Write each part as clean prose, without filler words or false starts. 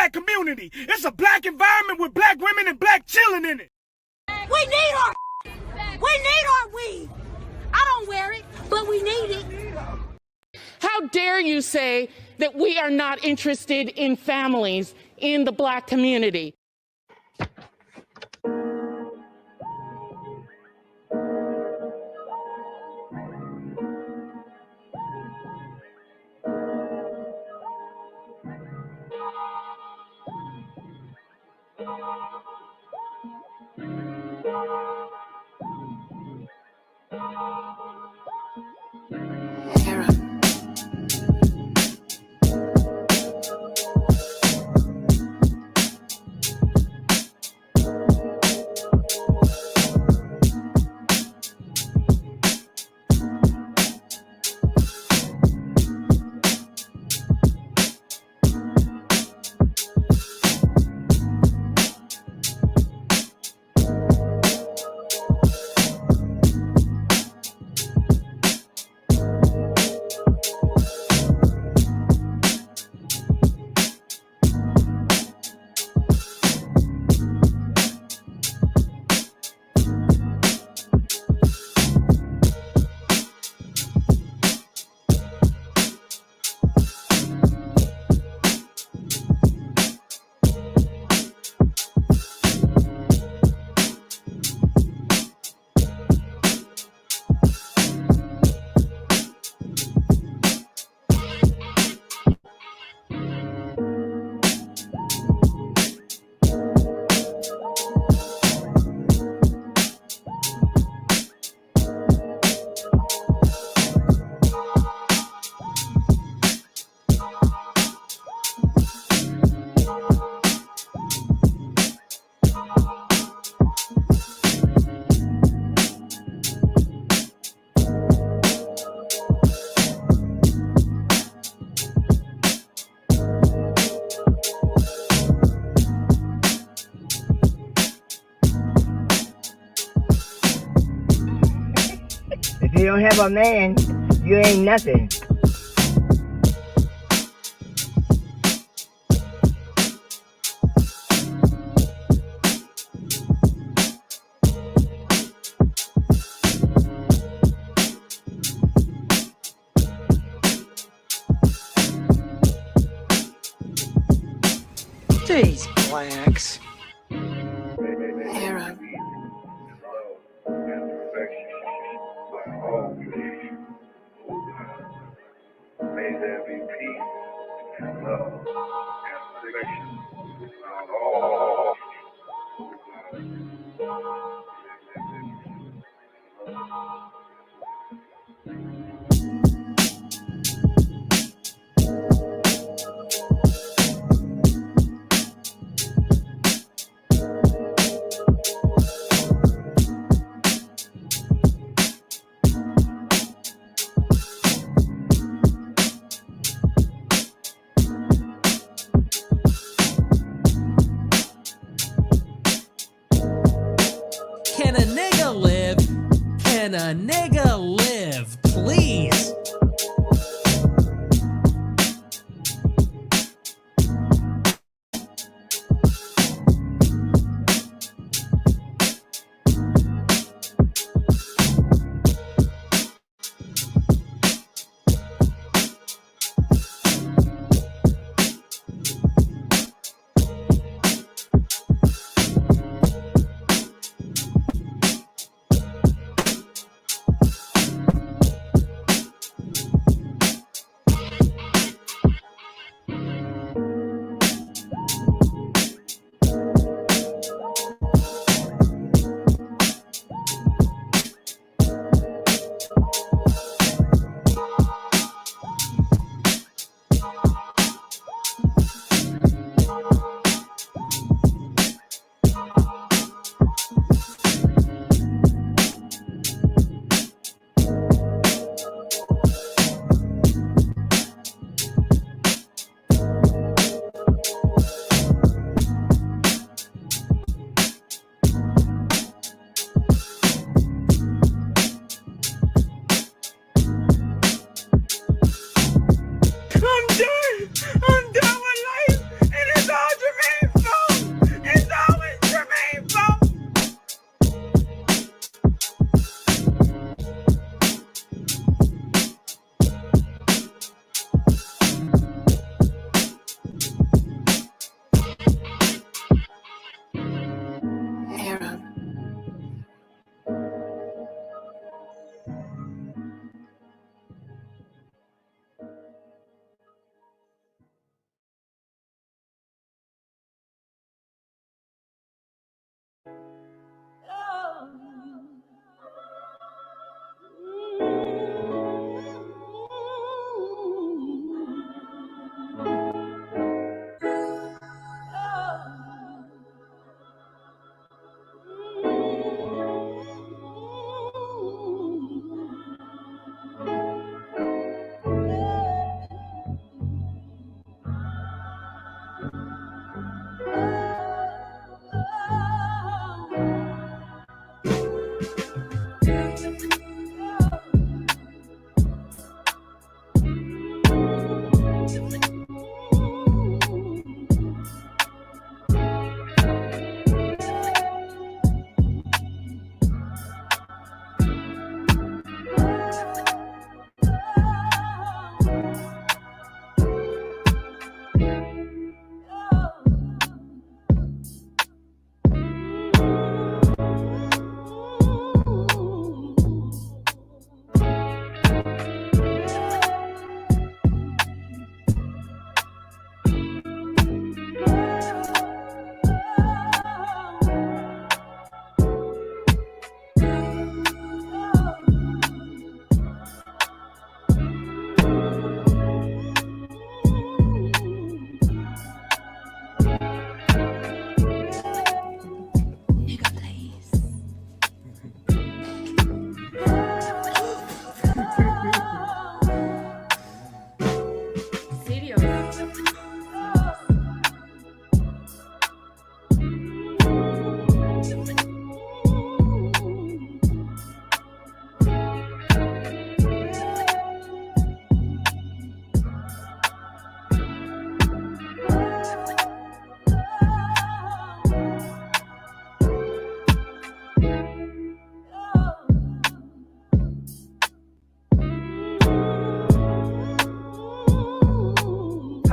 black community. It's a black environment with black women and black children in it. We need our weed. I don't wear it, but we need it. How dare you say that we are not interested in families in the black community? If you don't have a man, you ain't nothing. These blacks. Arab. May there be peace and love and affection around all. Can a nigga live? Can a nigga live, please?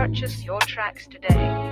Purchase your tracks today.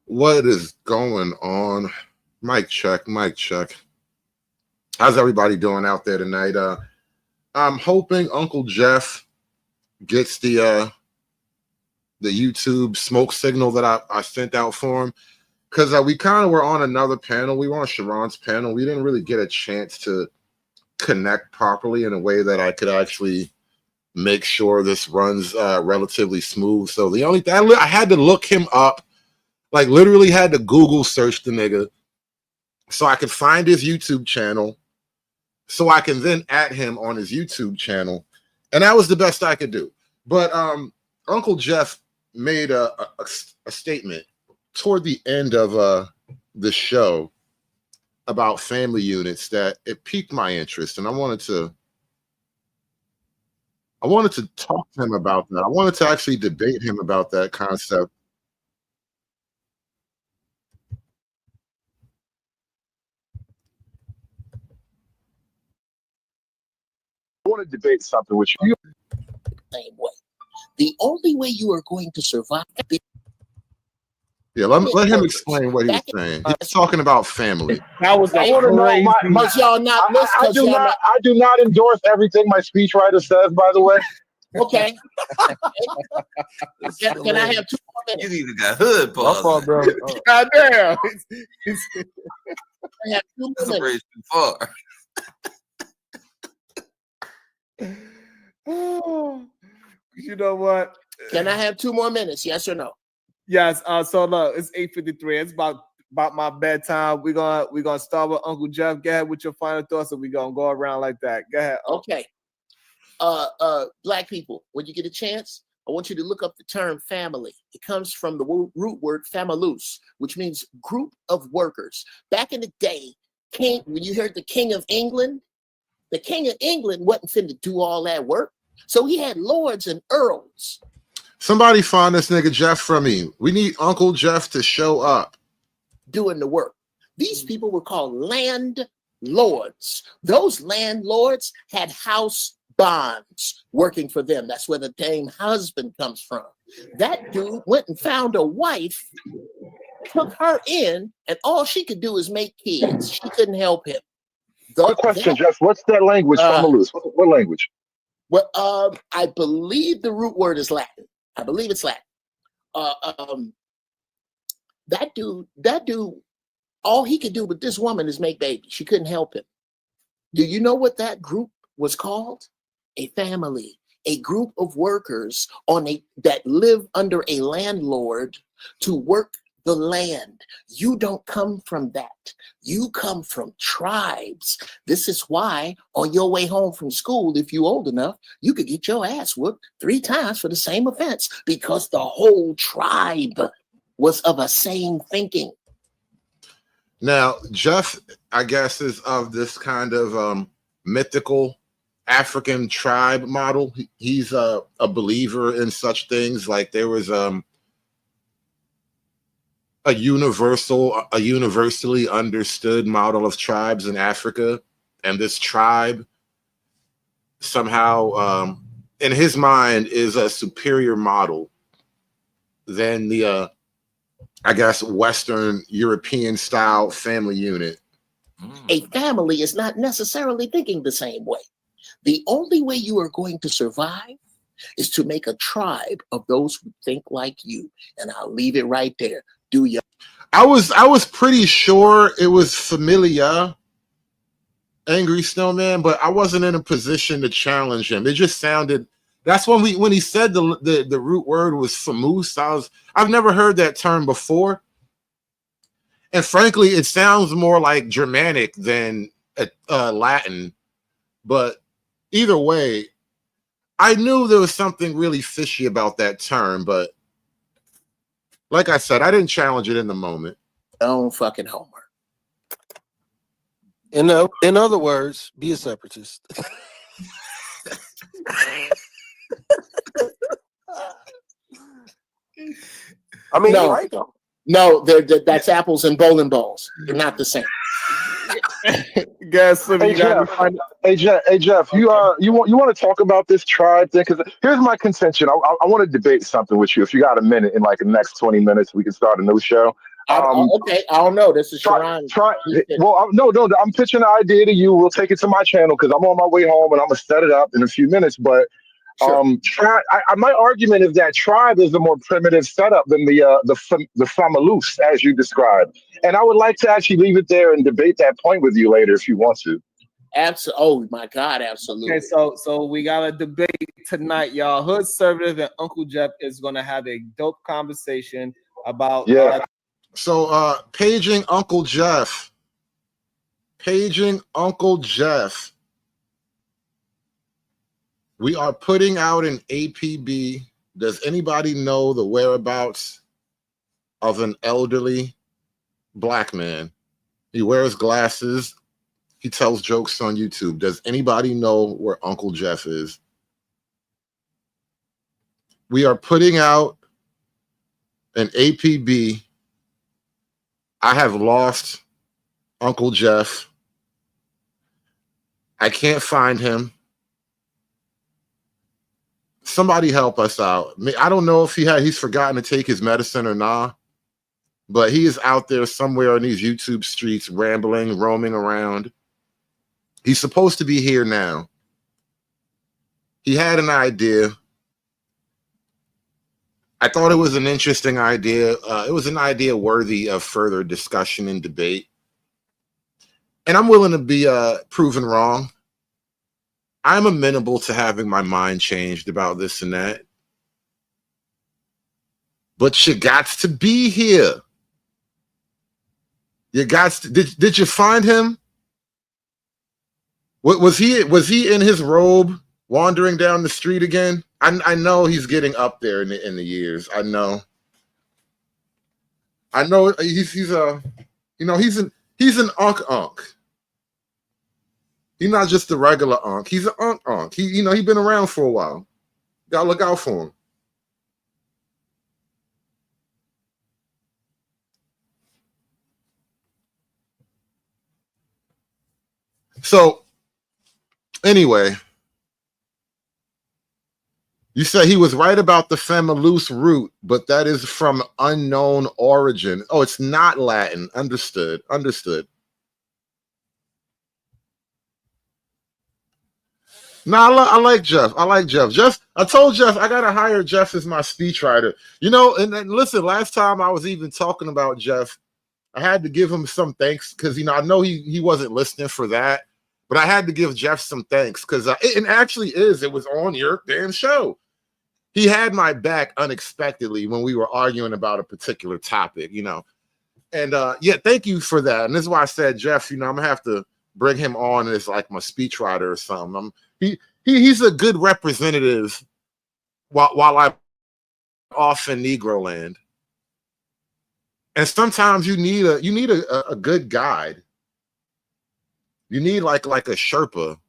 What is going on? Mic check, mic check. How's everybody doing out there tonight? I'm hoping Uncle Jeff gets the YouTube smoke signal that I sent out for him, because we kind of were on another panel. We were on Sharon's panel. We didn't really get a chance to connect properly in a way that I could actually make sure this runs relatively smooth. So the only thing I had to look him up. Like, literally had to Google search the nigga so I could find his YouTube channel, so I can then add him on his YouTube channel. And that was the best I could do. But Uncle Jeff made a statement toward the end of the show about family units that it piqued my interest. And I wanted to talk to him about that. I wanted to actually debate him about that concept. I want to debate something with you. Same way. The only way you are going to survive. Yeah, let him explain what he was saying. He's talking about family. That was crazy. Must y'all not listen? I do not endorse everything my speechwriter says, by the way. Okay. Can I have 2 more minutes? You even got hood, Paul. bro. God damn. I have 2 more minutes. Too far. Oh, you know what? Can I have 2 more minutes? Yes or no? Yes. So look, it's 8:53. It's about my bedtime. We're gonna start with Uncle Jeff. Go ahead with your final thoughts, and we're gonna go around like that. Go ahead. Okay. Black people, when you get a chance, I want you to look up the term family. It comes from the root word familus, which means group of workers. Back in the day, when you heard the King of England, the King of England wasn't finna do all that work. So he had lords and earls. Somebody find this nigga Jeff for me. We need Uncle Jeff to show up. Doing the work. These people were called landlords. Those landlords had house bonds working for them. That's where the dame husband comes from. That dude went and found a wife, took her in, and all she could do is make kids. She couldn't help him. Good question, Jeff. What's that language? What language? Well, I believe the root word is Latin. I believe it's Latin. That dude, all he could do with this woman is make babies. She couldn't help him. Do you know what that group was called? A family, a group of workers that live under a landlord to work the land. You don't come from that. You come from tribes. This is why on your way home from school, if you're old enough, you could get your ass whooped 3 times for the same offense, because the whole tribe was of a same thinking. Now, Jeff, I guess, is of this kind of mythical African tribe model. He's a believer in such things. Like there was a universally understood model of tribes in Africa, and this tribe somehow, in his mind, is a superior model than the I guess Western European style family unit. A family is not necessarily thinking the same way. The only way you are going to survive is to make a tribe of those who think like you. And I'll leave it right there. Do you? I was pretty sure it was Familia, Angry Snowman, but I wasn't in a position to challenge him. It just sounded. That's when he said the root word was famous. I've never heard that term before, and frankly, it sounds more like Germanic than Latin. But either way, I knew there was something really fishy about that term. But like I said, I didn't challenge it in the moment. Don't fucking homework. In other words, be a separatist. I mean, No. right though. No, that's apples and bowling balls. They're not the same. Guess Hey Jeff, you want to talk about this tribe thing? Because here's my contention. I want to debate something with you. If you got a minute, in like the next 20 minutes, we can start a new show. Okay, I don't know. This is Sharon. No, I'm pitching an idea to you. We'll take it to my channel because I'm on my way home and I'm gonna set it up in a few minutes. But my argument is that tribe is a more primitive setup than the familus as you described, and I would like to actually leave it there and debate that point with you later if you want to. Oh my God, absolutely. Okay, so we got a debate tonight, y'all. Hood Conservative and Uncle Jeff is gonna have a dope conversation about So paging Uncle Jeff. Paging Uncle Jeff. We are putting out an APB. Does anybody know the whereabouts of an elderly black man? He wears glasses. He tells jokes on YouTube. Does anybody know where Uncle Jeff is? We are putting out an APB. I have lost Uncle Jeff. I can't find him. Somebody help us out. I don't know if he's forgotten to take his medicine or not, but he is out there somewhere on these YouTube streets, rambling, roaming around. He's supposed to be here now. He had an idea. I thought it was an interesting idea. It was an idea worthy of further discussion and debate. And I'm willing to be proven wrong. I'm amenable to having my mind changed about this and that. But you got to be here. You got to, did you find him? Was he in his robe wandering down the street again? I know he's getting up there in the years. I know he's an unk. He's not just a regular unk. He's an unk. He's been around for a while. Gotta look out for him. So, anyway, you say he was right about the familus root, but that is from unknown origin. Oh, it's not Latin. Understood. No, I like Jeff. I told Jeff I gotta hire Jeff as my speechwriter. And listen, last time I was even talking about Jeff, I had to give him some thanks because I know he wasn't listening for that, but I had to give Jeff some thanks because it actually it was on your damn show. He had my back unexpectedly when we were arguing about a particular topic, And thank you for that. And this is why I said, Jeff, I'm gonna have to bring him on as like my speechwriter or something. He's a good representative while I'm off in Negro land. And sometimes you need a good guide. You need like a Sherpa,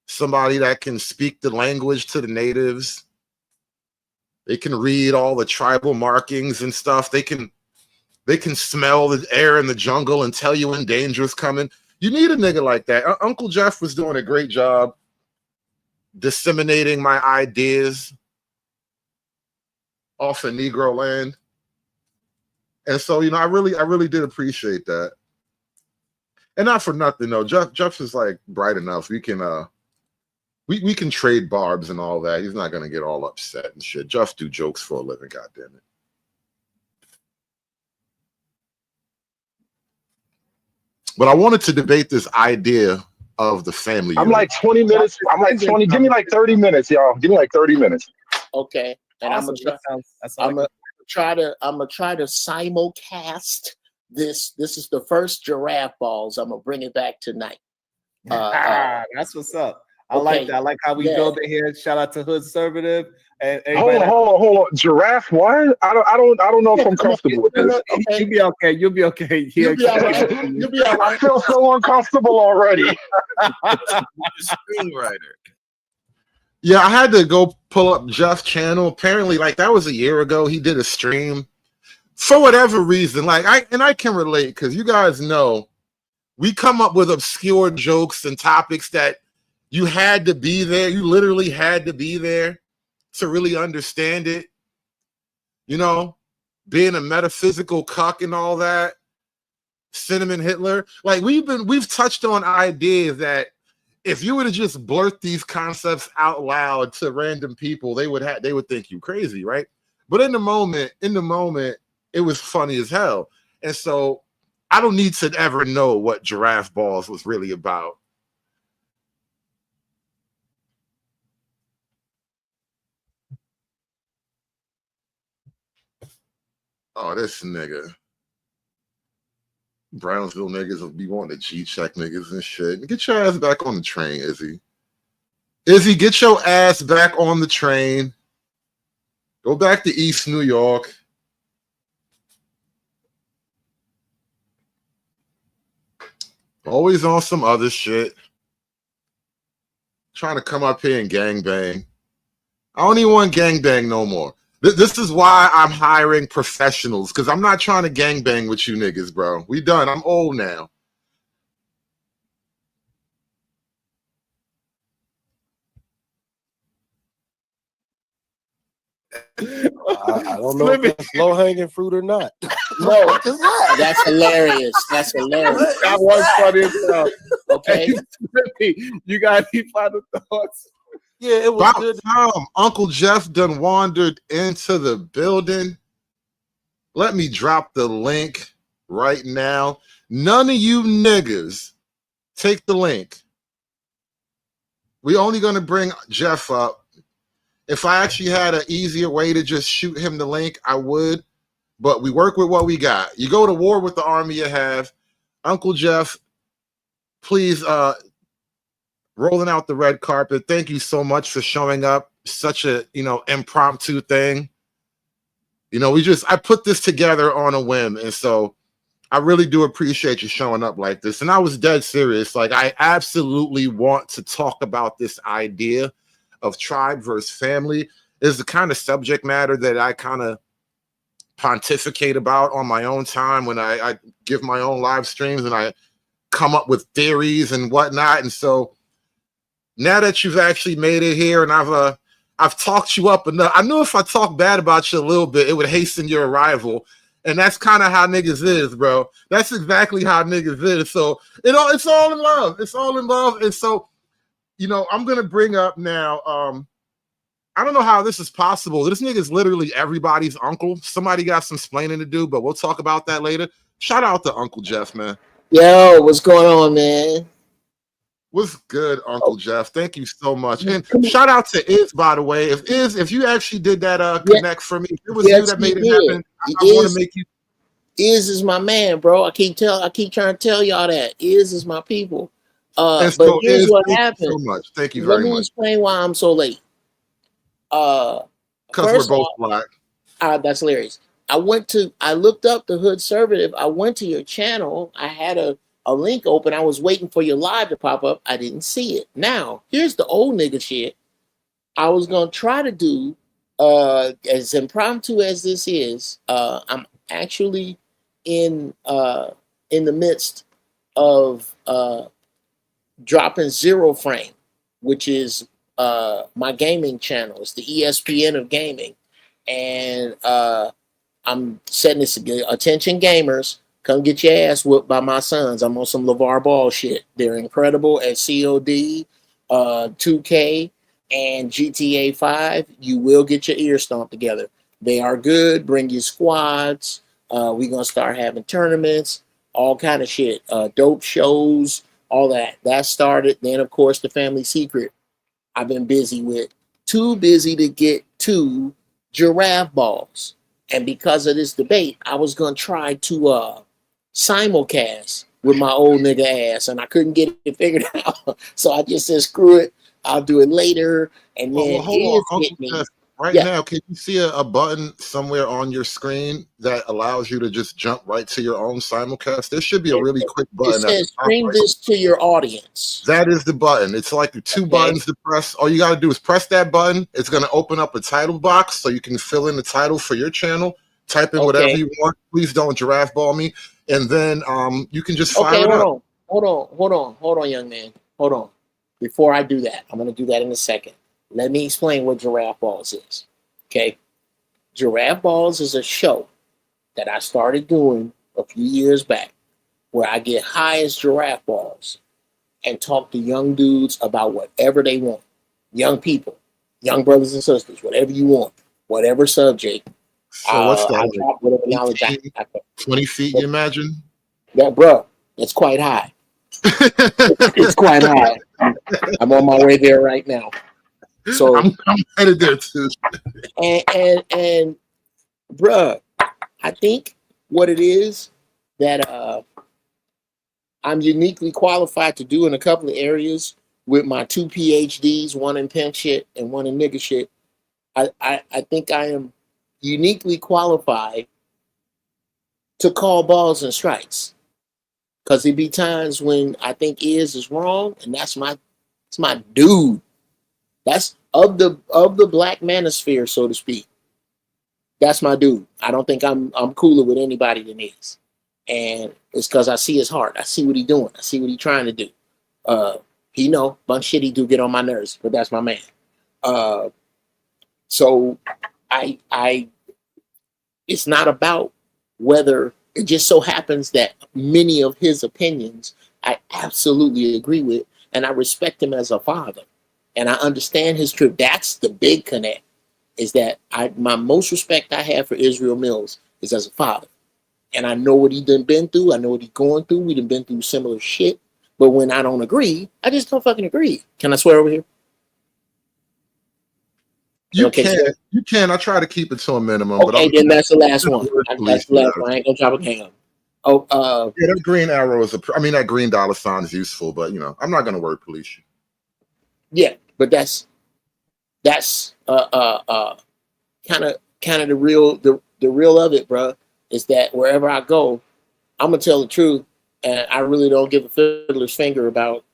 somebody that can speak the language to the natives. They can read all the tribal markings and stuff. They can smell the air in the jungle and tell you when danger's coming. You need a nigga like that. Uncle Jeff was doing a great job disseminating my ideas. off of Negro land. And so, I really did appreciate that. And not for nothing though. Jeff is like bright enough. We can we can trade barbs and all that. He's not gonna get all upset and shit. Jeff do jokes for a living, goddamn it. But I wanted to debate this idea of the family. I'm like 20 minutes. I'm like 20. Give me like 30 minutes, y'all. Give me like 30 minutes. Okay. And Awesome. I'm gonna try to simulcast this. This is the first Giraffe Balls. I'm gonna bring it back tonight. That's what's up. I like that. I like how we build it here. Shout out to Hood Conservative and hold on. Giraffe? What? I don't know if I'm comfortable with this. Okay. You'll be okay. You'll be okay. You'll be all right. You'll be all right. I feel so uncomfortable already. Screenwriter. Yeah, I had to go pull up Jeff's channel. Apparently, like that was a year ago. He did a stream for whatever reason. Like I can relate because you guys know we come up with obscure jokes and topics that you had to be there. You literally had to be there to really understand it. Being a metaphysical cuck and all that. Cinnamon Hitler. Like we've touched on ideas that if you were to just blurt these concepts out loud to random people, they would think you crazy, right? But in the moment, it was funny as hell. And so I don't need to ever know what Giraffe Balls was really about. Oh, this nigga. Brownsville niggas will be wanting to G-check niggas and shit. Get your ass back on the train, Izzy. Izzy, get your ass back on the train. Go back to East New York. Always on some other shit. Trying to come up here and gangbang. I don't even want gangbang no more. This is why I'm hiring professionals, because I'm not trying to gangbang with you niggas, bro. We done. I'm old now. I don't know if that's low-hanging fruit or not. No, that's hilarious. That's hilarious. That was funny as hell. Okay. You got any final thoughts? Yeah, it was About good. time Uncle Jeff done wandered into the building. Let me drop the link right now. None of you niggas take the link. We only gonna bring Jeff up. If I actually had an easier way to just shoot him the link, I would. But we work with what we got. You go to war with the army you have. Uncle Jeff, please rolling out the red carpet. Thank you so much for showing up. Such a, impromptu thing. I put this together on a whim. And so I really do appreciate you showing up like this. And I was dead serious. Like, I absolutely want to talk about this idea of tribe versus family. Is the kind of subject matter that I kind of pontificate about on my own time when I give my own live streams and I come up with theories and whatnot. And so now that you've actually made it here and I've talked you up enough, I knew if I talk bad about you a little bit, it would hasten your arrival. And that's kind of how niggas is, bro. That's exactly how niggas is. So it's all in love. It's all in love. And so, I'm going to bring up now, I don't know how this is possible. This nigga's literally everybody's uncle. Somebody got some explaining to do, but we'll talk about that later. Shout out to Uncle Jeff, man. Yo, what's going on, man? What's good, Uncle Jeff? Thank you so much. And shout out to Iz, by the way. If you actually did that connect for me, it was you that made it happen. I want to make you. Iz is my man, bro. I keep trying to tell y'all that. Iz is my people. And but so here's Iz, what thank happened. you so much. Thank you very Let me much. explain why I'm so late. Because we're both black. That's hilarious. I looked up the Hood Conservative. I went to your channel. I had a link open. I was waiting for your live to pop up. I didn't see it. Now, here's the old nigga shit. I was going to try to do, as impromptu as this is, I'm actually in the midst of dropping Zero Frame, which is my gaming channel. It's the ESPN of gaming. and I'm setting this attention gamers. Come get your ass whooped by my sons. I'm on some LeVar Ball shit. They're incredible at COD, 2K, and GTA 5. You will get your ear stomped together. They are good. Bring your squads. We're gonna start having tournaments, all kind of shit, dope shows, all that. That started. Then of course the Family Secret I've been busy with. Too busy to get to giraffe balls. And because of this debate, I was gonna try to simulcast with my old nigga ass, and I couldn't get it figured out. So I just said, screw it, I'll do it later. And then hold on, hit me. Right now, can you see a button somewhere on your screen that allows you to just jump right to your own simulcast? There should be a really quick button. It says stream this to your audience. That is the button. It's like the two buttons to press. All you got to do is press that button. It's going to open up a title box so you can fill in the title for your channel. Type in whatever you want. Please don't giraffe ball me. And then you can just fire it up. Hold on, young man. Hold on. Before I do that, I'm going to do that in a second. Let me explain what Giraffe Balls is. Okay? Giraffe Balls is a show that I started doing a few years back where I get high as giraffe balls and talk to young dudes about whatever they want. Young people, young brothers and sisters, whatever you want, whatever subject. So what's that? I drop whatever knowledge I 20 feet, you imagine? That, bro, it's quite high. It's quite high. I'm on my way there right now. So I'm headed there too. And bruh, I think what it is that I'm uniquely qualified to do in a couple of areas with my 2 PhDs, one in pimp shit and one in nigga shit. I think I am uniquely qualified to call balls and strikes. Cause there be times when I think is wrong, and it's my dude. That's of the black manosphere, so to speak. That's my dude. I don't think I'm cooler with anybody than is. And it's because I see his heart. I see what he's doing. I see what he's trying to do. He know bunch of shit he do get on my nerves, but that's my man. So I it's not about whether it just so happens that many of his opinions I absolutely agree with, and I respect him as a father. And I understand his trip. That's the big connect, is that my most respect I have for Israel Mills is as a father. And I know what he done been through. I know what he's going through. We done been through similar shit. But when I don't agree, I just don't fucking agree. Can I swear over here? You can. I try to keep it to a minimum. Okay, then that's the last one. That's the last one. I ain't gonna drop a cam. Oh, yeah, that green arrow is that green dollar sign is useful, but I'm not gonna word police you. Yeah, but that's kind of the real of it, bro. Is that wherever I go, I'm gonna tell the truth, and I really don't give a fiddler's finger about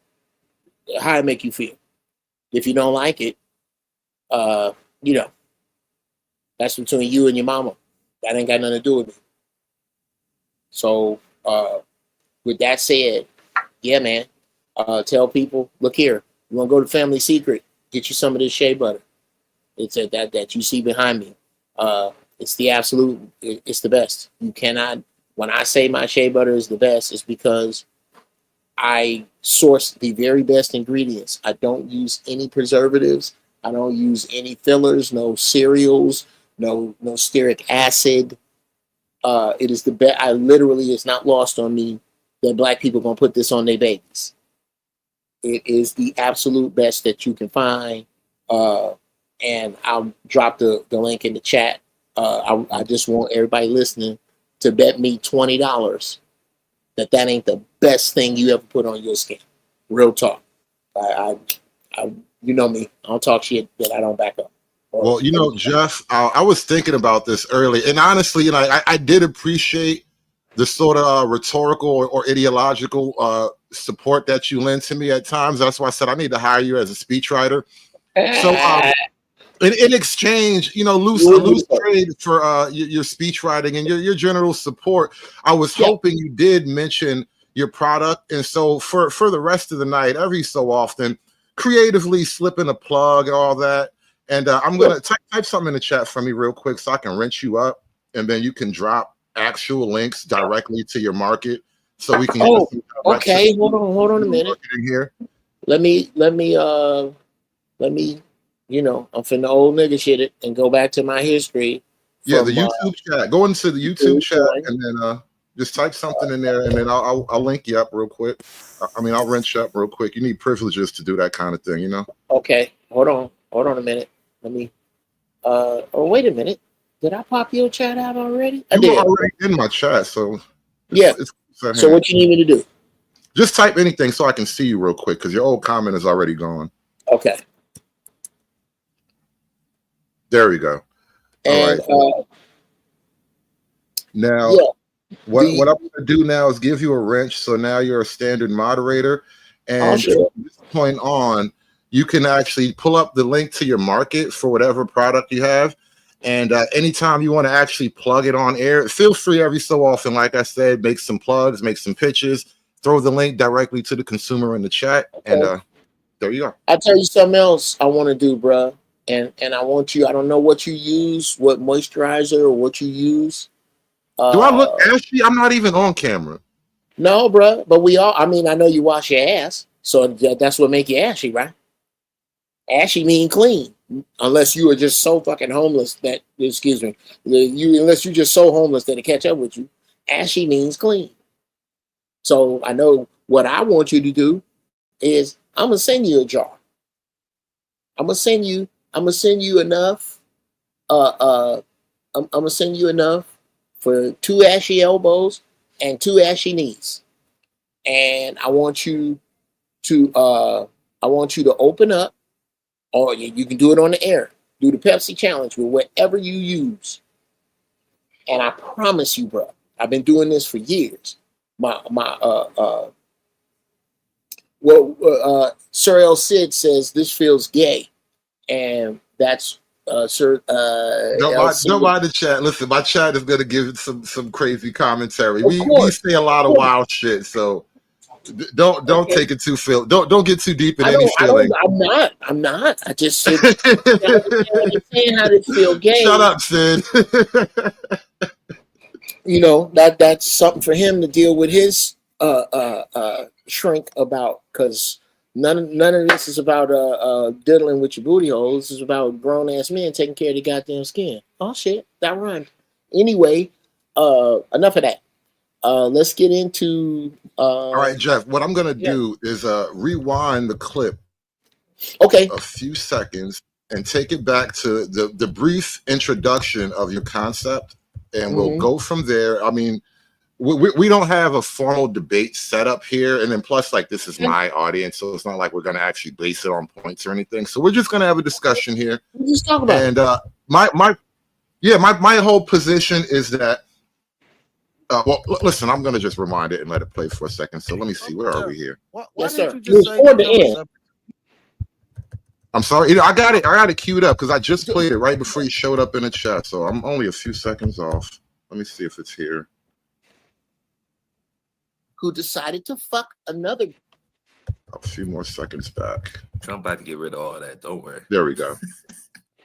how it make you feel. If you don't like it, that's between you and your mama. That ain't got nothing to do with me. So, with that said, yeah, man, tell people, look here, you want to go to Family Secret, get you some of this shea butter. It's that you see behind me. It's the absolute, it's the best. You cannot, when I say my shea butter is the best, it's because I source the very best ingredients. I don't use any preservatives. I don't use any fillers, no cereals, no stearic acid. It is the best. It's not lost on me that black people gonna put this on their babies. It is the absolute best that you can find. And I'll drop the link in the chat. I just want everybody listening to bet me $20 that ain't the best thing you ever put on your skin. Real talk. I you know me. I don't talk shit that I don't back up. Well, Jeff, I was thinking about this early, and honestly, I did appreciate the sort of rhetorical or ideological support that you lent to me at times. That's why I said I need to hire you as a speechwriter. So, in exchange, loose trade for your speech writing and your general support. I was hoping you did mention your product, and so for the rest of the night, every so often, creatively slip in a plug and all that. And I'm gonna type something in the chat for me real quick so I can rinse you up, and then you can drop actual links directly to your market, so we can. Oh, okay. Hold on a minute. Here. Let me. You know, I'm finna old nigga shit it and go back to my history. Yeah, the YouTube chat. Go into the YouTube chat and then just type something in there, and then I'll link you up real quick. I mean, I'll rinse you up real quick. You need privileges to do that kind of thing, you know? Okay, hold on a minute. Let me. Oh, wait a minute. Did I pop your chat out already? I did. Already in my chat, so yeah. So what you need me to do? Just type anything so I can see you real quick, because your old comment is already gone. Okay. There we go. And all right. Now, what I'm going to do now is give you a wrench. So now you're a standard moderator, and from this point on, you can actually pull up the link to your market for whatever product you have. And anytime you want to actually plug it on air, feel free every so often. Like I said, make some plugs, make some pitches, throw the link directly to the consumer in the chat, and there you go. I'll tell you something else I want to do, bruh. And I want you, I don't know what you use, what moisturizer or what you use. Do I look ashy? I'm not even on camera. No, bro. But we all, I mean, I know you wash your ass. So that's what make you ashy, right? Ashy mean clean. Unless you are just so fucking homeless that, excuse me, unless you're just so homeless that it catch up with you. Ashy means clean. So I know what I want you to do is I'm going to send you a jar. I'm gonna send you enough. I'm gonna send you enough for 2 ashy elbows and 2 ashy knees. And I want you to open up, or you can do it on the air. Do the Pepsi challenge with whatever you use. And I promise you, bro, I've been doing this for years. Sir El Cid says this feels gay, and that's Sir. Don't mind the chat. Listen, my chat is gonna give it some crazy commentary. We say a lot of wild shit, so don't take it too don't get too deep in any feeling. I'm not. I just said saying how to feel gay. Shut up, Sid. You know that's something for him to deal with his shrink about, because none of this is about diddling with your booty hole. This is about grown ass men taking care of the goddamn skin. Oh shit, that rhymed. Anyway, enough of that. Let's get into all right, Jeff. What I'm gonna do is rewind the clip a few seconds and take it back to the brief introduction of your concept, and we'll go from there. I mean, we don't have a formal debate set up here, and then plus, like, this is my audience, so it's not like we're going to actually base it on points or anything. So we're just going to have a discussion here. Just talk about and my whole position is that well, listen, I'm going to just rewind it and let it play for a second. So let me see, where are we here? Yes, sir. Toward the end. I'm sorry, I got it queued up because I just played it right before you showed up in the chat, so I'm only a few seconds off. Let me see if it's here. Who decided to fuck another? A few more seconds back. I'm about to get rid of all that. Don't worry. There we go.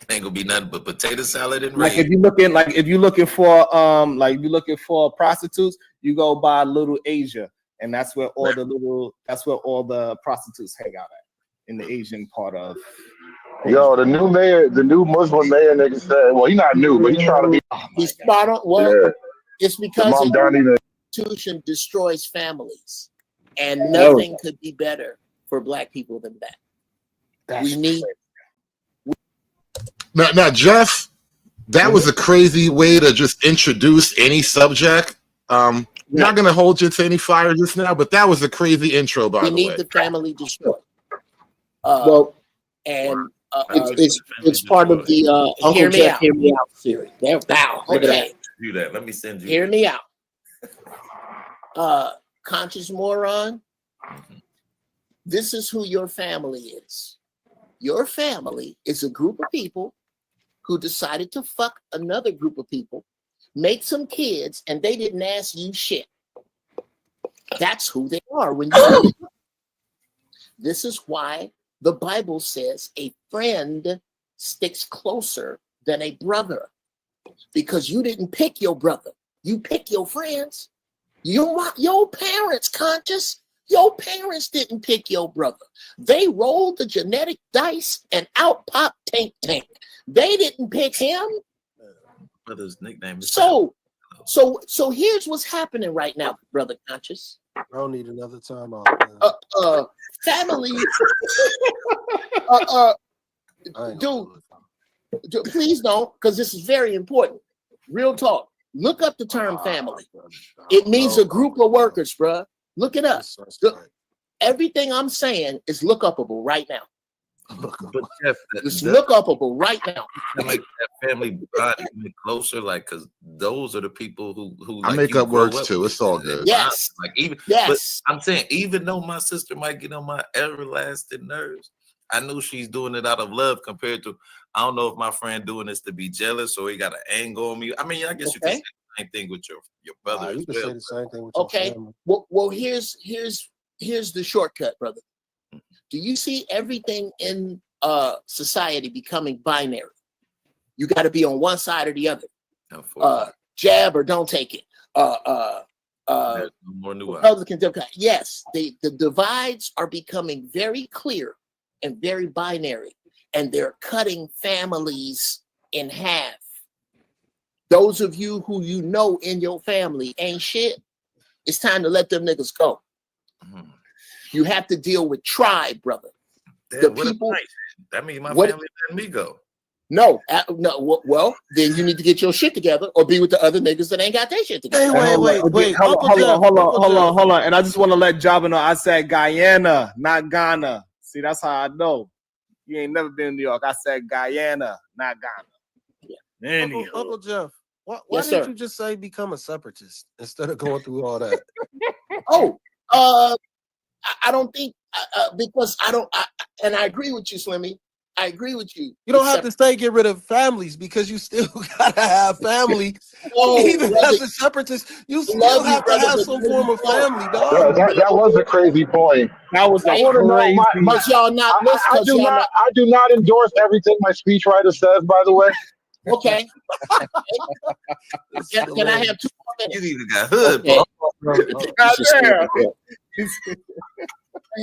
Ain't gonna be nothing but potato salad and like if you're looking for prostitutes, you go by Little Asia, and that's where all the prostitutes hang out at, in the Asian part of. Yo, the new Muslim mayor nigga said, well, he's not new, but he's trying to be. He's spot on. Well, it's because the institution destroys families, and nothing could be better for Black people than that. Now, Jeff, that was a crazy way to just introduce any subject. Not going to hold you to any fire just now, but that was a crazy intro, by the way. We need the family destroyed. It's part of the Uncle Jeff Hear Me Out series. There, wow, look at that. Do that. Let me send you. Hear me out. Conscious moron. This is who your family is. Your family is a group of people who decided to fuck another group of people, make some kids, and they didn't ask you shit. That's who they are. This is why the Bible says a friend sticks closer than a brother because you didn't pick your brother. You pick your friends. Your parents, conscious. Your parents didn't pick your brother. They rolled the genetic dice and out popped Tank Tank. They didn't pick him. Brother's nickname is So here's what's happening right now, brother conscious. I don't need another time off. Family. Dude, please don't, because this is very important. Real talk. Look up the term family. It means a group of workers, bruh. Look it up. Everything I'm saying is look upable right now. But Jeff, it's look upable right now. Make that family bond closer, like, because those are the people who I like, make you up grow words too. It's all good. Yes. Like even yes. But I'm saying, even though my sister might get on my everlasting nerves, I know she's doing it out of love compared to, I don't know if my friend doing this to be jealous or he got an angle on me. I mean, I guess you can say the same thing with your brother. You can say the same thing with your family. Well, here's the shortcut, brother. Do you see everything in society becoming binary? You got to be on one side or the other. Jab or don't take it. There's no more nuance. Republican, Democrat. Yes, the divides are becoming very clear and very binary, and they're cutting families in half. Those of you who you know in your family ain't shit, it's time to let them niggas go. You have to deal with tribe, brother. The people. That means my family letting me go. No. Well, then you need to get your shit together or be with the other niggas that ain't got their shit together. Wait. Hold on. And I just want to let Jabba know I said Guyana, not Ghana. See, that's how I know. You ain't never been in New York. I said Guyana, not Ghana. Yeah. Uncle Jeff, why Yes, didn't sir. you just say become a separatist instead of going through all that? I don't think because and I agree with you, Slimmy. I agree with you. You don't have to say get rid of families because you still gotta have family. Even as a separatist, you still have to have some form of family, dog. That was a crazy point. That was I want to know But y'all not listen. I do not endorse everything my speechwriter says, by the way. Okay. Can I have 2 more minutes? You even got hood, Okay. bro. I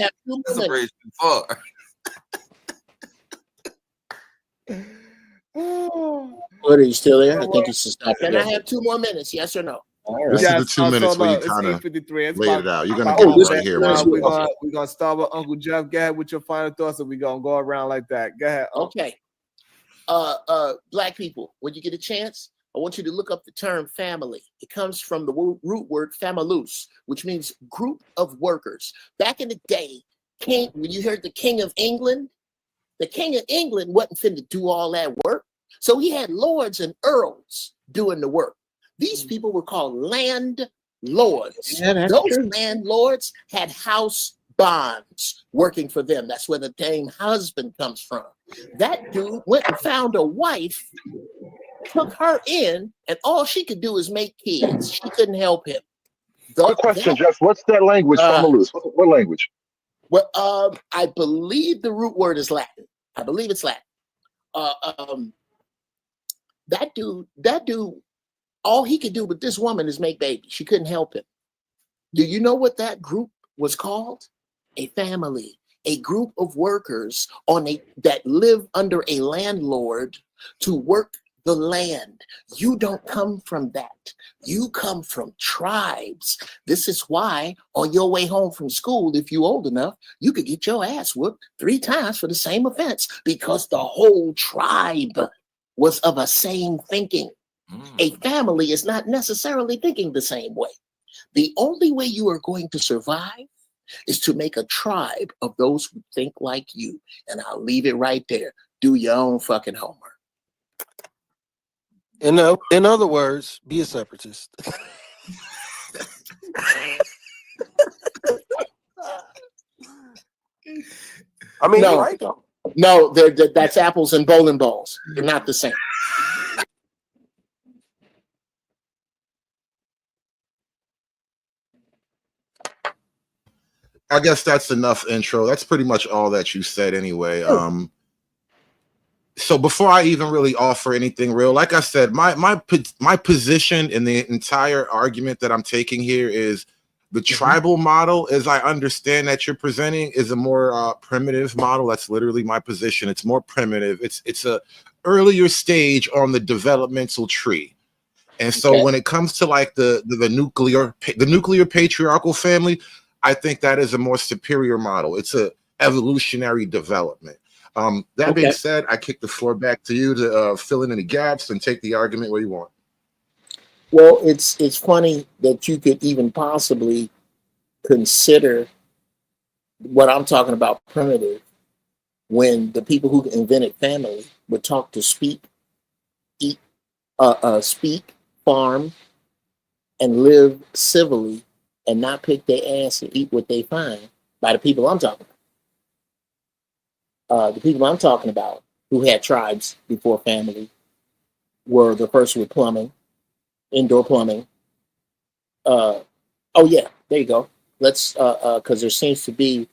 have 2 more That's a minutes. bridge too far. What, are you still there? I think you should stop. Can I have 2 more minutes? Yes or no? This is the 2 minutes where you kind of laid it out. You're gonna get right here. We're gonna start with Uncle Jeff. Go ahead with your final thoughts, and we're gonna go around like that. Go ahead. Okay. Black people, when you get a chance, I want you to look up the term family. It comes from the root word familus, which means group of workers. Back in the day, when you heard the King of England wasn't finna do all that work. So he had lords and earls doing the work. These people were called landlords. Those landlords had house bonds working for them. That's where the name husband comes from. That dude went and found a wife, took her in, and all she could do is make kids. She couldn't help him. Good question, Jeff. What's that language? Familus. What language? Well, I believe the root word is Latin. I believe it's Latin. That dude, all he could do with this woman is make babies. She couldn't help him. Do you know what that group was called? A family, a group of workers that live under a landlord to work the land. You don't come from that. You come from tribes. This is why on your way home from school, if you old enough, you could get your ass whooped 3 times for the same offense because the whole tribe was of a same thinking. A family is not necessarily thinking the same way. The only way you are going to survive is to make a tribe of those who think like you. And I'll leave it right there. Do your own fucking homework. In other words, be a separatist. I mean, no, right though. No, that's apples and bowling balls. They're not the same. I guess that's enough intro. That's pretty much all that you said anyway. so before I even really offer anything real, like I said, my position in the entire argument that I'm taking here is the tribal model, as I understand that you're presenting, is a more primitive model. That's literally my position. It's more primitive. It's a earlier stage on the developmental tree. And so when it comes to like the nuclear patriarchal family, I think that is a more superior model. It's a evolutionary development. That being said, I kick the floor back to you to fill in any gaps and take the argument where you want. Well, it's funny that you could even possibly consider what I'm talking about primitive when the people who invented family would talk to speak, eat, farm, and live civilly and not pick their ass and eat what they find by the people I'm talking about. The people I'm talking about who had tribes before family were the first with plumbing, indoor plumbing. Oh yeah, there you go. Let's because there seems to be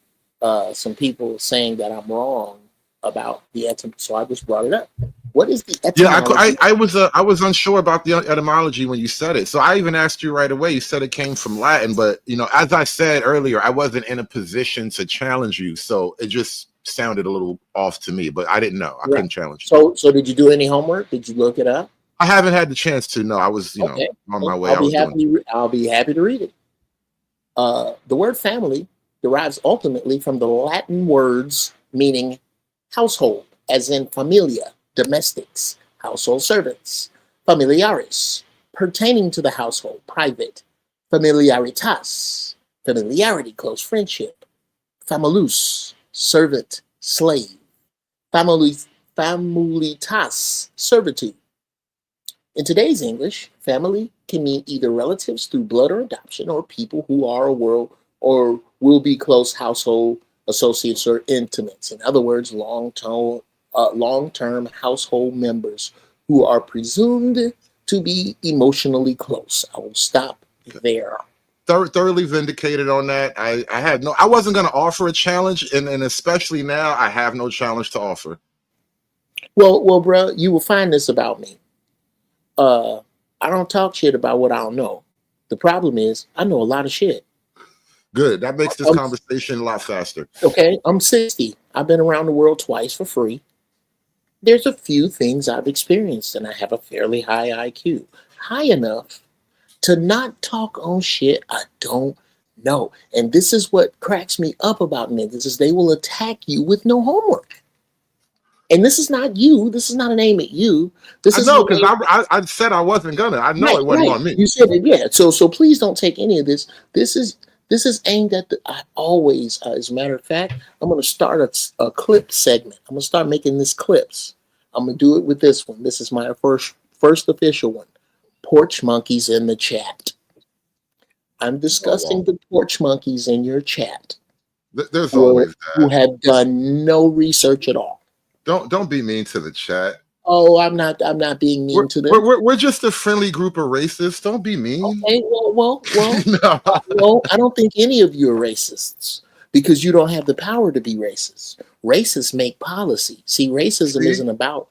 some people saying that I'm wrong about the etymology, so I just brought it up. What is the etymology? Yeah, I was unsure about the etymology when you said it, so I even asked you right away. You said it came from Latin, but you know, as I said earlier, I wasn't in a position to challenge you, so it just sounded a little off to me. But I didn't know. I couldn't challenge you. So did you do any homework? Did you look it up? I haven't had the chance to. No, I was, you know, on my way. I'll be happy to read it. The word family derives ultimately from the Latin words meaning household, as in familia, domestics, household servants, familiaris, pertaining to the household, private, familiaritas, familiarity, close friendship, famulus, servant, slave, familitas, servitude. In today's English, family can mean either relatives through blood or adoption, or people who are or will be close household associates or intimates. In other words, long-term household members who are presumed to be emotionally close. I will stop there. Thoroughly vindicated on that. I wasn't going to offer a challenge, and especially now, I have no challenge to offer. Well, bro, you will find this about me. I don't talk shit about what I don't know. The problem is I know a lot of shit. Good. That makes this conversation a lot faster. Okay, I'm 60. I've been around the world twice for free. There's a few things I've experienced, and I have a fairly high IQ. High enough to not talk on shit I don't know. And this is what cracks me up about niggas, is they will attack you with no homework. And this is not you. This is not an aim at you. This is because I said I wasn't gonna. I know it wasn't on me. You said it, yeah. So please don't take any of this. This is aimed at I always. As a matter of fact, I'm gonna start a clip segment. I'm gonna start making this clips. I'm gonna do it with this one. This is my first official one. Porch monkeys in the chat. I'm discussing the porch monkeys in your chat. There's always that. Who have done no research at all. Don't be mean to the chat. Oh, I'm not being mean to them. We're just a friendly group of racists. Don't be mean. Okay, well, No. well, I don't think any of you are racists because you don't have the power to be racist. Racists make policy. See, racism isn't about.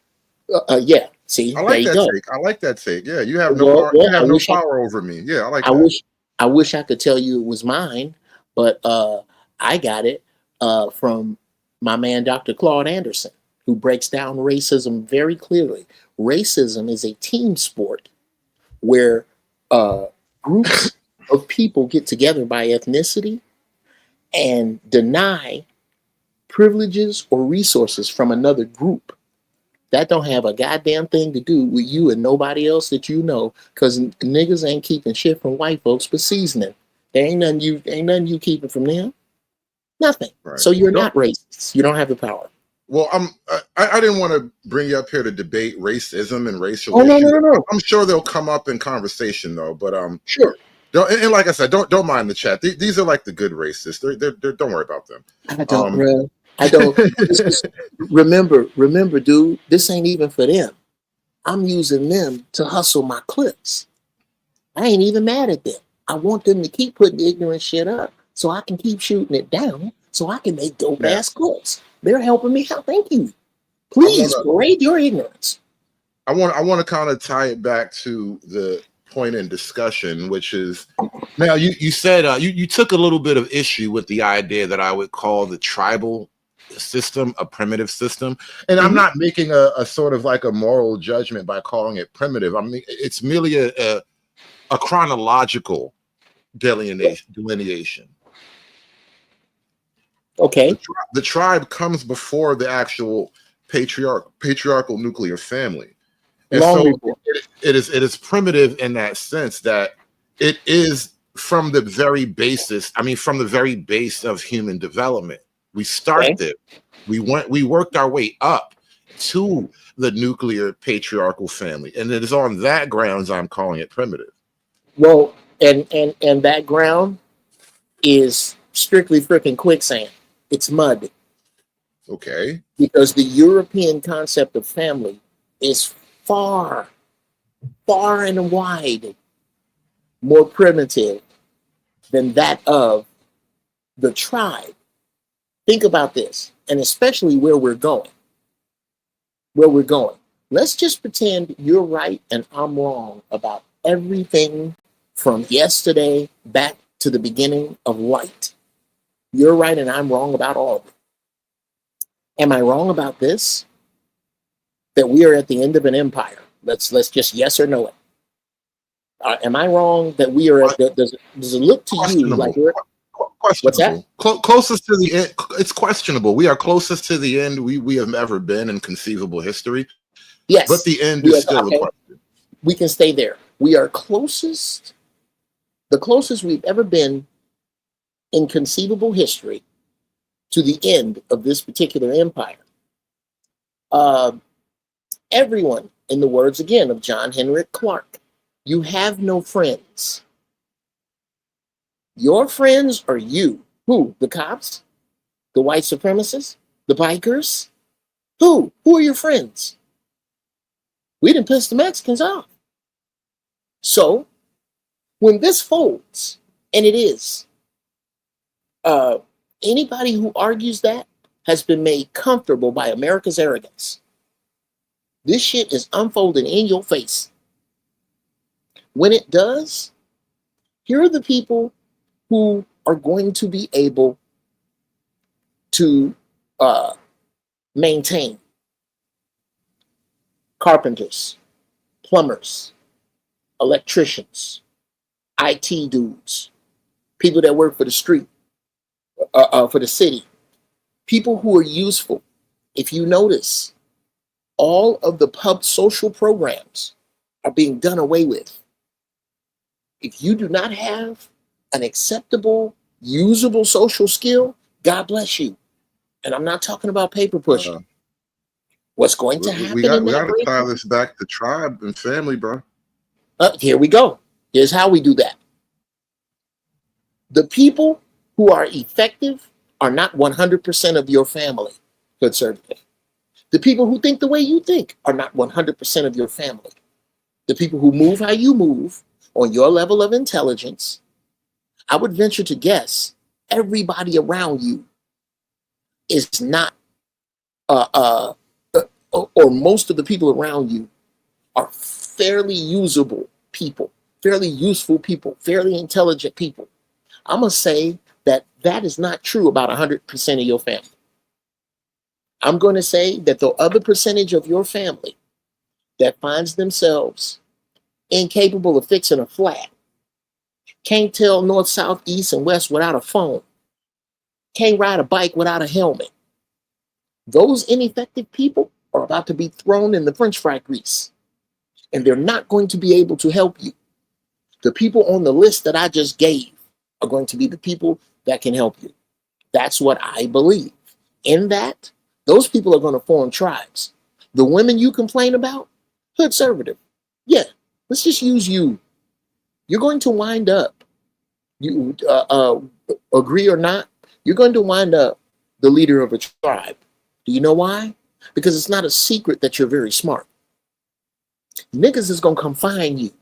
Yeah. See, I like there you that go. take. I like that take. Yeah, you have no power. You have no power over me. Yeah, I like that. I wish I could tell you it was mine, but I got it from my man, Dr. Claude Anderson, who breaks down racism very clearly. Racism is a team sport where groups of people get together by ethnicity and deny privileges or resources from another group. That don't have a goddamn thing to do with you and nobody else that you know, because niggas ain't keeping shit from white folks but seasoning. There ain't nothing you keeping from them. Nothing. Right. So you're not racist. You don't have the power. Well, I didn't want to bring you up here to debate racism and racial issues. No. I'm sure they'll come up in conversation though. But sure. And like I said, don't mind the chat. These are like the good racists. They're don't worry about them. I don't. I don't. Remember, dude. This ain't even for them. I'm using them to hustle my clips. I ain't even mad at them. I want them to keep putting ignorant shit up so I can keep shooting it down so I can make dope ass clips. They're helping me out. Thank you. Please parade your ignorance. I want to kind of tie it back to the point in discussion, which is now you said you took a little bit of issue with the idea that I would call the tribal system a primitive system, and I'm not making a sort of like a moral judgment by calling it primitive. I mean, it's merely a chronological delineation. Okay. The tribe comes before the actual patriarchal nuclear family. And so it is primitive in that sense that it is from the very basis, from the very base of human development. We started there. We worked our way up to the nuclear patriarchal family. And it is on that grounds I'm calling it primitive. Well, and that ground is strictly freaking quicksand. It's mud. Okay. Because the European concept of family is far and wide more primitive than that of the tribe. Think about this, and especially where we're going. Let's just pretend you're right and I'm wrong about everything from yesterday back to the beginning of light. You're right and I'm wrong about all of it. Am I wrong about this? That we are at the end of an empire. Let's just yes or no it. Am I wrong that we are at does it look to you like we're what's that? Closest to the end. It's questionable. We are closest to the end we have ever been in conceivable history. Yes. But the end is still a question. We can stay there. We are the closest we've ever been in conceivable history to the end of this particular empire. Everyone, in the words again of John Henrik Clarke, you have no friends. Your friends are you. Who? The cops? The white supremacists? The bikers? Who? Who are your friends? We didn't piss the Mexicans off. So, when this folds, and it is, anybody who argues that has been made comfortable by America's arrogance. This shit is unfolding in your face. When it does, here are the people who are going to be able to maintain. Carpenters, plumbers, electricians, IT dudes, people that work for the street, for the city, people who are useful. If you notice, all of the social programs are being done away with. If you do not have an acceptable, usable social skill, God bless you. And I'm not talking about paper pushing. What's going to happen? We got to tie this back to tribe and family, bro. Here we go. Here's how we do that. The people who are effective are not 100% of your family, conservative. The people who think the way you think are not 100% of your family. The people who move how you move on your level of intelligence, I would venture to guess everybody around you is not, or most of the people around you are fairly usable people, fairly useful people, fairly intelligent people. I'm going to say that is not true about 100% of your family. I'm going to say that the other percentage of your family that finds themselves incapable of fixing a flat, can't tell north, south, east, and west without a phone, can't ride a bike without a helmet. Those ineffective people are about to be thrown in the French fry grease, and they're not going to be able to help you. The people on the list that I just gave are going to be the people that can help you. That's what I believe. In that, those people are going to form tribes. The women you complain about, conservative. Yeah, let's just use you. You're going to wind up, you agree or not, you're going to wind up the leader of a tribe. Do you know why? Because it's not a secret that you're very smart. Niggas is going to come find you.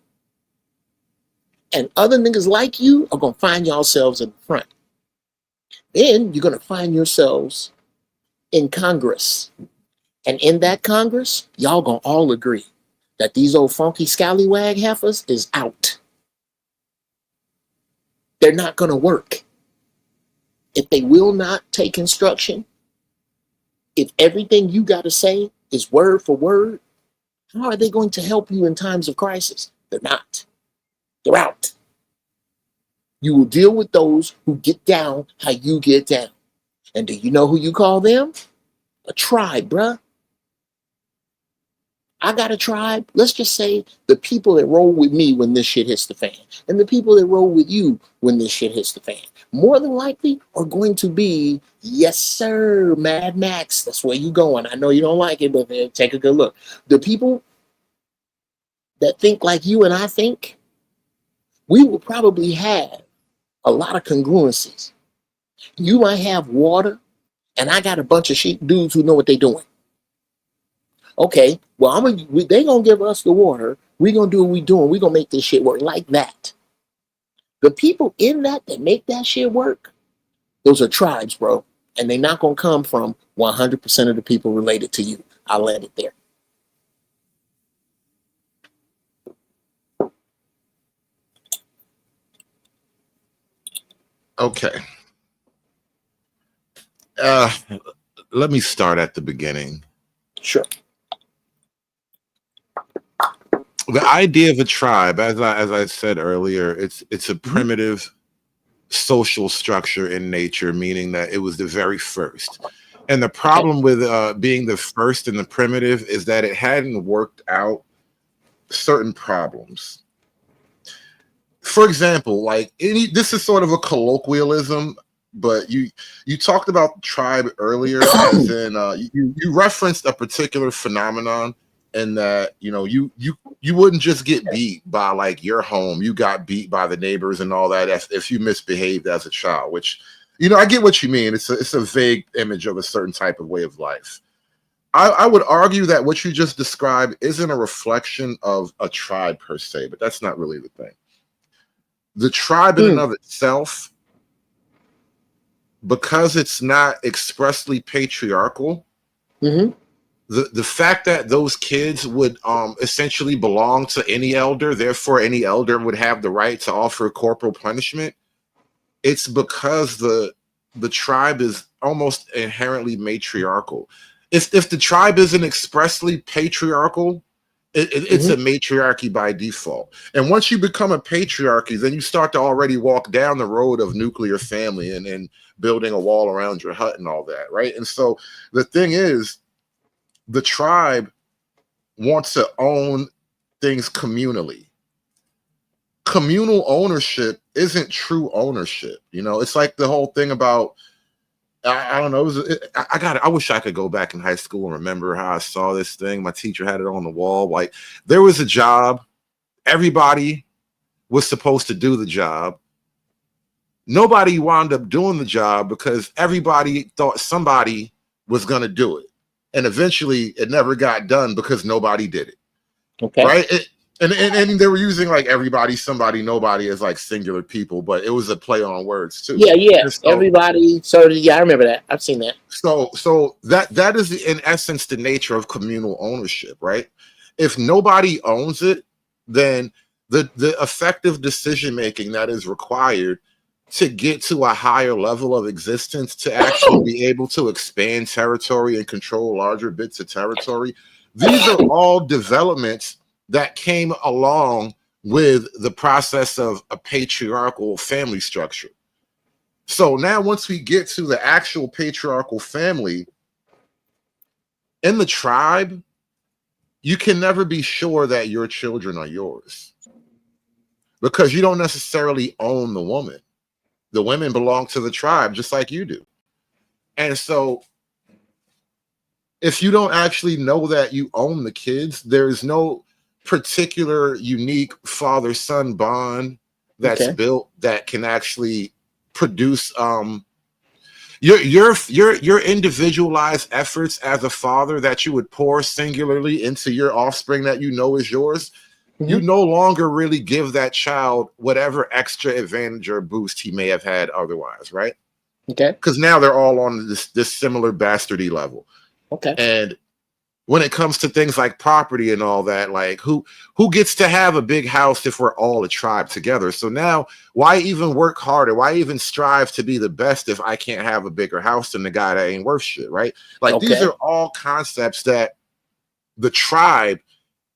And other niggas like you are going to find yourselves in the front. Then you're going to find yourselves in Congress. And in that Congress, y'all gonna all agree that these old funky scallywag heifers is out. They're not gonna work. If they will not take instruction, if everything you gotta say is word for word, how are they going to help you in times of crisis? They're not. They're out. You will deal with those who get down how you get down. And do you know who you call them? A tribe, bruh. I got a tribe. Let's just say the people that roll with me when this shit hits the fan, and the people that roll with you when this shit hits the fan, more than likely are going to be, yes, sir, Mad Max. That's where you going. I know you don't like it, but take a good look. The people that think like you and I think, we will probably have a lot of congruencies. You might have water, and I got a bunch of dudes who know what they're doing. Okay, well, they gonna give us the water. We gonna do what we doing. We gonna make this shit work like that. The people in that make that shit work, those are tribes, bro. And they're not gonna come from 100% of the people related to you. I'll land it there. Okay. Let me start at the beginning. Sure. The idea of a tribe, as I said earlier, it's a primitive social structure in nature, meaning that it was the very first. And the problem with being the first and the primitive is that it hadn't worked out certain problems. For example, like this is sort of a colloquialism, but you talked about tribe earlier, as in you referenced a particular phenomenon, and that you wouldn't just get beat by like your home, you got beat by the neighbors and all that if you misbehaved as a child. Which I get what you mean. It's a vague image of a certain type of way of life. I would argue that what you just described isn't a reflection of a tribe per se, but that's not really the thing. The tribe in and of itself, because it's not expressly patriarchal, the fact that those kids would essentially belong to any elder, therefore any elder would have the right to offer corporal punishment, it's because the tribe is almost inherently matriarchal. If the tribe isn't expressly patriarchal, it's a matriarchy by default. And once you become a patriarchy, then you start to already walk down the road of nuclear family and building a wall around your hut and all that, right? And so the thing is, the tribe wants to own things communally. Communal ownership isn't true ownership. It's like the whole thing about, I don't know. I wish I could go back in high school and remember how I saw this thing. My teacher had it on the wall. Like, there was a job. Everybody was supposed to do the job. Nobody wound up doing the job because everybody thought somebody was going to do it. And eventually it never got done because nobody did it. Okay. Right. And they were using like everybody, somebody, nobody as like singular people, but it was a play on words too. Yeah. So, everybody. So yeah, I remember that. I've seen that. So that is in essence the nature of communal ownership, right? If nobody owns it, then the effective decision making that is required to get to a higher level of existence, to actually be able to expand territory and control larger bits of territory, these are all developments that came along with the process of a patriarchal family structure. So now once we get to the actual patriarchal family, in the tribe, you can never be sure that your children are yours because you don't necessarily own the woman. The women belong to the tribe just like you do. And so if you don't actually know that you own the kids, there's no particular unique father-son bond that's built that can actually produce your individualized efforts as a father that you would pour singularly into your offspring that you know is yours. You no longer really give that child whatever extra advantage or boost he may have had otherwise, right? Okay. Because now they're all on this similar bastardy level. Okay. And when it comes to things like property and all that, like who gets to have a big house if we're all a tribe together? So now why even work harder? Why even strive to be the best if I can't have a bigger house than the guy that ain't worth shit, right? Like these are all concepts that the tribe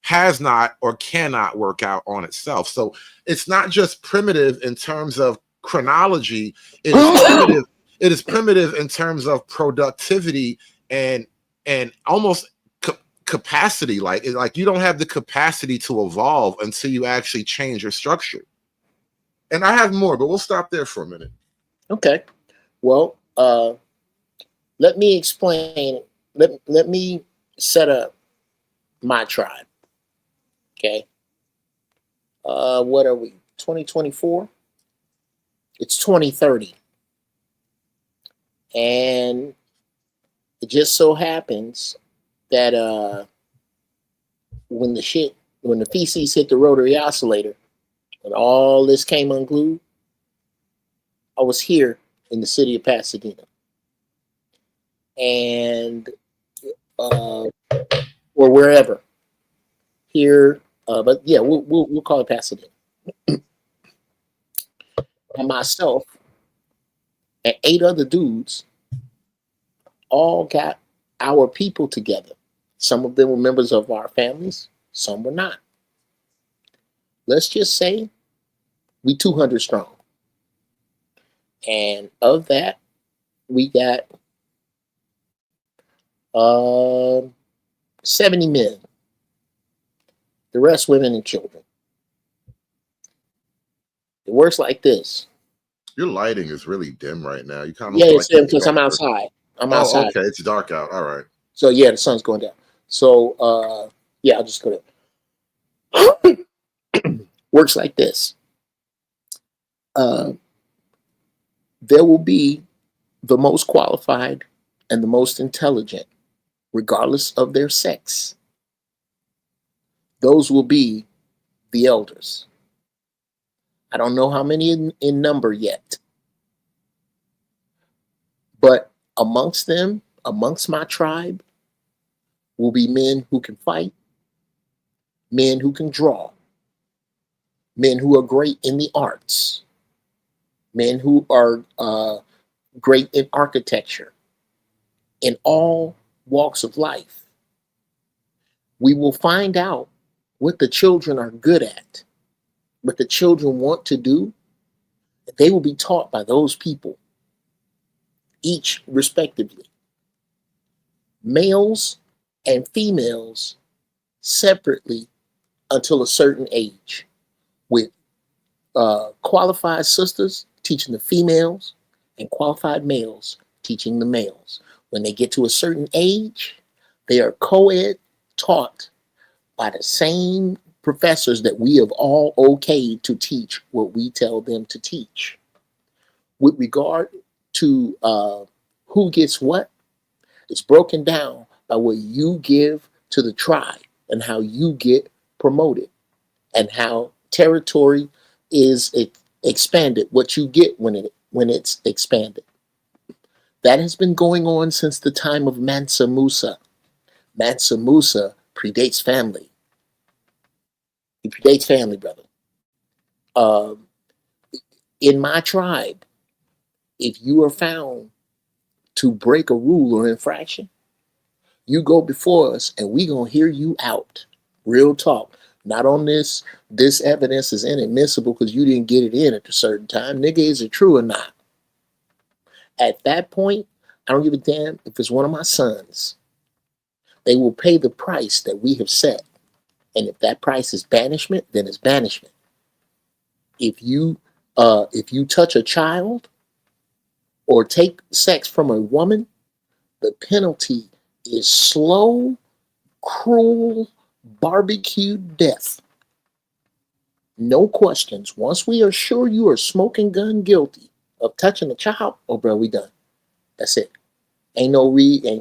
has not or cannot work out on itself. So it's not just primitive in terms of chronology. It is primitive in terms of productivity and almost capacity. Like you don't have the capacity to evolve until you actually change your structure. And I have more, but we'll stop there for a minute. Okay. Well, let me explain. Let me set up my tribe. Okay. What are we? 2024? It's 2030. And it just so happens that when the feces hit the rotary oscillator, when all this came unglued, I was here in the city of Pasadena. And or wherever. Here, but yeah, we'll call it Pasadena. And myself and 8 other dudes all got our people together. Some of them were members of our families, some were not. Let's just say we 200 strong. And of that, we got 70 men. The rest women and children. It works like this. Your lighting is really dim right now. You kind of it's dim because I'm outside. I'm outside. Okay, it's dark out. All right. So yeah, the sun's going down. So I'll just go there. Works like this. There will be the most qualified and the most intelligent, regardless of their sex. Those will be the elders. I don't know how many in number yet. But amongst them, amongst my tribe, will be men who can fight, men who can draw, men who are great in the arts, men who are great in architecture, in all walks of life. We will find out what the children are good at, what the children want to do. They will be taught by those people, each respectively. Males and females separately until a certain age, with qualified sisters teaching the females and qualified males teaching the males. When they get to a certain age, they are co-ed, taught by the same professors that we have all okayed to teach what we tell them to teach. With regard to who gets what, it's broken down by what you give to the tribe and how you get promoted and how territory is expanded, what you get when it's expanded. That has been going on since the time of Mansa Musa. Mansa Musa predates family. He predates family, brother. In my tribe, if you are found to break a rule or infraction, you go before us and we gonna hear you out. Real talk. Not on this evidence is inadmissible because you didn't get it in at a certain time. Nigga, is it true or not? At that point, I don't give a damn if it's one of my sons. They will pay the price that we have set. And if that price is banishment, then it's banishment. If you touch a child or take sex from a woman, the penalty is slow, cruel, barbecued death. No questions. Once we are sure you are smoking gun guilty of touching a child, oh bro, we done. That's it. Ain't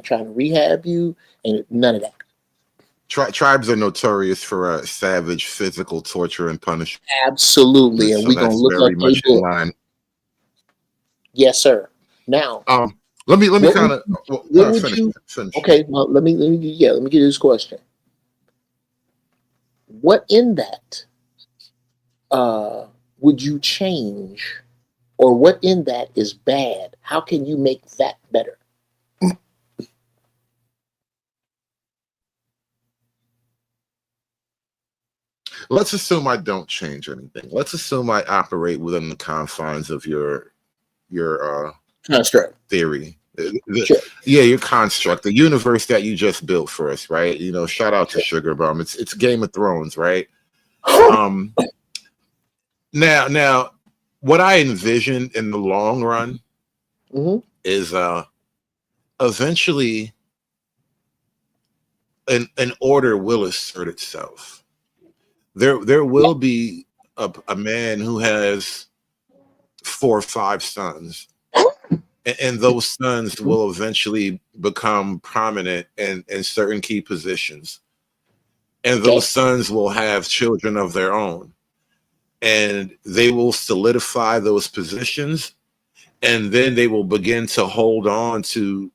trying to rehab you, ain't none of that. Tribes are notorious for savage physical torture and punishment. Absolutely, and we're gonna look like they do. Line. Yes, sir. Now, Let me What kind would, of would finish. you? Finish. Okay, well, let me get this question. What in that would you change, or what in that is bad? How can you make that better? Let's assume I don't change anything. Let's assume I operate within the confines of your Construct. theory. Sure. Yeah, your construct, the universe that you just built for us, right? You know, shout out to Sugar Bum. It's Game of Thrones, right? Now, what I envision in the long run is eventually an order will assert itself. There will be a man who has 4 or 5 sons, and those sons will eventually become prominent in certain key positions, and those sons will have children of their own, and they will solidify those positions, and then they will begin to hold on to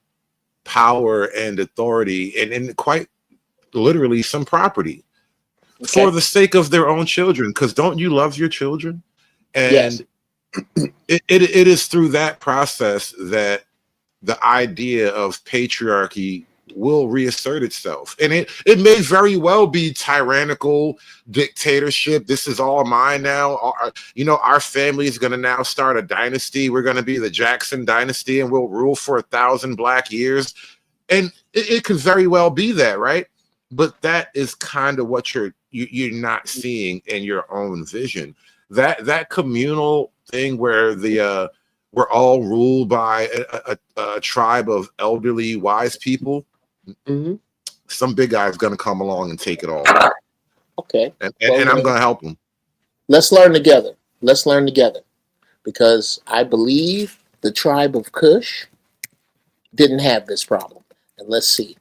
power and authority and quite literally some property for the sake of their own children. Because don't you love your children? And it is through that process that the idea of patriarchy will reassert itself. And it may very well be tyrannical dictatorship. This is all mine now. Our family is going to now start a dynasty. We're going to be the Jackson dynasty, and we'll rule for 1,000 black years. And it could very well be that, right? But that is kind of what you're not seeing in your own vision. That communal thing where we're all ruled by a tribe of elderly wise people. Some big guy is going to come along and take it all. Okay. And I'm going to help him. Let's learn together. Let's learn together. Because I believe the tribe of Kush didn't have this problem. And let's see.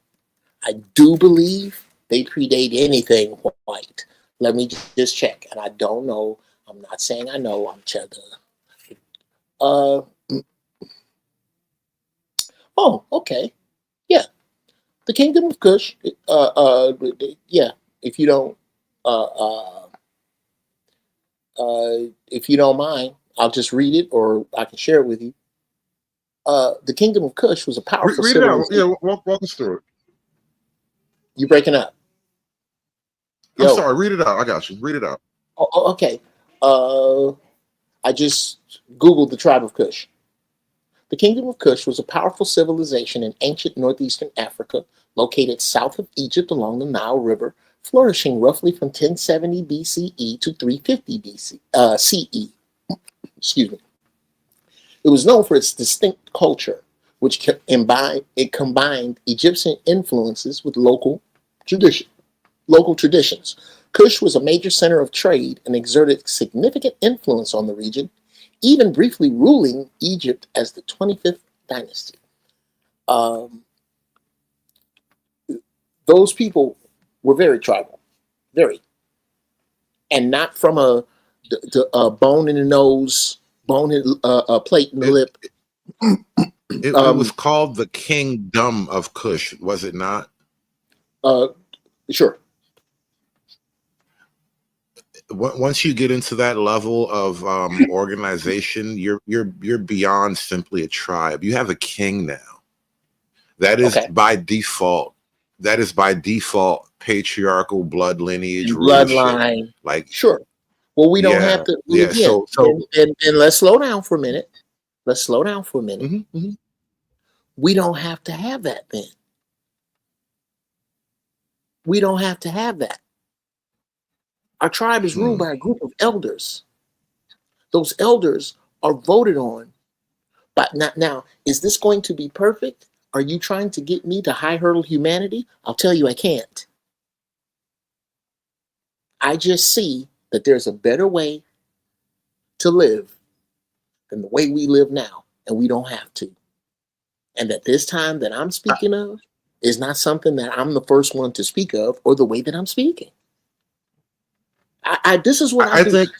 I do believe they predate anything white. Let me just check. And I don't know. I'm not saying I know. I'm checking. Oh, okay. Yeah. The Kingdom of Kush. Yeah. If you don't mind, I'll just read it, or I can share it with you. The Kingdom of Kush was a powerful Read it out. Yeah, walk us through it. You breaking up? I'm sorry. Read it out. I got you. Read it out. Oh, okay. I just Googled the tribe of Kush. The Kingdom of Kush was a powerful civilization in ancient northeastern Africa, located south of Egypt along the Nile River, flourishing roughly from 1070 BCE to 350 CE. Excuse me. It was known for its distinct culture, which combined Egyptian influences with local traditions. Kush was a major center of trade and exerted significant influence on the region, even briefly ruling Egypt as the 25th dynasty. Those people were very tribal, very, and not from a bone in the nose, plate in the lip. It was called the Kingdom of Kush, was it not? Sure. Once you get into that level of organization, you're beyond simply a tribe. You have a king now. That is by default. That is by default patriarchal blood lineage, bloodline. Like sure. Well, we don't have to. Yeah. Again, So and let's slow down for a minute. Let's slow down for a minute. We don't have to have that then. We don't have to have that. Our tribe is ruled by a group of elders. Those elders are voted on. But now, is this going to be perfect? Are you trying to get me to high hurdle humanity? I'll tell you I can't. I just see that there's a better way to live than the way we live now, and we don't have to. And that this time that I'm speaking of is not something that I'm the first one to speak of, or the way that I'm speaking. This is what I think.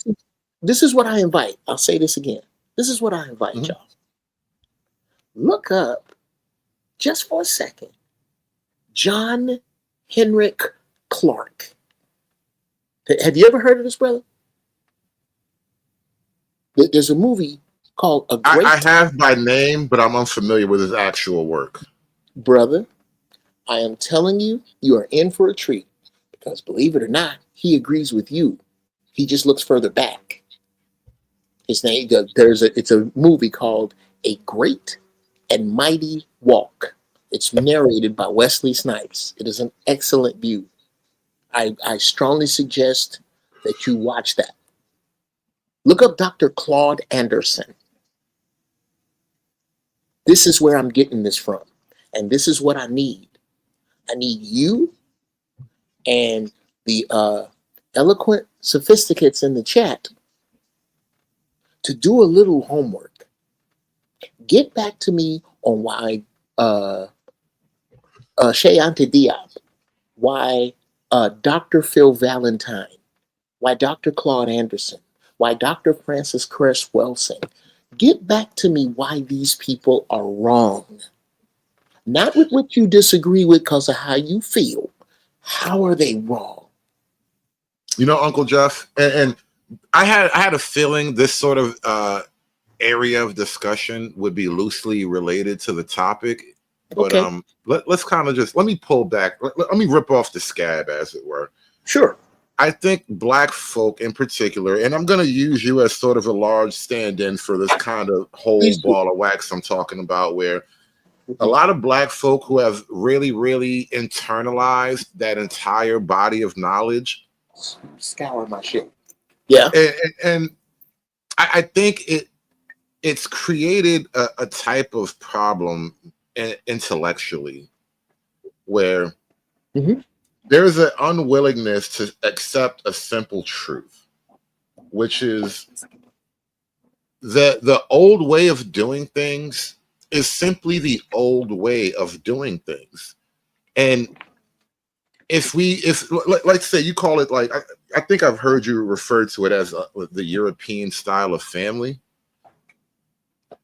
This is what I invite. I'll say this again. This is what I invite y'all. Look up just for a second. John Henrik Clark. Have you ever heard of this brother? There's a movie called A Great I have by name, but I'm unfamiliar with his actual work. Brother, I am telling you, you are in for a treat. Because believe it or not, he agrees with you. He just looks further back. His name, it's a movie called A Great and Mighty Walk. It's narrated by Wesley Snipes. It is an excellent view. I strongly suggest that you watch that. Look up Dr. Claude Anderson. This is where I'm getting this from. And this is what I need. I need you and the eloquent sophisticates in the chat to do a little homework. Get back to me on why Shayante Diop, why Dr. Phil Valentine, why Dr. Claude Anderson, why Dr. Francis Cress Welsing. Get back to me why these people are wrong. Not with what you disagree with because of how you feel. How are they wrong? You know, Uncle Jeff, and I had a feeling this sort of area of discussion would be loosely related to the topic. But Okay. let's kind of let me pull back. Let me rip off the scab, as it were. Sure. I think Black folk in particular, and I'm going to use you as sort of a large stand-in for this kind of whole ball of wax I'm talking about, where a lot of Black folk who have really, really internalized that entire body of knowledge. Scour my shit. Yeah. And I think it's created a type of problem intellectually where there's an unwillingness to accept a simple truth, which is that the old way of doing things is simply the old way of doing things. And if let's say you call it, like, I think I've heard you refer to it as the European style of family.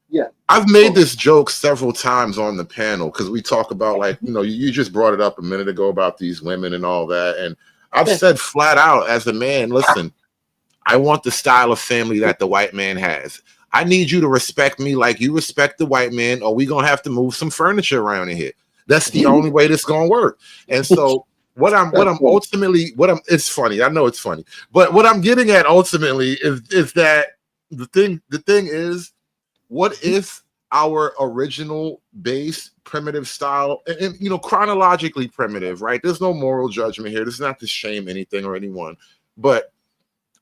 Yeah. I've made this joke several times on the panel because we talk about, like, you know, you just brought it up a minute ago about these women and all that. And I've said flat out as a man, listen, I want the style of family that the white man has. I need you to respect me like you respect the white man, or we're going to have to move some furniture around in here. That's the only way this is going to work. And so it's funny. I know it's funny, but what I'm getting at ultimately is that the thing is, what if our original base primitive style, and you know, chronologically primitive, right? There's no moral judgment here. This is not to shame anything or anyone, but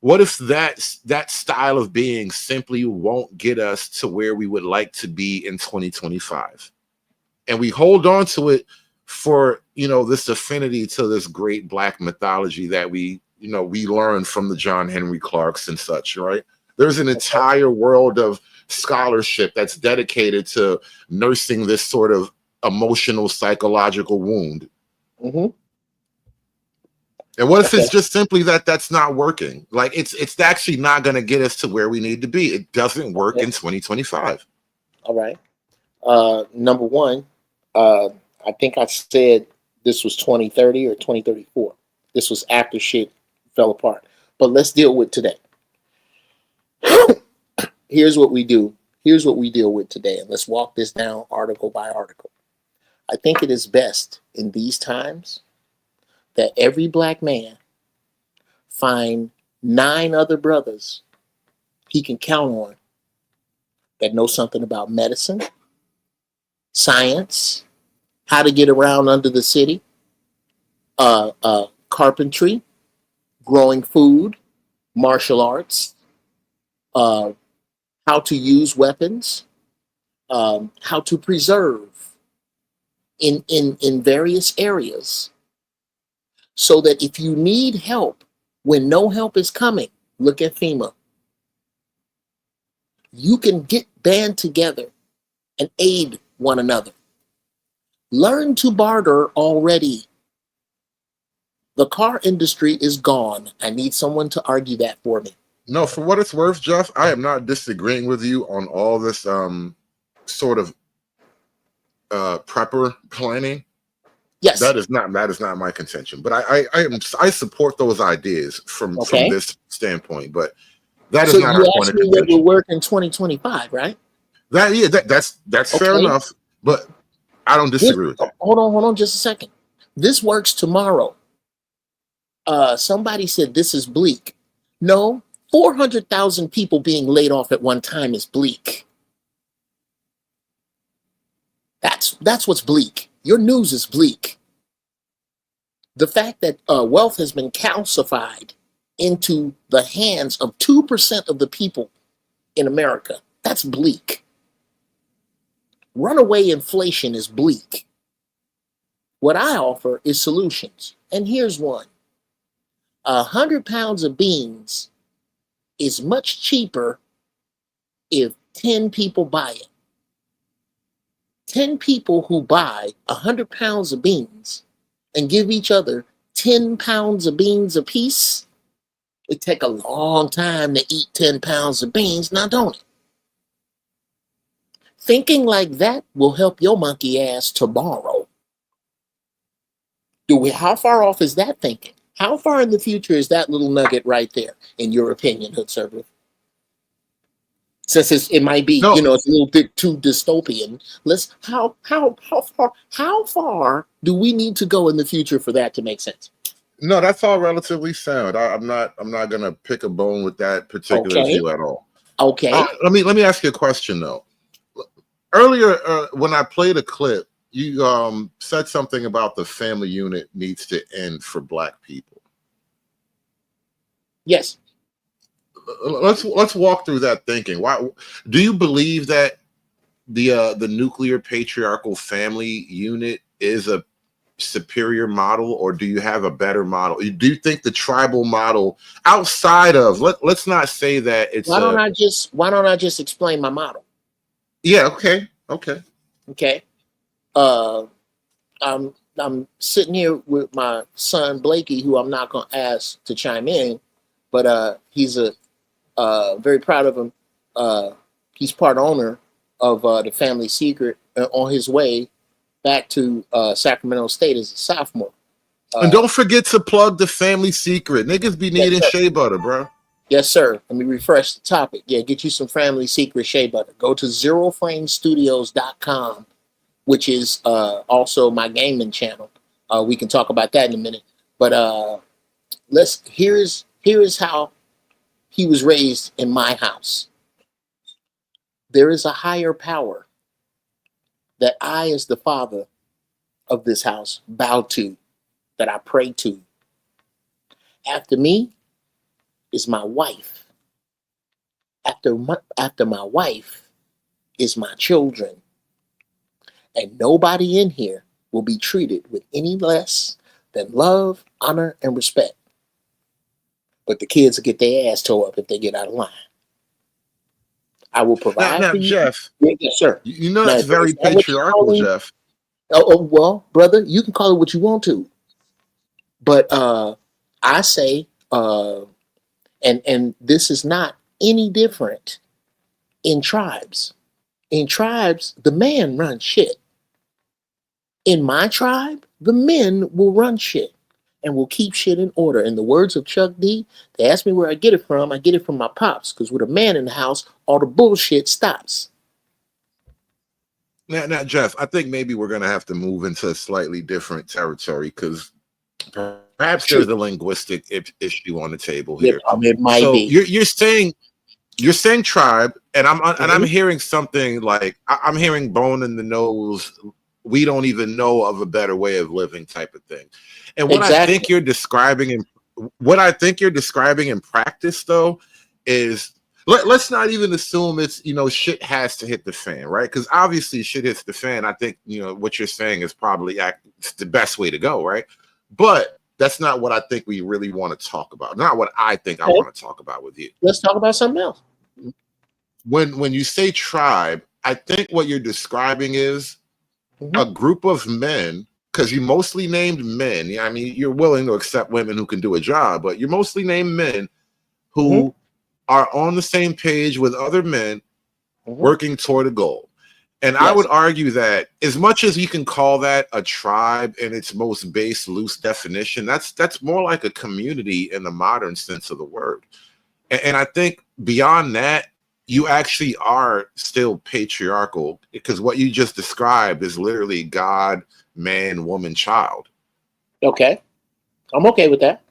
what if that style of being simply won't get us to where we would like to be in 2025, and we hold on to it for, you know, this affinity to this great Black mythology that we learn from the John Henry Clarks and such, right? There's an entire world of scholarship that's dedicated to nursing this sort of emotional, psychological wound. And what if it's just simply that's not working? Like, it's actually not going to get us to where we need to be. It doesn't work in 2025. All right. Number one, I think I said this was 2030 or 2034. This was after shit fell apart. But let's deal with today. Here's what we do. Here's what we deal with today. And let's walk this down article by article. I think it is best in these times that every Black man find 9 other brothers he can count on that know something about medicine, science, how to get around under the city, carpentry, growing food, martial arts, how to use weapons, how to preserve in various areas, so that if you need help when no help is coming, look at FEMA. You can band together and aid one another. Learn to barter already. The car industry is gone. I need someone to argue that for me. No, for what it's worth, Jeff, I am not disagreeing with you on all this sort of prepper planning. Yes, that is not my contention. But I support those ideas from this standpoint. But that is not our point of contention. That will work in 2025, right? That's fair enough. But I don't disagree with that. Hold on, just a second. This works tomorrow. Somebody said this is bleak. No, 400,000 people being laid off at one time is bleak. That's what's bleak. Your news is bleak. The fact that wealth has been calcified into the hands of 2% of the people in America, that's bleak. Runaway inflation is bleak. What I offer is solutions. And here's one. 100 pounds of beans is much cheaper if 10 people buy it. 10 people who buy 100 pounds of beans and give each other 10 pounds of beans apiece, it take a long time to eat 10 pounds of beans, now don't it? Thinking like that will help your monkey ass tomorrow. How far off is that thinking? How far in the future is that little nugget right there, in your opinion, Hood Server? Since it might be, it's a little bit too dystopian. How far do we need to go in the future for that to make sense? No, that's all relatively sound. I'm not gonna pick a bone with that particular view at all. Okay. Let me ask you a question though. Earlier, when I played a clip, you said something about the family unit needs to end for Black people. Yes. Let's walk through that thinking. Why do you believe that the nuclear patriarchal family unit is a superior model, or do you have a better model? Do you think the tribal model outside of let's not say that it's why don't I just explain my model? Yeah, okay. I'm sitting here with my son Blakey, who I'm not gonna ask to chime in, but he's very proud of him. He's part owner of the Family Secret on his way back to Sacramento State as a sophomore. And don't forget to plug the Family Secret. Niggas be needing shea butter, bro. Yes, sir. Let me refresh the topic. Yeah, get you some Family Secret shea butter. Go to ZeroFrameStudios.com, which is also my gaming channel. We can talk about that in a minute. But here's how he was raised in my house. There is a higher power that I, as the father of this house, bow to, that I pray to. After me is my wife. After my wife is my children. And nobody in here will be treated with any less than love, honor, and respect. But the kids will get their ass tore up if they get out of line. I will provide now, for you. Jeff. Yes, sir. You know that's very patriarchal, Jeff. Oh, well, brother, you can call it what you want to. But I say, and this is not any different in tribes. In tribes, the man runs shit. In my tribe, the men will run shit and will keep shit in order. In the words of Chuck D, they ask me where I get it from my pops, because with a man in the house, all the bullshit stops. Now, Jeff, I think maybe we're going to have to move into a slightly different territory, because perhaps there's a linguistic issue on the table here. Yeah, it might be. You're saying tribe, and I'm hearing something like I'm hearing bone in the nose. We don't even know of a better way of living type of thing. And what I think you're describing in practice, though, is let's not even assume it's, shit has to hit the fan, right? Because obviously shit hits the fan. I think, what you're saying is probably it's the best way to go, right? But that's not what I think we really want to talk about. Not what I think I want to talk about with you. Let's talk about something else. When you say tribe, I think what you're describing is a group of men, because you mostly named men. Yeah, I mean, you're willing to accept women who can do a job, but you're mostly named men who are on the same page with other men working toward a goal. And I would argue that as much as you can call that a tribe in its most base, loose definition, that's more like a community in the modern sense of the word. And I think beyond that, you actually are still patriarchal, because what you just described is literally God, man, woman, child. Okay. I'm okay with that.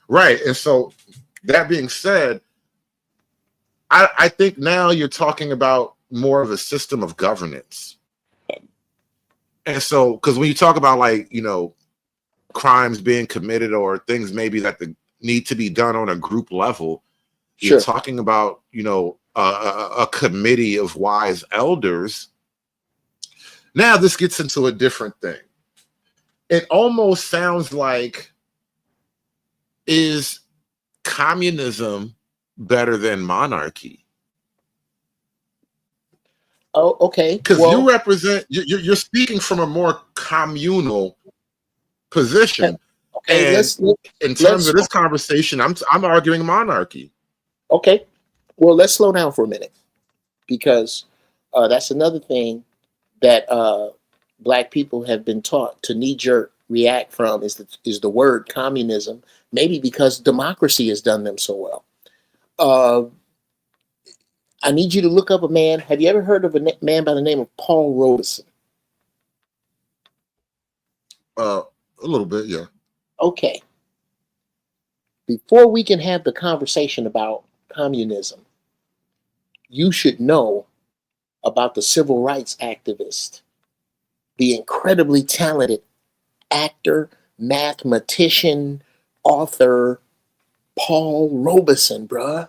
Right. And so that being said, I think now you're talking about more of a system of governance. And so, because when you talk about, like, you know, crimes being committed or things maybe that need to be done on a group level, you're talking about, you know, a committee of wise elders. Now this gets into a different thing. It almost sounds like, is communism better than monarchy? Oh, okay. Because you represent, you're speaking from a more communal position. Okay, and in terms of this conversation, I'm arguing monarchy. Okay, well, let's slow down for a minute, because that's another thing that Black people have been taught to knee-jerk react from is the word communism. Maybe because democracy has done them so well. I need you to look up a man. Have you ever heard of a man by the name of Paul Robeson? A little bit, yeah. Okay. Before we can have the conversation about communism, you should know about the civil rights activist, the incredibly talented actor, mathematician, author, Paul Robeson, bruh.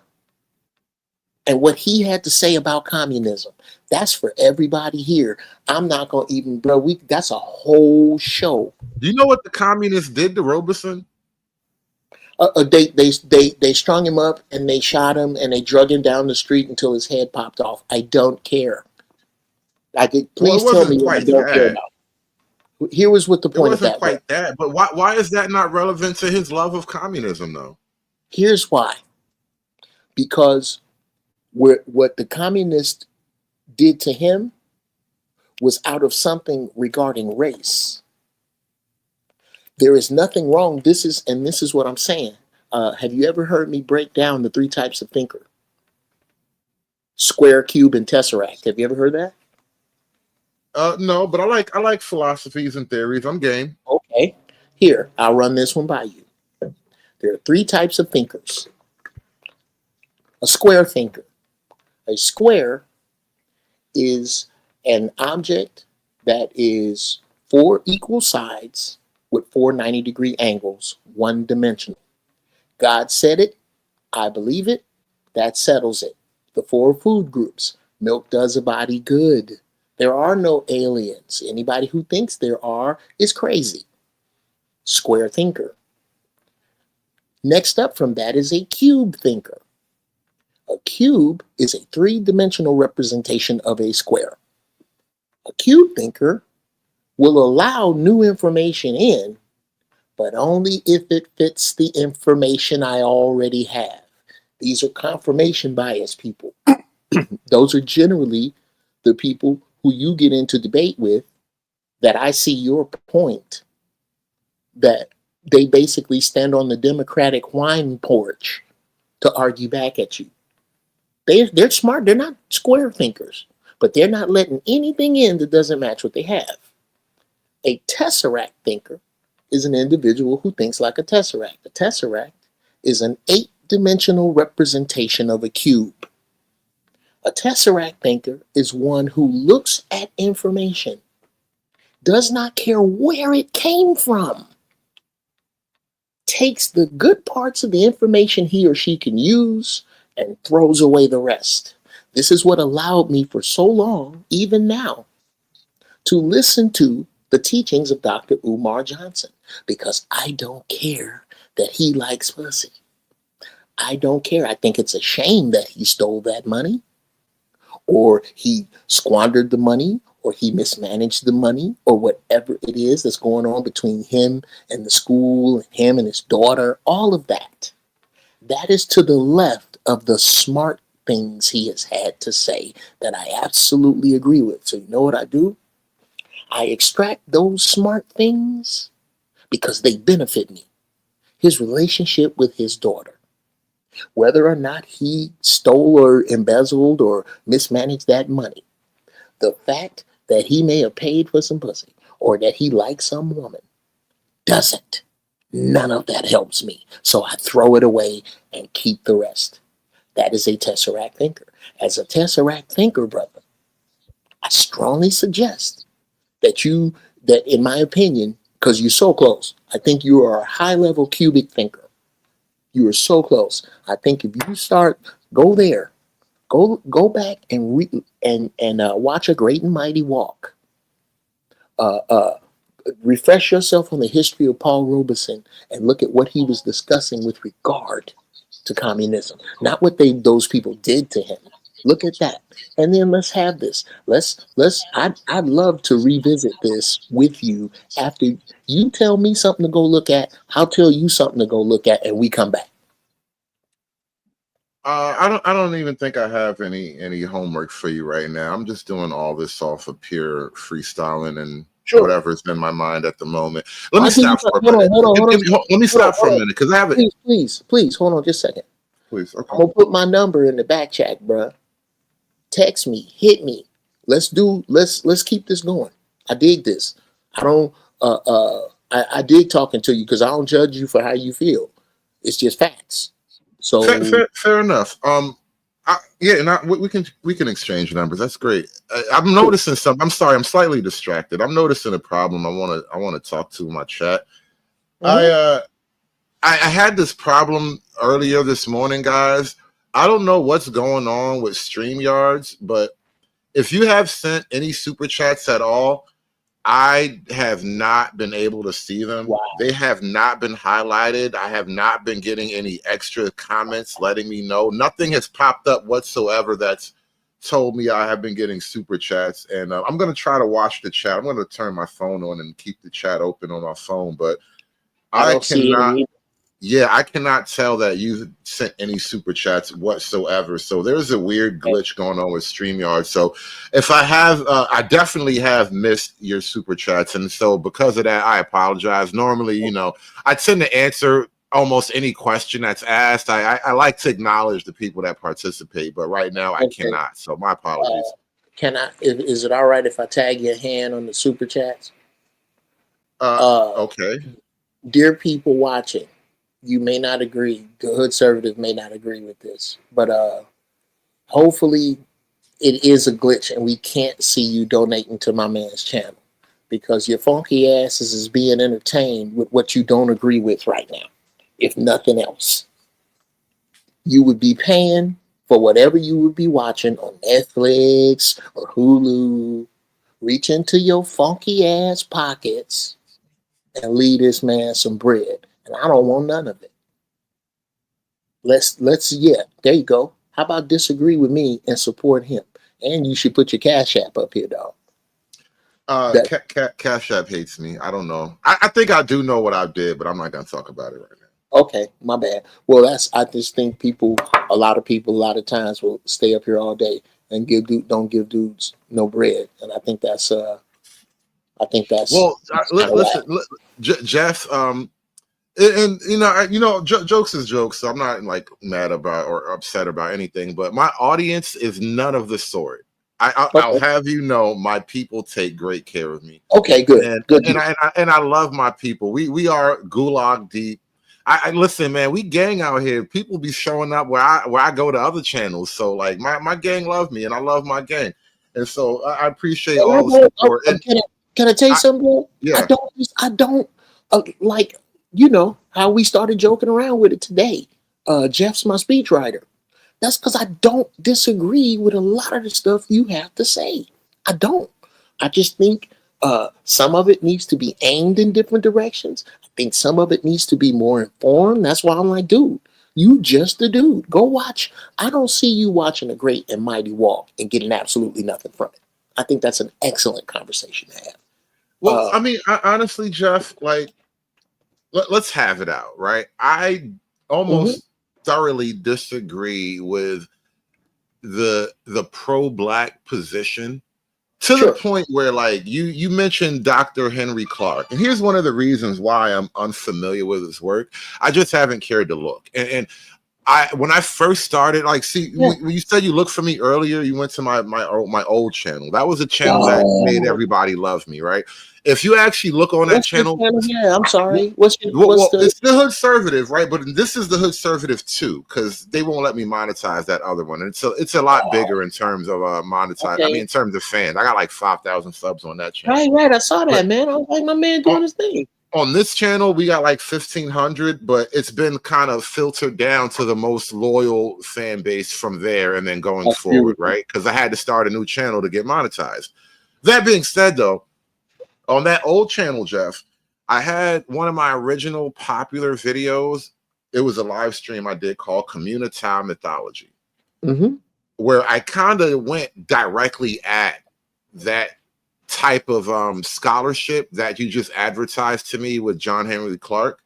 And what he had to say about communism, that's for everybody here. I'm not going to even, bro, that's a whole show. Do you know what the communists did to Robeson? They strung him up and they shot him and they drug him down the street until his head popped off. I don't care. Please tell me what I don't care about. Here was what the point of that was. It wasn't quite that, but why is that not relevant to his love of communism, though? Here's why. Because what the communists did to him was out of something regarding race. There is nothing wrong. This is what I'm saying. Have you ever heard me break down the 3 types of thinker? Square, cube, and tesseract. Have you ever heard that? No, but I like philosophies and theories. I'm game. Okay. Here, I'll run this one by you. There are 3 types of thinkers. A square thinker. A square is an object that is 4 equal sides with 4 90-degree angles, one-dimensional. God said it. I believe it. That settles it. The 4 food groups. Milk does a body good. There are no aliens. Anybody who thinks there are is crazy. Square thinker. Next up from that is a cube thinker. A cube is a 3-dimensional representation of a square. A cube thinker will allow new information in, but only if it fits the information I already have. These are confirmation bias people. Those are generally the people who you get into debate with, that I see your point, that they basically stand on the Democratic wine porch to argue back at you. They're smart. They're not square thinkers, but they're not letting anything in that doesn't match what they have. A tesseract thinker is an individual who thinks like a tesseract. A tesseract is an 8-dimensional representation of a cube. A tesseract thinker is one who looks at information, does not care where it came from, takes the good parts of the information he or she can use, and throws away the rest. This is what allowed me for so long, even now, to listen to the teachings of Dr. Umar Johnson, because I don't care that he likes pussy. I don't care. I think it's a shame that he stole that money, or he squandered the money, or he mismanaged the money, or whatever it is that's going on between him and the school, him and his daughter, all of that. That is to the left of the smart things he has had to say that I absolutely agree with. So you know what I do? I extract those smart things because they benefit me. His relationship with his daughter, whether or not he stole or embezzled or mismanaged that money, the fact that he may have paid for some pussy or that he likes some woman doesn't. None of that helps me. So I throw it away and keep the rest. That is a Tesseract thinker. As a Tesseract thinker, brother, I strongly suggest that in my opinion, because you're so close, I think you are a high-level cubic thinker. You are so close. I think if you go there, go back and watch A Great and Mighty Walk. Refresh yourself on the history of Paul Robeson and look at what he was discussing with regard to communism, not what those people did to him. Look at that, and then let's have this. I'd love to revisit this with you after you tell me something to go look at. I'll tell you something to go look at, and we come back. I don't even think I have any homework for you right now. I'm just doing all this off of pure freestyling and whatever's in my mind at the moment. Let me stop for a minute. Let me stop for a minute because I have it. Please, hold on just a second. Please, okay. I'm gonna put my number in the back chat, bro. Text me, hit me. Let's keep this going. I dig this. I dig talking to you because I don't judge you for how you feel. It's just facts. So fair enough. We can exchange numbers. That's great. I'm noticing something. I'm sorry. I'm slightly distracted. I'm noticing a problem. I want to talk to my chat. I had this problem earlier this morning, guys. I don't know what's going on with StreamYards, but if you have sent any super chats at all, I have not been able to see them. Wow. They have not been highlighted. I have not been getting any extra comments letting me know. Nothing has popped up whatsoever that's told me I have been getting super chats. And I'm going to try to watch the chat. I'm going to turn my phone on and keep the chat open on my phone, but I cannot. Yeah, I cannot tell that you sent any super chats whatsoever. So there's a weird glitch going on with StreamYard. So if I have, I definitely have missed your super chats. And so because of that, I apologize. Normally, I tend to answer almost any question that's asked. I like to acknowledge the people that participate, but right now I cannot. So my apologies. Is it all right if I tag your hand on the super chats? Okay. Dear people watching, you may not agree. The Hood Conservative may not agree with this, but hopefully it is a glitch and we can't see you donating to my man's channel because your funky asses is being entertained with what you don't agree with right now. If nothing else, you would be paying for whatever you would be watching on Netflix or Hulu. Reach into your funky ass pockets and leave this man some bread. And I don't want none of it. There you go. How about disagree with me and support him? And you should put your Cash App up here, dog. Cash App hates me. I don't know. I think I do know what I did, but I'm not going to talk about it right now. Okay, my bad. Well, I just think a lot of times will stay up here all day and don't give dudes no bread. And I think that's well, listen, Jeff, jokes is jokes, so I'm not like mad about or upset about anything, but my audience is none of the sort. I'll have you know, my people take great care of me. Okay, good. And I love my people. We are gulag deep. I listen, man, we gang out here. People be showing up where I go to other channels. So like my gang love me and I love my gang. And so I appreciate all the support. Can I tell you something? Yeah. I don't like, how we started joking around with it today. Jeff's my speechwriter. That's because I don't disagree with a lot of the stuff you have to say. I don't. I just think some of it needs to be aimed in different directions. I think some of it needs to be more informed. That's why I'm like, dude, you just a dude. Go watch. I don't see you watching A Great and Mighty Walk and getting absolutely nothing from it. I think that's an excellent conversation to have. Well, I mean, honestly, Jeff, like, let's have it out, right? I almost thoroughly disagree with the pro-black position to the point where, like, you mentioned Dr. Henry Clark, and here's one of the reasons why I'm unfamiliar with his work. I just haven't cared to look. And when I first started, like, when you said you looked for me earlier, you went to my old channel. That was a channel that made everybody love me, right? If you actually look on that channel, yeah, I'm sorry. It's the Hood Conservative, right? But this is the Hood Conservative 2, because they won't let me monetize that other one. And so it's a lot bigger in terms of monetize. I mean, in terms of fans, I got like 5,000 subs on that channel. Right. I saw that, man. I was like, my man doing his thing. On this channel, we got like 1,500, but it's been kind of filtered down to the most loyal fan base from there and then going forward, right? Because I had to start a new channel to get monetized. That being said, though, on that old channel, Jeff, I had one of my original popular videos. It was a live stream I did called Community Mythology, where I kind of went directly at that type of scholarship that you just advertised to me with John Henry Clark.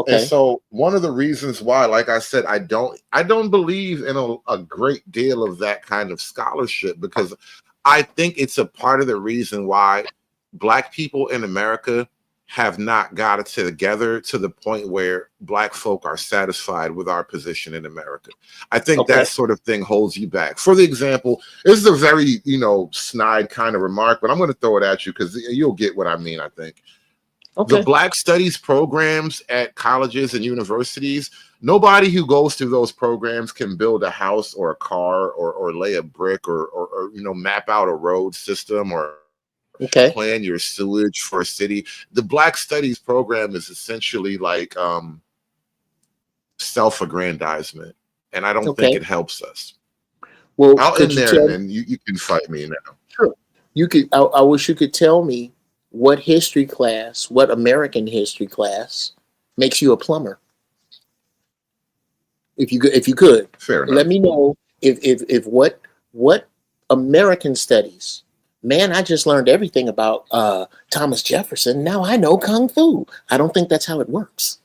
And so one of the reasons why, like I said, I don't believe in a great deal of that kind of scholarship, because I think it's a part of the reason why Black people in America have not got it together to the point where Black folk are satisfied with our position in America. I think that sort of thing holds you back. For the example, this is a very, snide kind of remark, but I'm going to throw it at you because you'll get what I mean, I think. The Black Studies programs at colleges and universities, nobody who goes through those programs can build a house or a car or lay a brick or map out a road system or plan your sewage for a city. The Black Studies program is essentially like self-aggrandizement, and I don't think it helps us. Well, I'll end there, and you can fight me now. Sure, you could. I wish you could tell me what American history class makes you a plumber. If you could, fair enough. Let me know if what American studies. Man, I just learned everything about Thomas Jefferson. Now I know Kung Fu. I don't think that's how it works.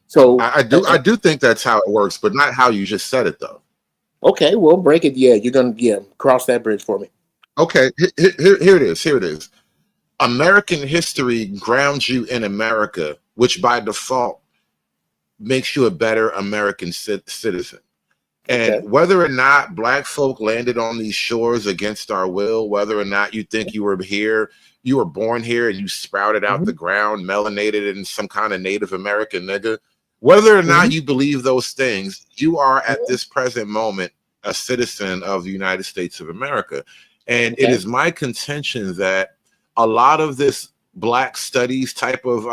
So I do think that's how it works, but not how you just said it, though. Okay, well, break it. Yeah, you're gonna cross that bridge for me. Okay, here it is. Here it is. American history grounds you in America, which by default makes you a better American citizen. And whether or not Black folk landed on these shores against our will, whether or not you think you were born here and you sprouted out the ground, melanated in some kind of Native American nigga, whether or not you believe those things, you are at this present moment a citizen of the United States of America. And it is my contention that a lot of this Black studies type of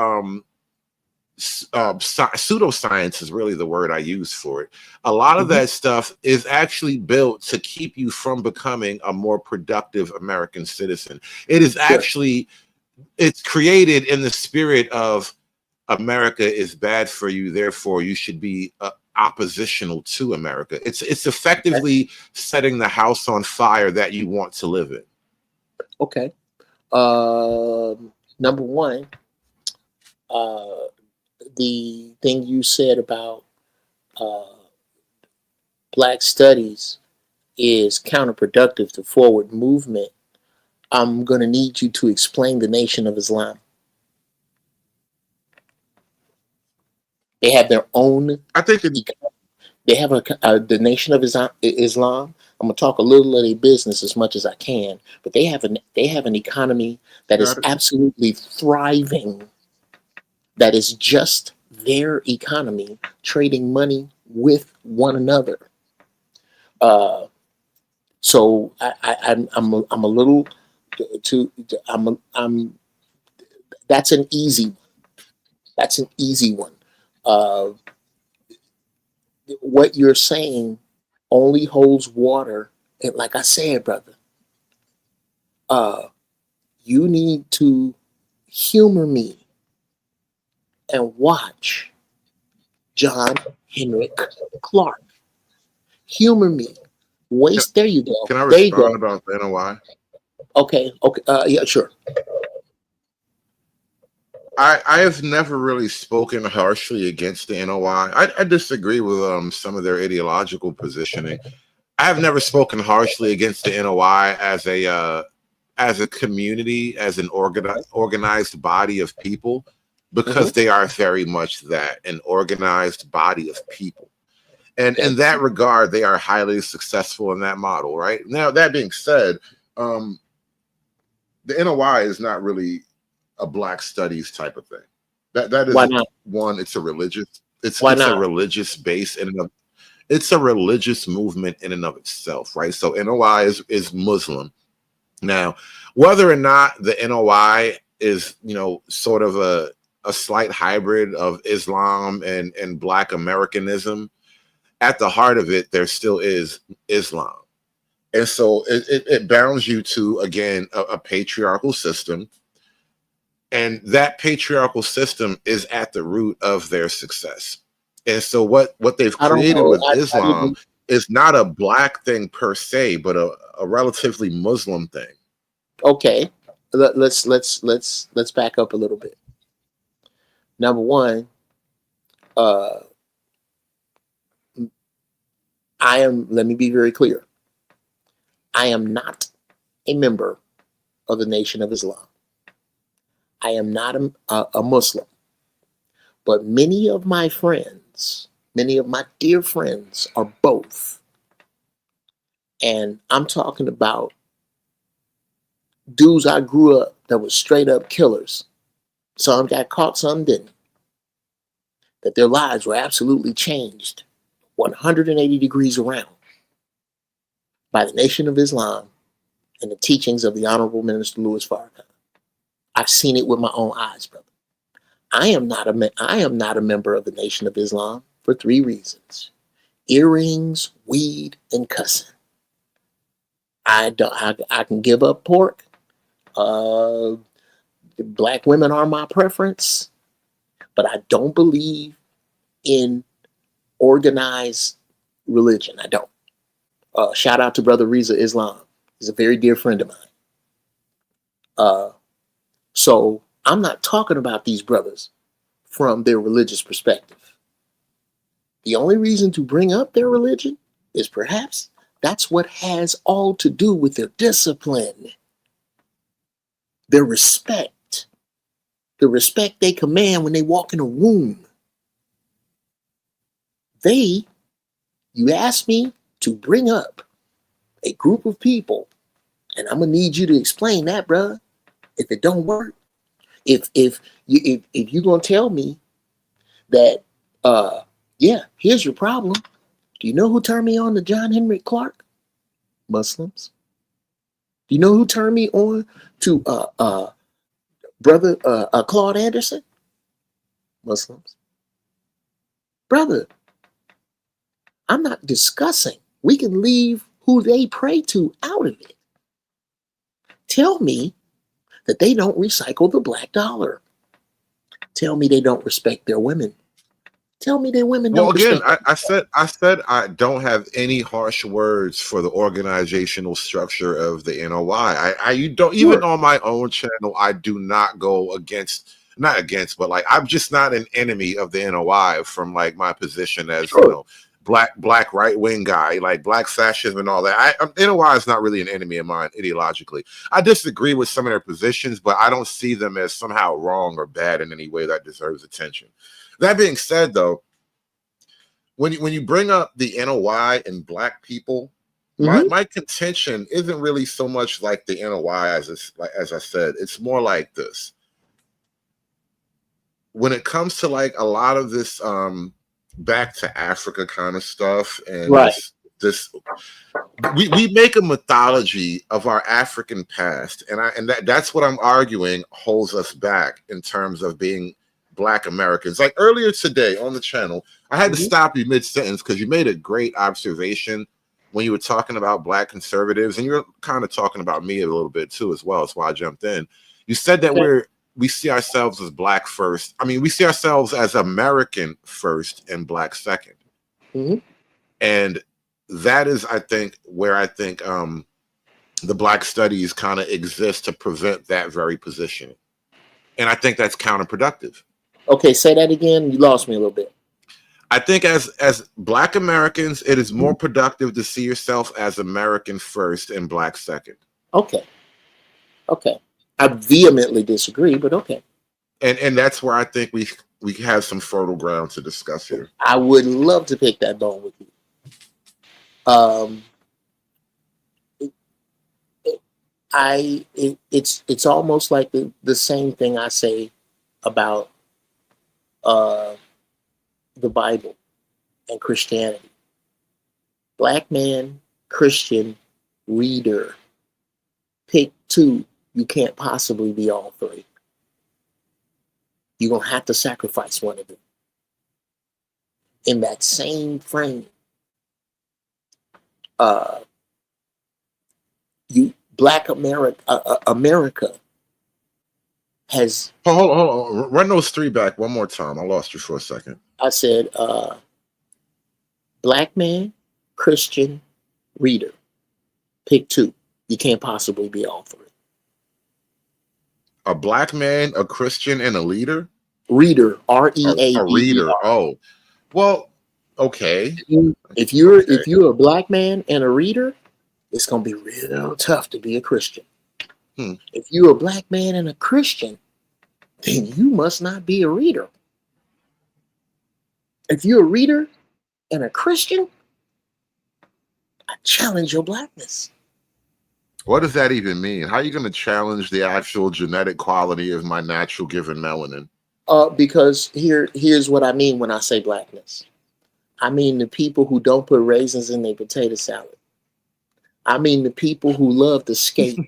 pseudoscience is really the word I use for it. A lot of that stuff is actually built to keep you from becoming a more productive American citizen. It is actually, it's created in the spirit of America is bad for you, therefore you should be oppositional to America. It's effectively setting the house on fire that you want to live in. Okay. Number one, the thing you said about Black studies is counterproductive to forward movement. I'm going to need you to explain the Nation of Islam. They have their own. I think they have the Nation of Islam. I'm gonna talk a little of their business as much as I can, but they have an economy that is absolutely thriving. That is just their economy, trading money with one another. So I'm a little too. That's an easy one. That's an easy one. What you're saying only holds water, and like I said, brother, you need to humor me and watch John Henry Clark. Humor me. There you go. Can I respond about the NOI? Okay. Yeah, sure. I have never really spoken harshly against the NOI. I disagree with some of their ideological positioning. I have never spoken harshly against the NOI as a community, as an organized body of people, because they are very much that, an organized body of people. And in that regard, they are highly successful in that model, right? Now, that being said, the NOI is not really a Black studies type of thing. That is one. It's a religious. It's a religious base and it's a religious movement in and of itself, right? So NOI is Muslim. Now, whether or not the NOI is, sort of a slight hybrid of Islam and Black Americanism, at the heart of it, there still is Islam. And so it bounds you to, again, a patriarchal system. And that patriarchal system is at the root of their success. And so what they've created with Islam is not a Black thing per se, but a relatively Muslim thing. Okay, let's back up a little bit. Number one, let me be very clear. I am not a member of the Nation of Islam. I am not a Muslim. But many of my friends, many of my dear friends are both. And I'm talking about dudes I grew up that were straight up killers. Some got caught, some didn't. That their lives were absolutely changed 180 degrees around by the Nation of Islam and the teachings of the Honorable Minister Louis Farrakhan. I've seen it with my own eyes, brother. I am not a member of the Nation of Islam for 3 reasons: earrings, weed, and cussing. I can give up pork. Black women are my preference, but I don't believe in organized religion. I don't. Shout out to Brother Reza Islam. He's a very dear friend of mine. So I'm not talking about these brothers from their religious perspective. The only reason to bring up their religion is perhaps that's what has all to do with their discipline, their respect, the respect they command when they walk in a room. You asked me to bring up a group of people, and I'm gonna need you to explain that, bruh. If it don't work, if you're gonna tell me that, here's your problem. Do you know who turned me on to John Henrik Clarke? Muslims. Do you know who turned me on to Brother Claude Anderson? Muslims. Brother, I'm not discussing. We can leave who they pray to out of it. Tell me that they don't recycle the black dollar. Tell me they don't respect their women. Tell me their women don't respect. Well, again, I said I don't have any harsh words for the organizational structure of the NOI. You don't even on my own channel. I do not go not against, but I'm just not an enemy of the NOI from my position as black right wing guy, black fascism and all that. NOI is not really an enemy of mine ideologically. I disagree with some of their positions, but I don't see them as somehow wrong or bad in any way that deserves attention. That being said, though, when you bring up the NOI and Black people, my contention isn't really so much like the NOI as I said. It's more like this. When it comes to a lot of this back to Africa kind of stuff, and this we make a mythology of our African past, and that's what I'm arguing holds us back in terms of being Black Americans. Earlier today on the channel, I had to stop you mid-sentence because you made a great observation when you were talking about Black conservatives, and you were kind of talking about me a little bit too as well. That's why I jumped in. You said that we see ourselves as Black first. I mean, we see ourselves as American first and Black second. And that is, I think, where I think the Black studies kind of exist to prevent that very positioning. And I think that's counterproductive. Okay, say that again. You lost me a little bit. I think as Black Americans, it is more productive to see yourself as American first and Black second. Okay. Okay. I vehemently disagree, but okay. And that's where I think we have some fertile ground to discuss here. I would love to pick that bone with you. It's almost like the same thing I say about the Bible and Christianity. Black man, Christian, reader. Pick two. You can't possibly be all three. You're going to have to sacrifice one of them. In that same frame, Black America has. Hold on. Run those three back one more time. I lost you for a second. I said, Black man, Christian, reader. Pick two. You can't possibly be all three. A Black man, a Christian, and a leader? Reader. R-E-A-D-E-R. A reader. Oh. Well, okay. If you're a Black man and a reader, it's gonna be real tough to be a Christian. If you're a Black man and a Christian, then you must not be a reader. If you're a reader and a Christian, I challenge your Blackness. What does that even mean? How are you going to challenge the actual genetic quality of my natural given melanin? Because here's what I mean when I say Blackness. I mean the people who don't put raisins in their potato salad. I mean the people who love to skate.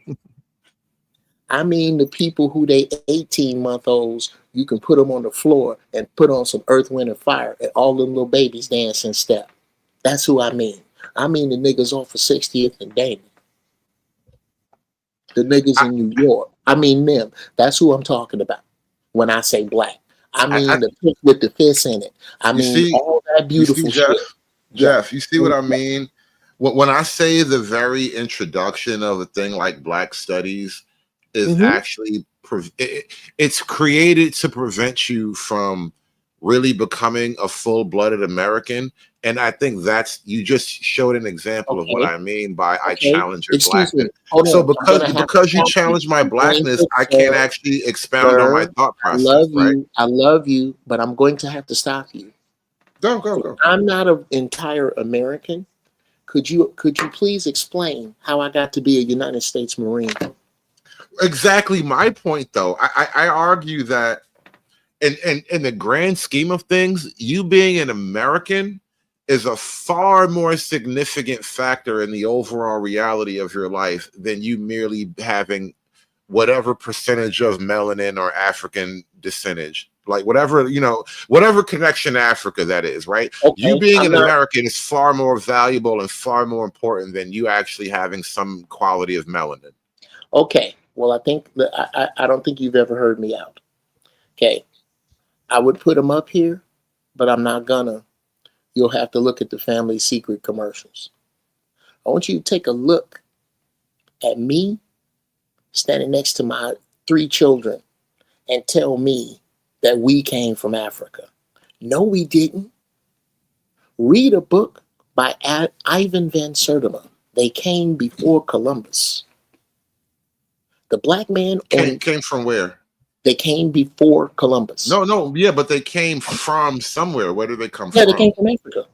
I mean the people who they 18-month-olds, you can put them on the floor and put on some Earth, Wind, and Fire and all them little babies dance and step. That's who I mean. I mean the niggas off of 60th and Damon. The niggas in New York. I mean them. That's who I'm talking about when I say Black. I mean the pick with the fists in it. I mean all that beautiful shit. Jeff, you see what I mean? When I say the very introduction of a thing like Black Studies is actually it's created to prevent you from really becoming a full-blooded American. And I think you just showed an example of what I mean by I challenge your Blackness. So because you challenge my Blackness, I can't actually expound on my thought process. I love you, but I'm going to have to stop you. Go. I'm not an entire American. Could you please explain how I got to be a United States Marine? Exactly my point, though. I argue that in the grand scheme of things, you being an American is a far more significant factor in the overall reality of your life than you merely having whatever percentage of melanin or African descentage, like whatever connection to Africa that is, right? You being an American is far more valuable and far more important than you actually having some quality of melanin. Okay, well, I think I don't think you've ever heard me out. Okay, I would put them up here, but I'm not gonna. You'll have to look at the Family Secret commercials. I want you to take a look at me standing next to my 3 children and tell me that we came from Africa. No, we didn't. Read a book by Ivan Van Sertima. They came before Columbus. The Black man came from where? They came before Columbus. No, yeah, but they came from somewhere. Where did they come from? Yeah, they came from Africa.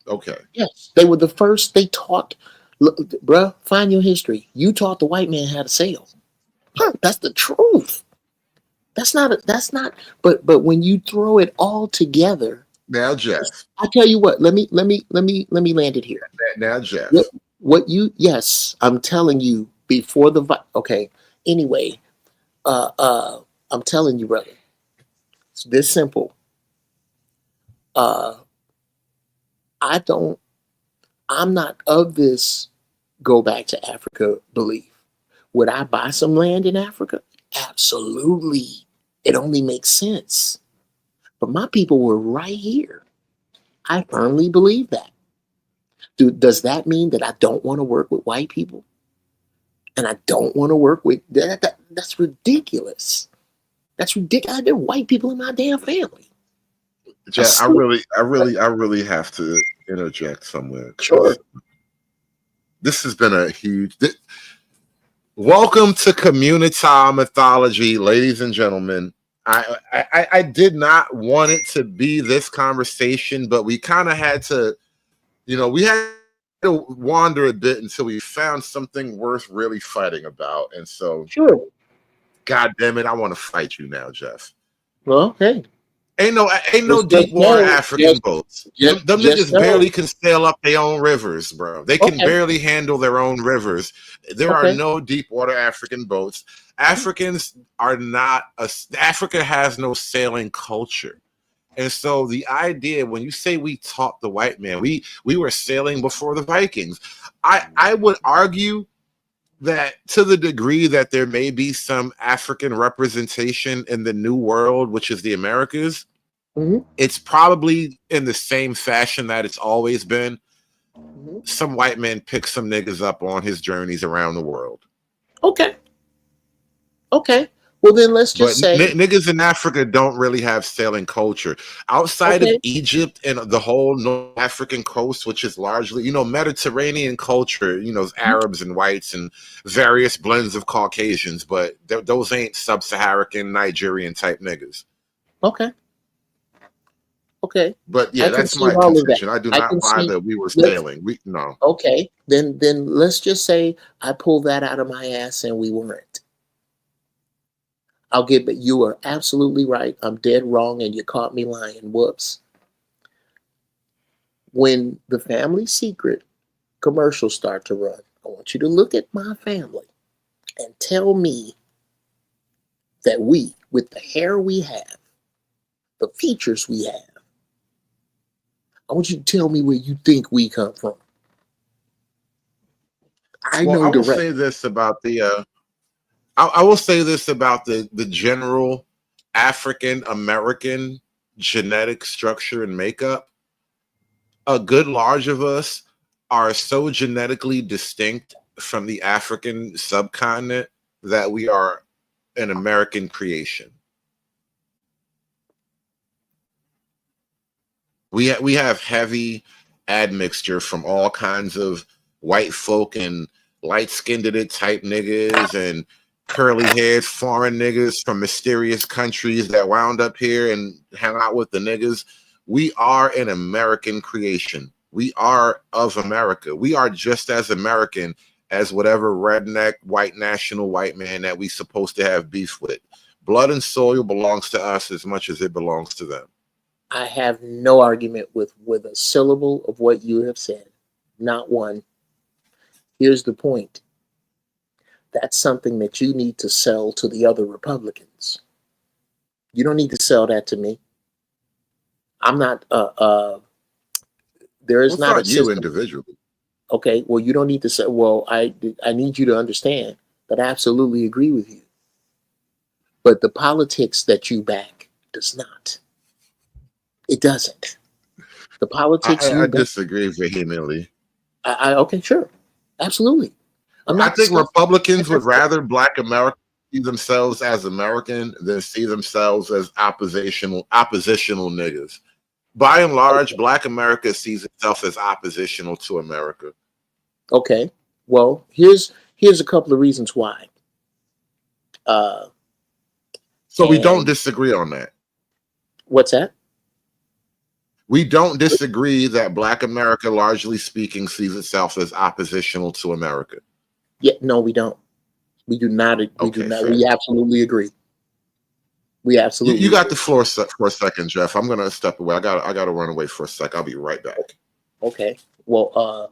Okay. Yes, they were the first. They taught, look, bruh, find your history. You taught the white man how to sail. That's the truth. That's not. But when you throw it all together. Now, Jeff. I tell you what. Let me land it here. Now, Jeff. What you? Yes, I'm telling you before the. Okay. Anyway, I'm telling you, brother. It's this simple. I'm not of this go back to Africa belief. Would I buy some land in Africa? Absolutely. It only makes sense. But my people were right here. I firmly believe that. Does that mean that I don't want to work with white people? And I don't want to work with that's ridiculous. That's ridiculous. There are white people in my damn family. Jeff, I really have to interject somewhere. Sure. This has been a huge. Welcome to Community Mythology, ladies and gentlemen. I did not want it to be this conversation, but we kind of had to, we had to wander a bit until we found something worth really fighting about. And so, sure. God damn it, I want to fight you now, Jeff. Well, hey. Ain't no deep water African boats. Them niggas barely can sail up their own rivers, bro. They can barely handle their own rivers. There are no deep water African boats. Africans are not Africa has no sailing culture. And so the idea, when you say we taught the white man, we were sailing before the Vikings. I would argue that to the degree that there may be some African representation in the New World, which is the Americas, it's probably in the same fashion that it's always been. Some white man picks some niggas up on his journeys around the world. Okay. Well, then let's just say niggas in Africa don't really have sailing culture outside of Egypt and the whole North African coast, which is largely, Mediterranean culture, Arabs and whites and various blends of Caucasians, but those ain't sub-Saharan Nigerian type niggas. Okay. But yeah, that's my contention. I do not buy that we were sailing. No. Okay. Then let's just say I pulled that out of my ass and we weren't. But you are absolutely right. I'm dead wrong and you caught me lying. Whoops. When the Family Secret commercials start to run, I want you to look at my family and tell me that we, with the hair we have, the features we have, I want you to tell me where you think we come from. I will say this about the I will say this about the general African American genetic structure and makeup. A good large of us are so genetically distinct from the African subcontinent that we are an American creation. We have heavy admixture from all kinds of white folk and light-skinned type niggas and curly-haired foreign niggas from mysterious countries that wound up here and hang out with the niggas. We are an American creation. We are of America. We are just as American as whatever redneck, white national white man that we supposed to have beef with. Blood and soil belongs to us as much as it belongs to them. I have no argument with a syllable of what you have said. Not one. Here's the point. That's something that you need to sell to the other Republicans. You don't need to sell that to me. I'm not, there is not a system. You individually. Okay, well, you don't need to say, well, I need you to understand that I absolutely agree with you. But the politics that you back does not. It doesn't. The politics I disagree vehemently. Okay, sure. Absolutely. I think Republicans would rather Black Americans see themselves as American than see themselves as oppositional niggas. By and large, Black America sees itself as oppositional to America. Okay. Well, here's a couple of reasons why. So we don't disagree on that. What's that? We don't disagree that Black America, largely speaking, sees itself as oppositional to America. Yeah, no, we don't. We do not. We do not. We absolutely agree. We absolutely. You got the floor for a second, Jeff. I'm gonna step away. I gotta run away for a sec. I'll be right back. Okay. Well,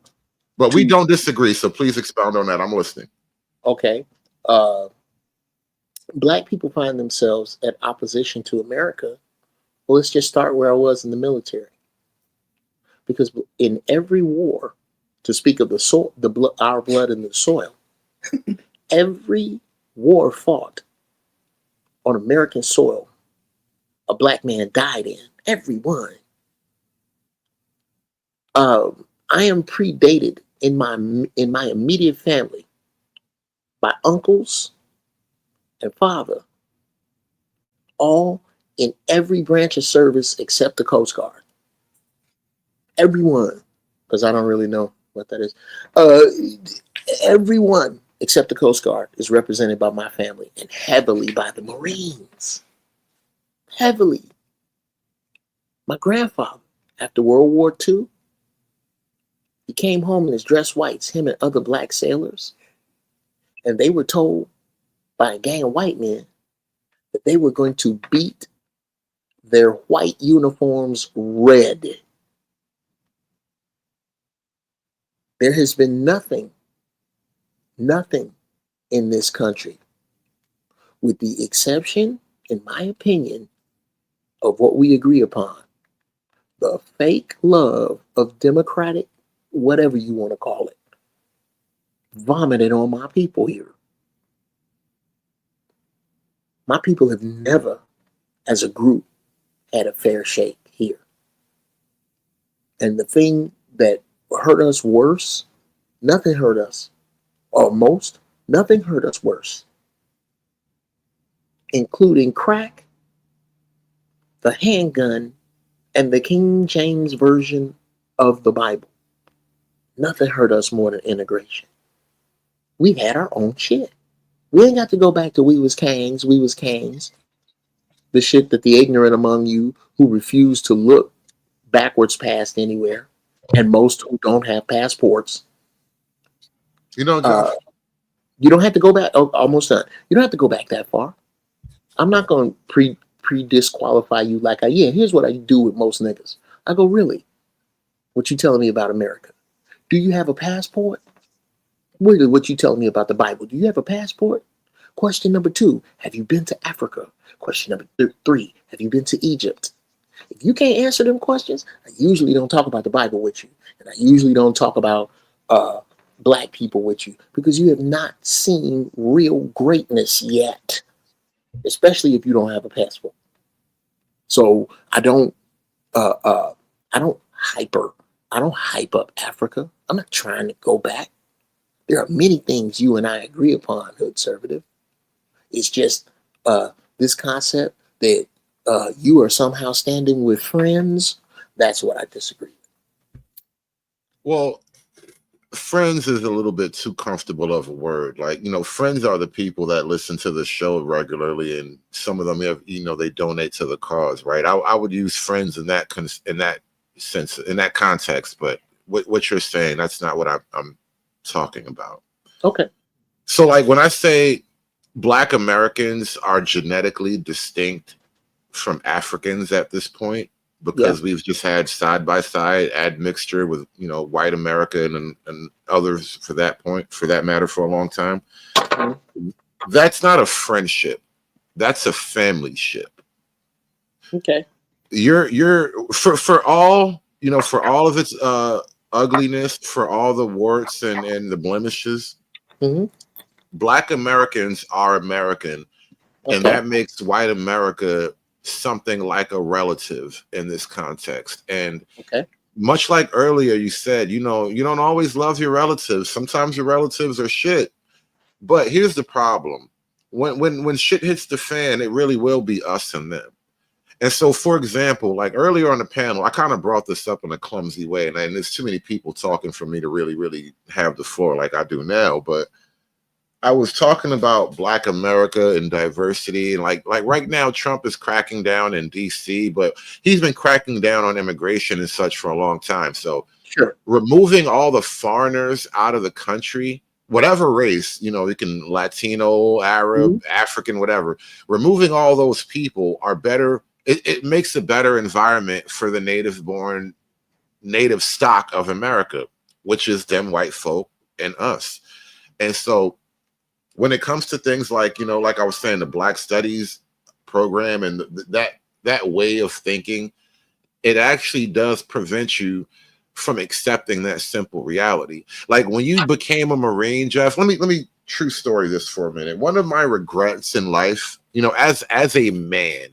but we don't disagree. So please expound on that. I'm listening. Okay. Black people find themselves at opposition to America. Well, let's just start where I was in the military. Because in every war, to speak of our blood in the soil, every war fought on American soil, a Black man died in. Every one. I am predated in my immediate family by uncles and father all in every branch of service except the Coast Guard. Everyone, because I don't really know what that is. Everyone except the Coast Guard is represented by my family and heavily by the Marines. Heavily. My grandfather, after World War II, he came home in his dress whites, him and other black sailors, and they were told by a gang of white men that they were going to beat their white uniforms red. There has been nothing in this country, with the exception, in my opinion, of what we agree upon, the fake love of Democratic, whatever you want to call it, vomited on my people here. My people have never, as a group, had a fair shake here. And the thing that hurt us worse, nothing hurt us, or most, nothing hurt us worse, including crack, the handgun, and the King James Version of the Bible. Nothing hurt us more than integration. We've had our own shit. We ain't got to go back to we was kangs. The shit that the ignorant among you who refuse to look backwards past anywhere, and most who don't have passports. You know, you don't have to go back. Oh, almost done. You don't have to go back that far. I'm not going to pre-disqualify you like here's what I do with most niggas. I go, really? What you telling me about America? Do you have a passport? Really, what you telling me about the Bible? Do you have a passport? Question number 2, have you been to Africa? Question number 3, have you been to Egypt? If you can't answer them questions, I usually don't talk about the Bible with you. And I usually don't talk about black people with you, because you have not seen real greatness yet, especially if you don't have a passport. So I don't hype up Africa. I'm not trying to go back. There are many things you and I agree upon, Hoodservative. It's just this concept that you are somehow standing with friends. That's what I disagree with. Well, friends is a little bit too comfortable of a word. Like, you know, friends are the people that listen to the show regularly, and some of them have, you know, they donate to the cause, right? I would use friends in that sense, in that context, but what you're saying, that's not what I'm talking about. Okay. So, like, when I say Black Americans are genetically distinct from Africans at this point, because we've just had side-by-side admixture with, you know, white America and others for that matter for a long time. Mm-hmm. That's not a friendship. That's a family ship. Okay. You're for all, you know, for all of its ugliness, for all the warts and the blemishes, mm-hmm. Black Americans are American, and that makes white America something like a relative in this context. And much like earlier you said, you know, you don't always love your relatives. Sometimes your relatives are shit. But here's the problem. When shit hits the fan, it really will be us and them. And so, for example, like earlier on the panel, I kind of brought this up in a clumsy way, and there's too many people talking for me to really have the floor like I do now. But I was talking about Black America and diversity, and like right now, Trump is cracking down in DC, but he's been cracking down on immigration and such for a long time. So, removing all the foreigners out of the country, whatever race, you know, you can Latino, Arab, African, whatever, removing all those people are better. It makes a better environment for the native stock of America, which is them white folk and us. And so when it comes to things like, you know, like I was saying, the Black Studies program and that way of thinking, it actually does prevent you from accepting that simple reality. Like when you became a Marine, Jeff, let me true story this for a minute. One of my regrets in life, you know, as a man,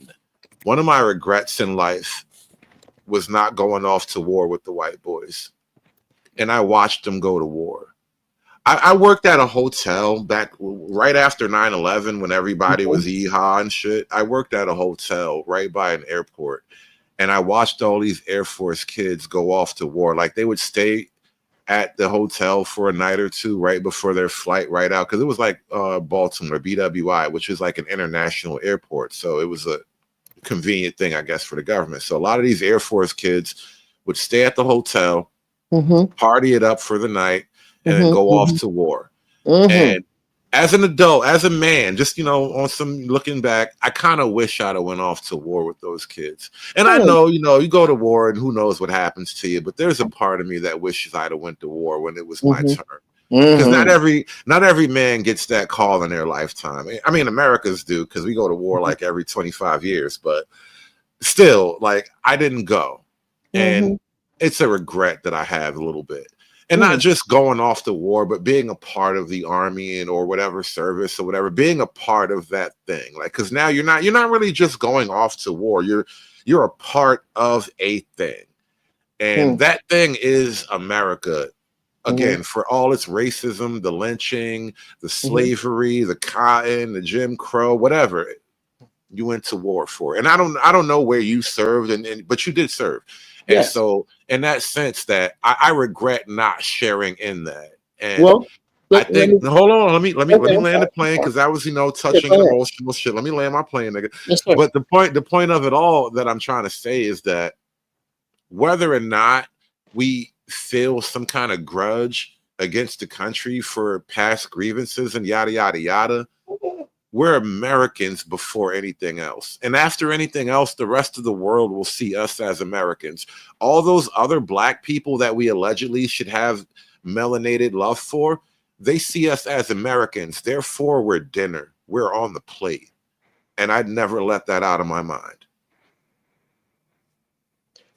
one of my regrets in life was not going off to war with the white boys. And I watched them go to war. I worked at a hotel back right after 9/11 when everybody was EHA and shit. I worked at a hotel right by an airport, and I watched all these Air Force kids go off to war. Like they would stay at the hotel for a night or two right before their flight right out, because it was like Baltimore, BWI, which is like an international airport. So it was a convenient thing, I guess, for the government. So a lot of these Air Force kids would stay at the hotel, party it up for the night, and then go off to war. And as an adult, as a man, just, you know, on some looking back, I kind of wish I'd have went off to war with those kids. And I know, you know, you go to war and who knows what happens to you, but there's a part of me that wishes I'd have went to war when it was my turn. Because not every man gets that call in their lifetime. I mean, Americans do, because we go to war like every 25 years, but still, like, I didn't go. And it's a regret that I have a little bit. And not just going off to war, but being a part of the army and or whatever service or whatever, being a part of that thing. Like, because now you're not really just going off to war. You're a part of a thing. And that thing is America. Again, for all its racism, the lynching, the slavery, the cotton, the Jim Crow, whatever, you went to war for. And I don't know where you served, but you did serve. And so in that sense that I regret not sharing in that. And I think hold on, let me land the plane, because that was, you know, touching and emotional shit. Let me land my plane, nigga. But the point of it all that I'm trying to say is that whether or not we feel some kind of grudge against the country for past grievances and yada yada yada, we're Americans before anything else. And after anything else, the rest of the world will see us as Americans. All those other black people that we allegedly should have melanated love for, they see us as Americans. Therefore, we're dinner. We're on the plate. And I'd never let that out of my mind.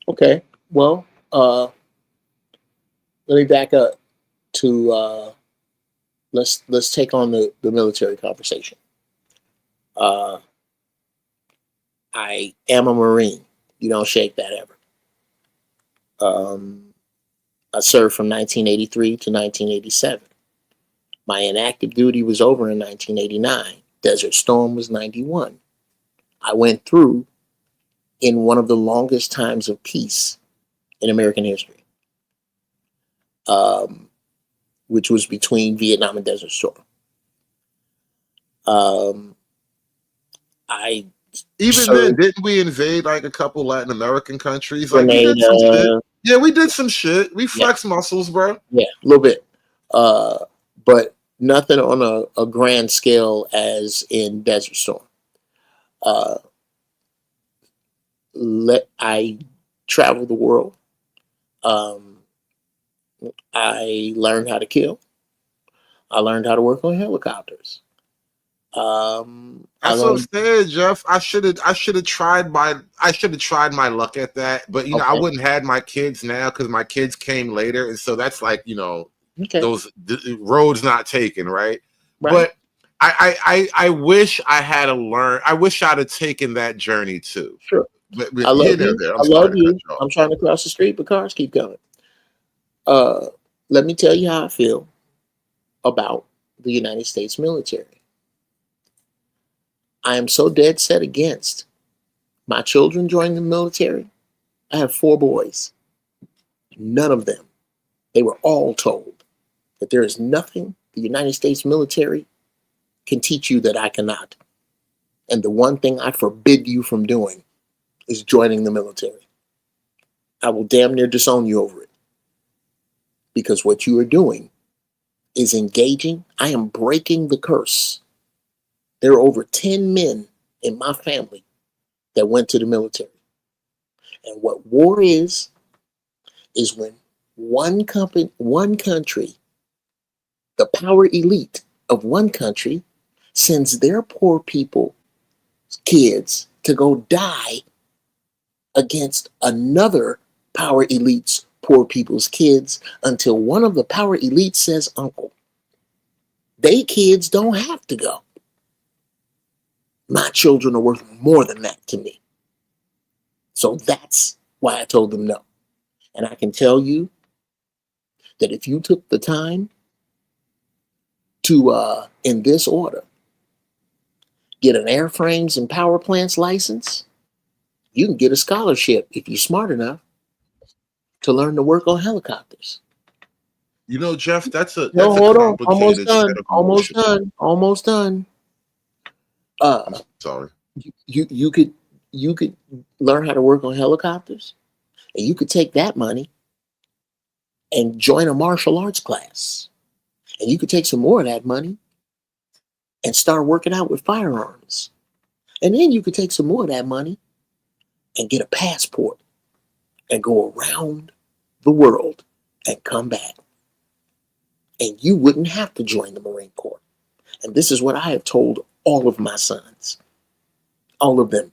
Okay. Well, let me back up to let's take on the military conversation. I am a Marine. You don't shake that ever. I served from 1983 to 1987. My inactive duty was over in 1989. Desert Storm was 91. I went through in one of the longest times of peace in American history, which was between Vietnam and Desert Storm. Then didn't we invade like a couple Latin American countries? Like we did some shit. Yeah, we did some shit. We flexed muscles, bro. Yeah, a little bit. But nothing on a grand scale as in Desert Storm. I traveled the world. I learned how to kill. I learned how to work on helicopters. That's what I'm saying, Jeff. I should have tried my luck at that, but you know, I wouldn't had my kids now because my kids came later, and so that's like, you know, those roads not taken, right? But I wish I had learned. I wish I'd have taken that journey too. Sure. But I love you. I love you. I'm trying to cross the street, but cars keep coming. Let me tell you how I feel about the United States military. I am so dead set against my children joining the military. I have 4 boys. None of them. They were all told that there is nothing the United States military can teach you that I cannot. And the one thing I forbid you from doing is joining the military. I will damn near disown you over it. Because what you are doing is engaging. I am breaking the curse. There are over 10 men in my family that went to the military. And what war is when one country, the power elite of one country, sends their poor people, kids, to go die against another power elite's poor people's kids until one of the power elites says, "Uncle, they kids don't have to go. My children are worth more than that to me." So that's why I told them no. And I can tell you that if you took the time to, in this order, get an airframes and power plants license. You can get a scholarship if you're smart enough to learn to work on helicopters. You know, Jeff, that's a No, that's hold a on. complicated set of Almost emotions. done. Almost done. Sorry. You could learn how to work on helicopters, and you could take that money and join a martial arts class, and you could take some more of that money and start working out with firearms, and then you could take some more of that money and get a passport and go around the world and come back, and you wouldn't have to join the Marine Corps. And this is what I have told all of my sons, all of them.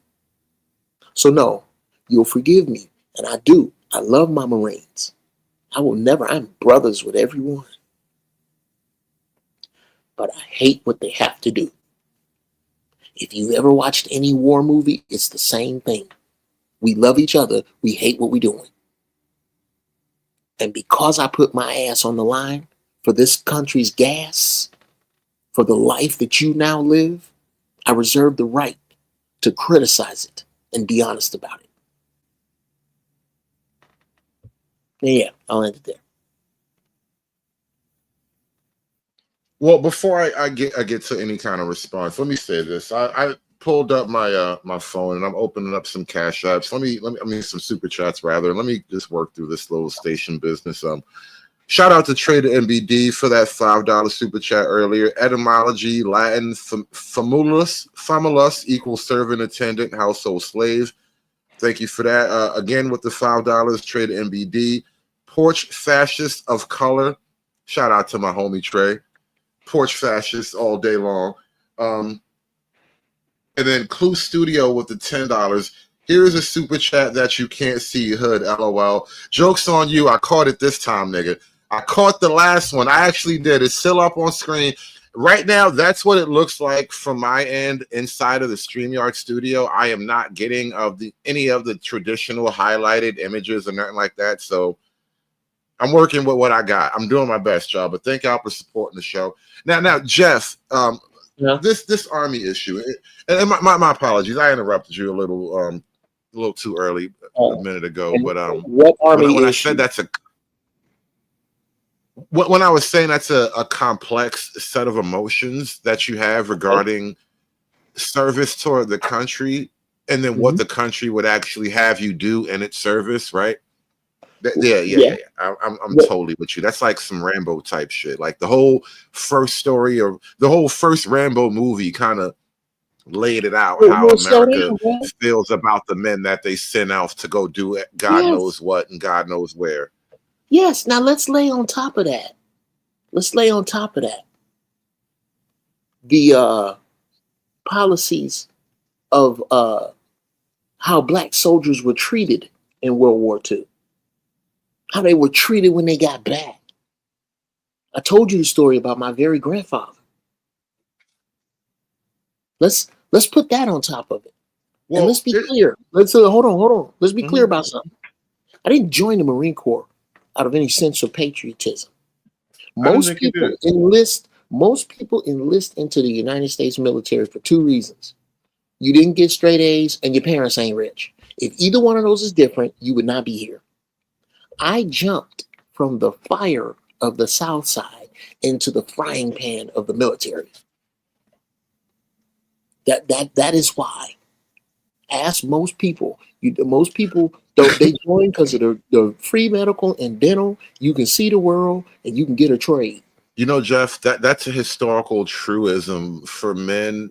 So no, you'll forgive me, and I do. I love my Marines. I'm brothers with everyone. But I hate what they have to do. If you ever watched any war movie, it's the same thing. We love each other. We hate what we're doing. And because I put my ass on the line for this country's gas, for the life that you now live, I reserve the right to criticize it and be honest about it. Yeah, I'll end it there. Well, before I get to any kind of response, let me say this. I pulled up my phone and I'm opening up some cash apps. I mean some super chats rather. Let me just work through this little station business. Shout out to Trader MBD for that $5 super chat earlier. Etymology, Latin, famulus equals servant, attendant, household slave. Thank you for that. Again, with the $5, Trader MBD. Porch fascist of color. Shout out to my homie Trey. Porch fascist all day long. And then Clue Studio with the $10. Here's a super chat that you can't see, Hood, LOL. Joke's on you. I caught it this time, nigga. I caught the last one. I actually did. It's still up on screen. Right now, that's what it looks like from my end inside of the StreamYard studio. I am not getting any of the traditional highlighted images or nothing like that. So I'm working with what I got. I'm doing my best, y'all. But thank y'all for supporting the show. Now, Jeff, this Army issue, and my apologies. I interrupted you a little too early a minute ago. But what Army when I issue? said when I was saying that's a complex set of emotions that you have regarding service toward the country, and then what the country would actually have you do in its service, right? Yeah. I'm totally with you. That's like some Rambo type shit. Like the whole first story or the whole first Rambo movie kind of laid it out how America feels about the men that they send out to go do God knows what and God knows where. Yes. Now let's lay on top of that. The policies of how black soldiers were treated in World War II. How they were treated when they got back. I told you the story about my very grandfather. Let's put that on top of it. Well, and let's be clear. Hold on. Let's be clear about something. I didn't join the Marine Corps out of any sense of patriotism. Most people enlist into the United States military for two reasons. You didn't get straight A's and your parents ain't rich. If either one of those is different, you would not be here. I jumped from the fire of the South Side into the frying pan of the military. That is why. Ask most people. Most people don't. They join because of the free medical and dental. You can see the world and you can get a trade. You know, Jeff, that's a historical truism for men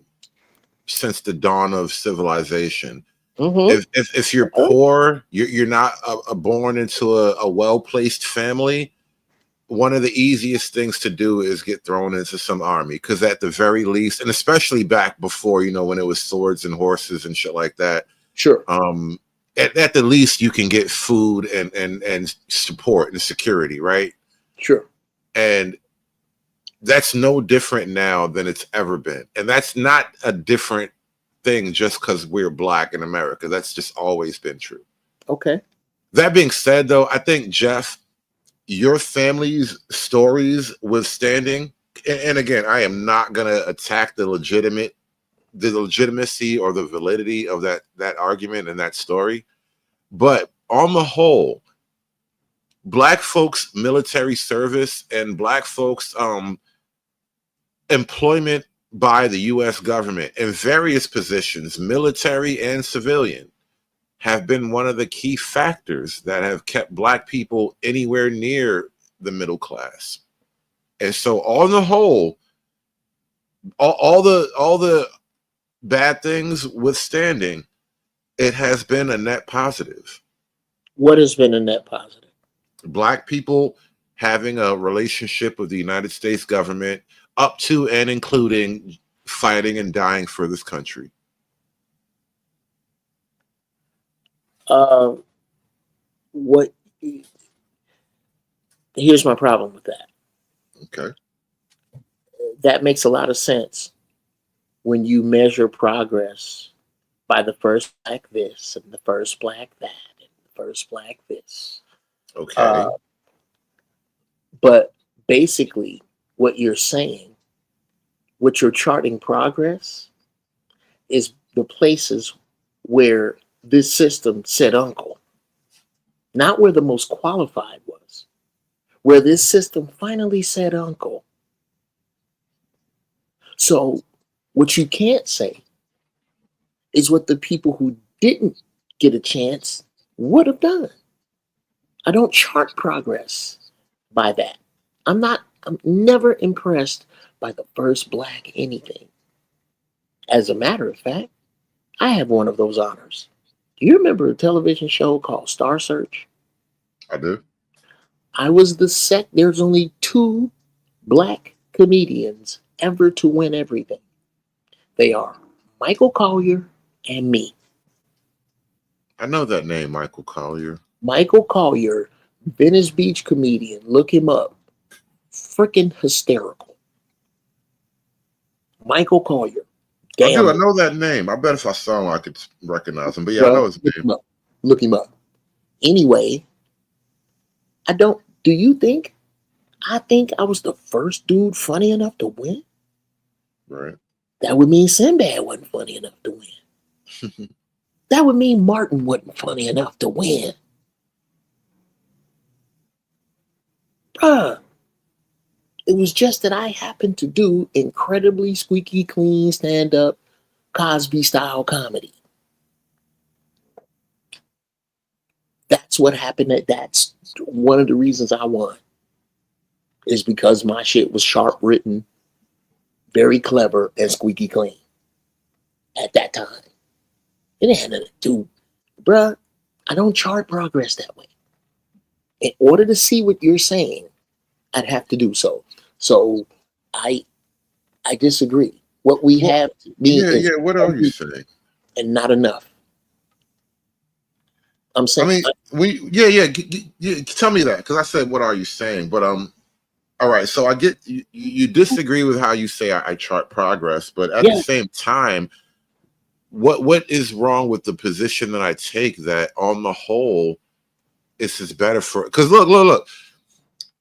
since the dawn of civilization. If you're poor, you're not born into a well-placed family, one of the easiest things to do is get thrown into some army, because at the very least, and especially back before, when it was swords and horses and shit like that. Sure. At the least you can get food and support and security, right? Sure. And that's no different now than it's ever been. And that's not a different thing just because we're black in America. That's just always been true. Okay. That being said, though, I think, Jeff, your family's stories withstanding, and again, I am not going to attack the legitimacy or the validity of that argument and that story, but on the whole, Black folks' military service and Black folks' employment by the U.S. government in various positions, military and civilian, have been one of the key factors that have kept Black people anywhere near the middle class. And so on the whole, all the bad things withstanding, it has been a net positive. What has been a net positive? Black people having a relationship with the United States government up to and including fighting and dying for this country. Here's my problem with that. Okay. That makes a lot of sense when you measure progress by the first Black this and the first Black that and the first Black this. Okay. But basically, what you're saying, what you're charting progress, is the places where this system said uncle, not where the most qualified was, where this system finally said uncle. So what you can't say is what the people who didn't get a chance would have done. I don't chart progress by that. I'm never impressed by the first Black anything. As a matter of fact, I have one of those honors. Do you remember a television show called Star Search? I do. I was there's only 2 Black comedians ever to win everything. They are Michael Collier and me. I know that name, Michael Collier. Michael Collier, Venice Beach comedian. Look him up. Freaking hysterical. Michael Collier. I know that name. I bet if I saw him, I could recognize him. But yeah, I know his name. Look him up. Anyway, do you think I was the first dude funny enough to win? Right. That would mean Sinbad wasn't funny enough to win. That would mean Martin wasn't funny enough to win. Bruh. It was just that I happened to do incredibly squeaky clean stand-up Cosby style comedy. That's what happened. That's one of the reasons I won. Is because my shit was sharp written, very clever, and squeaky clean. At that time. It had nothing to do. Bruh, I don't chart progress that way. In order to see what you're saying, I'd have to do so. So I disagree. What we have to be is what are you saying? And not enough. I'm saying. I mean, tell me that, because I said, "What are you saying?" But all right. So I get you disagree with how you say I chart progress, but at the same time, what is wrong with the position that I take that on the whole, this is better for? Because look.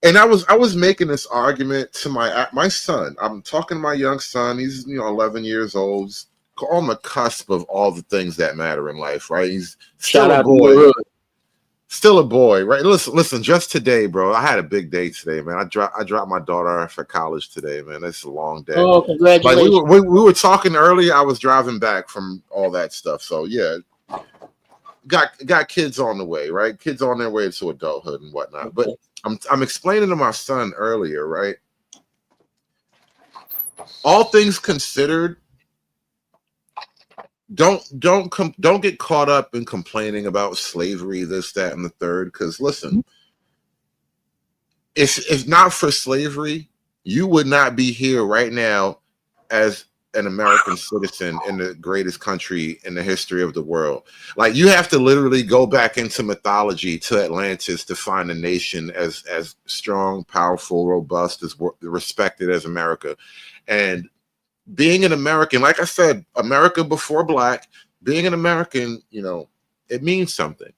And I was making this argument to my son. I'm talking to my young son. He's 11 years old. He's on the cusp of all the things that matter in life, right? He's still a boy. Still a boy, right? Listen. Just today, bro, I had a big day today, man. I dropped my daughter off at college today, man. It's a long day. Oh, congratulations! Like we were talking earlier. I was driving back from all that stuff, so yeah. Got kids on the way, right? Kids on their way to adulthood and whatnot, Okay. but. I'm explaining to my son earlier, right? All things considered, don't get caught up in complaining about slavery, this, that, and the third. Because listen, if not for slavery, you would not be here right now as an American citizen in the greatest country in the history of the world. Like, you have to literally go back into mythology to Atlantis to find a nation as strong, powerful, robust, as respected as America. And being an American, like I said, America before Black, being an American, it means something.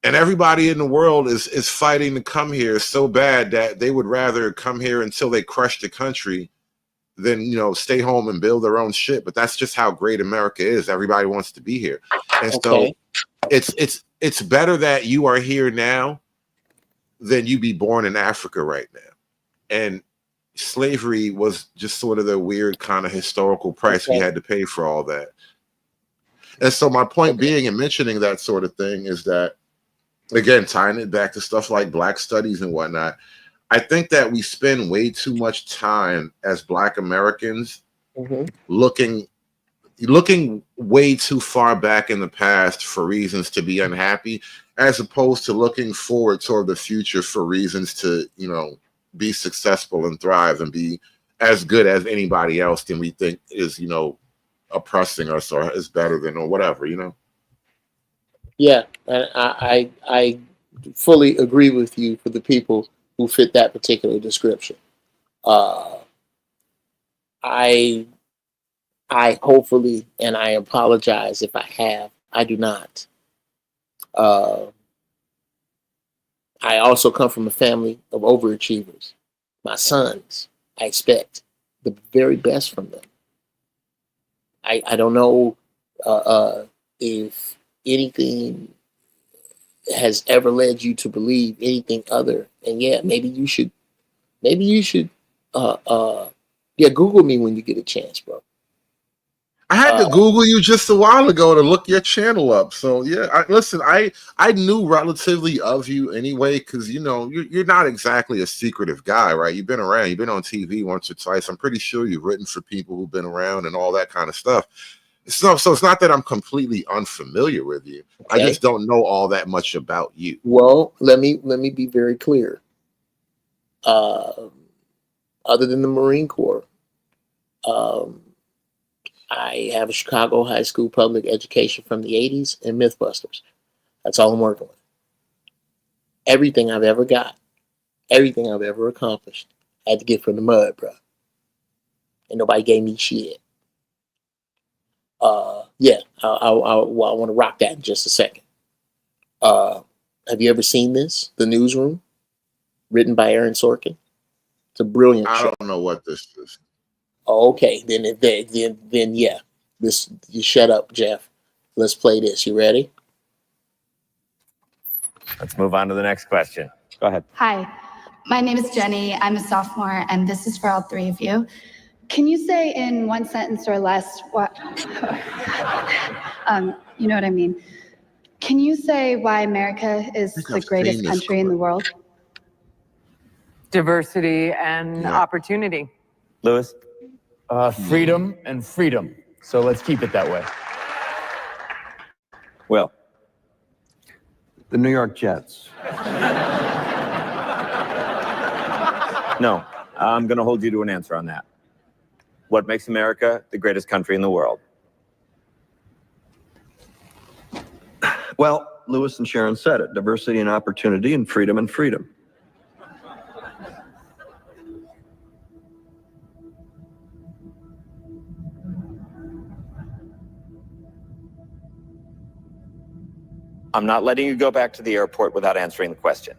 And everybody in the world is fighting to come here so bad that they would rather come here until they crush the country than, you know, stay home and build their own shit. But that's just how great America is. Everybody wants to be here. And so it's better that you are here now than you be born in Africa right now. And slavery was just sort of the weird kind of historical price we had to pay for all that. And so my point being in mentioning that sort of thing is that, again, tying it back to stuff like Black studies and whatnot, I think that we spend way too much time as Black Americans looking way too far back in the past for reasons to be unhappy, as opposed to looking forward toward the future for reasons to, you know, be successful and thrive and be as good as anybody else than we think is, you know, oppressing us or is better than or whatever, you know. Yeah, and I fully agree with you for the people who fit that particular description. I hopefully, and I apologize if I have, I do not. I also come from a family of overachievers. My sons, I expect the very best from them. I don't know if anything has ever led you to believe anything other. And yeah, maybe you should Google me when you get a chance, bro. I had to Google you just a while ago to look your channel up. So yeah, I knew relatively of you anyway, because, you know, you're not exactly a secretive guy, right? You've been around, you've been on TV once or twice. I'm pretty sure you've written for people who've been around and all that kind of stuff. So it's not that I'm completely unfamiliar with you. Okay. I just don't know all that much about you. Well, let me be very clear. Other than the Marine Corps, I have a Chicago high school public education from the 80s and Mythbusters. That's all I'm working with. Everything I've ever got, everything I've ever accomplished, I had to get from the mud, bro. And nobody gave me shit. I want to rock that in just a second. Have you ever seen this? The Newsroom, written by Aaron Sorkin. It's a brilliant show. I don't know what this is. Oh, okay, then yeah. This, you shut up, Jeff. Let's play this. You ready? Let's move on to the next question. Go ahead. Hi, my name is Jenny. I'm a sophomore, and this is for all three of you. Can you say in one sentence or less what? You know what I mean. Can you say why America is the greatest country in the world? Diversity and opportunity. Lewis? Freedom and freedom. So let's keep it that way. Will? The New York Jets. No, I'm going to hold you to an answer on that. What makes America the greatest country in the world? Well, Lewis and Sharon said it. Diversity and opportunity and freedom and freedom. I'm not letting you go back to the airport without answering the question.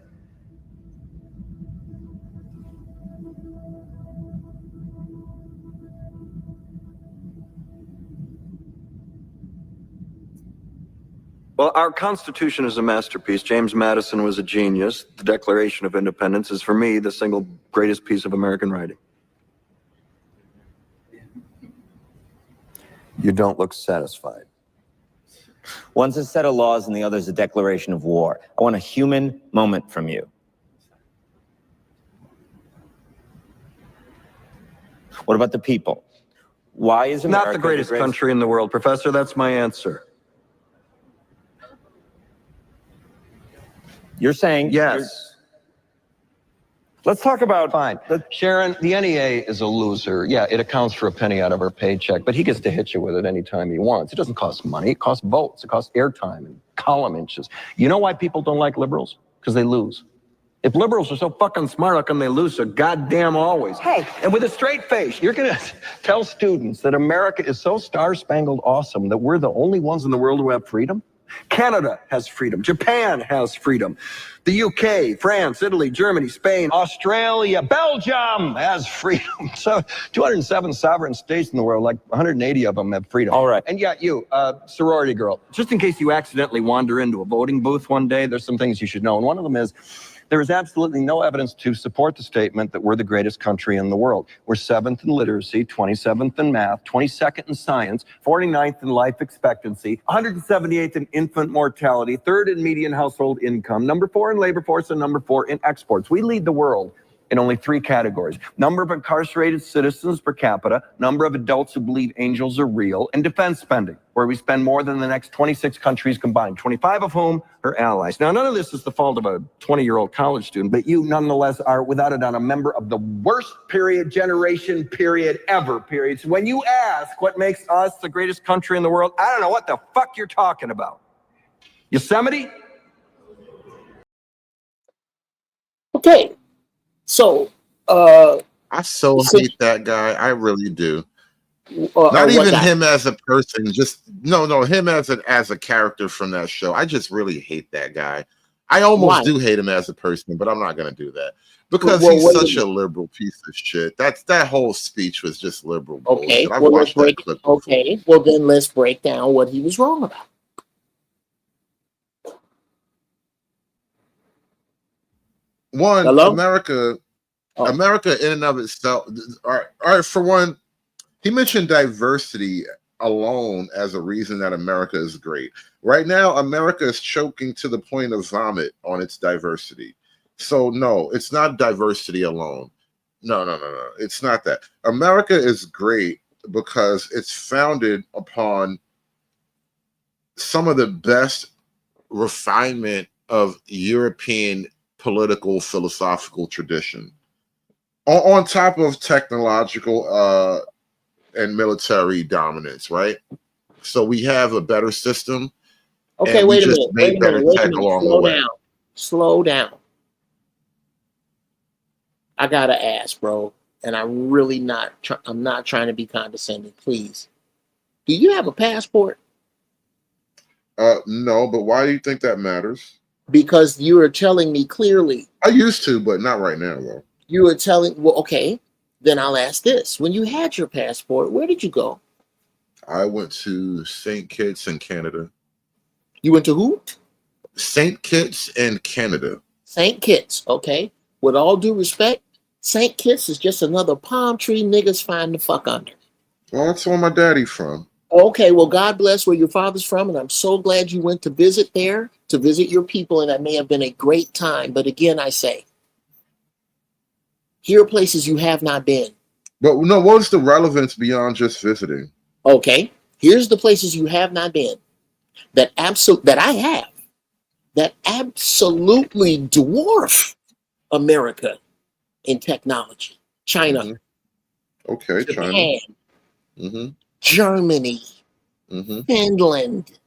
Well, our Constitution is a masterpiece. James Madison was a genius. The Declaration of Independence is, for me, the single greatest piece of American writing. You don't look satisfied. One's a set of laws and the other's a declaration of war. I want a human moment from you. What about the people? Why is America not the greatest country in the world, Professor? That's my answer. You're saying yes. Let's talk about fine. Sharon, the NEA is a loser. Yeah, it accounts for a penny out of her paycheck, but he gets to hit you with it anytime he wants. It doesn't cost money. It costs votes. It costs airtime and column inches. You know why people don't like liberals? Because they lose. If liberals are so fucking smart, how come they lose so goddamn always? Hey. And with a straight face, you're going to tell students that America is so star-spangled awesome that we're the only ones in the world who have freedom? Canada has freedom. Japan has freedom. The UK, France, Italy, Germany, Spain, Australia, Belgium has freedom. So 207 sovereign states in the world, like 180 of them have freedom. All right. And yet you, sorority girl, just in case you accidentally wander into a voting booth one day, there's some things you should know. And one of them is, there is absolutely no evidence to support the statement that we're the greatest country in the world. We're 7th in literacy, 27th in math, 22nd in science, 49th in life expectancy, 178th in infant mortality, 3rd in median household income, number 4 in labor force, and number 4 in exports. We lead the world in only 3 categories: number of incarcerated citizens per capita, number of adults who believe angels are real, and defense spending, where we spend more than the next 26 countries combined, 25 of whom are allies. Now, none of this is the fault of a 20-year-old college student, but you nonetheless are, without a doubt, a member of the worst generation ever. So when you ask what makes us the greatest country in the world, I don't know what the fuck you're talking about. Yosemite? Okay. So, I so hate that guy. I really do. Not even him as a person, just him as a character from that show. I just really hate that guy. I almost do hate him as a person, but I'm not gonna do that because he's such a liberal piece of shit. That whole speech was just liberal bullshit. I've watched that clip before. Well then let's break down what he was wrong about. One, Hello? America in and of itself. All right, for one, he mentioned diversity alone as a reason that America is great. Right now, America is choking to the point of vomit on its diversity. So no, it's not diversity alone. No. It's not that. America is great because it's founded upon some of the best refinement of European political philosophical tradition, on top of technological and military dominance, right? So we have a better system. Okay, wait a minute. Slow down. I gotta ask, bro, and I'm really not. I'm not trying to be condescending. Please, do you have a passport? No, but why do you think that matters? Because you are telling me clearly. I used to, but not right now, though. You were telling. Well, okay. Then I'll ask this: when you had your passport, where did you go? I went to St. Kitts in Canada. You went to who? St. Kitts in Canada. St. Kitts, okay. With all due respect, St. Kitts is just another palm tree niggas find the fuck under. Well, that's where my daddy from. Okay, well, God bless where your father's from, and I'm so glad you went to visit there, to visit your people, and that may have been a great time. But again, I say, here are places you have not been. But no, what's the relevance beyond just visiting? Okay, here's the places you have not been that I have that absolutely dwarf America in technology. China. Mm-hmm. Okay, Japan, China. Mm-hmm. Germany, Finland.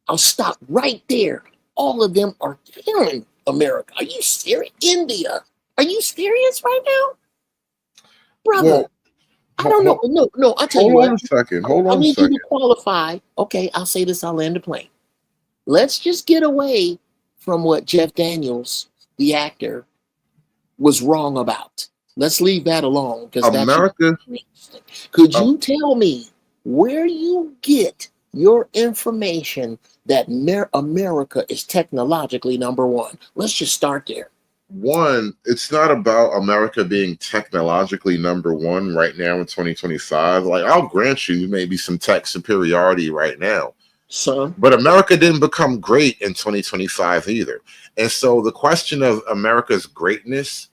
I'll stop right there. All of them are killing America. Are you serious? India. Are you serious right now? Brother, Well, I don't know. No, I'll tell you Hold what. on a second. Hold on I a need you second. to qualify. Okay, I'll say this, I'll land the plane. Let's just get away from what Jeff Daniels, the actor, was wrong about. Let's leave that alone. Because America. could you tell me where you get your information that America is technologically number one? Let's just start there. One, it's not about America being technologically number one right now in 2025. Like, I'll grant you maybe some tech superiority right now. Son. But America didn't become great in 2025 either. And so the question of America's greatness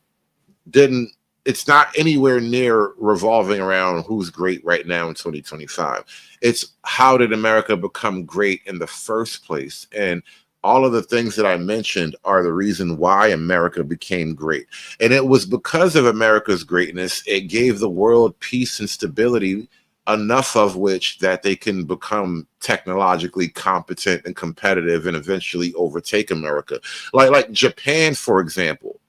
it's not anywhere near revolving around who's great right now in 2025. It's how did America become great in the first place? And all of the things that I mentioned are the reason why America became great. And it was because of America's greatness, it gave the world peace and stability, enough of which that they can become technologically competent and competitive and eventually overtake America. Like Japan, for example,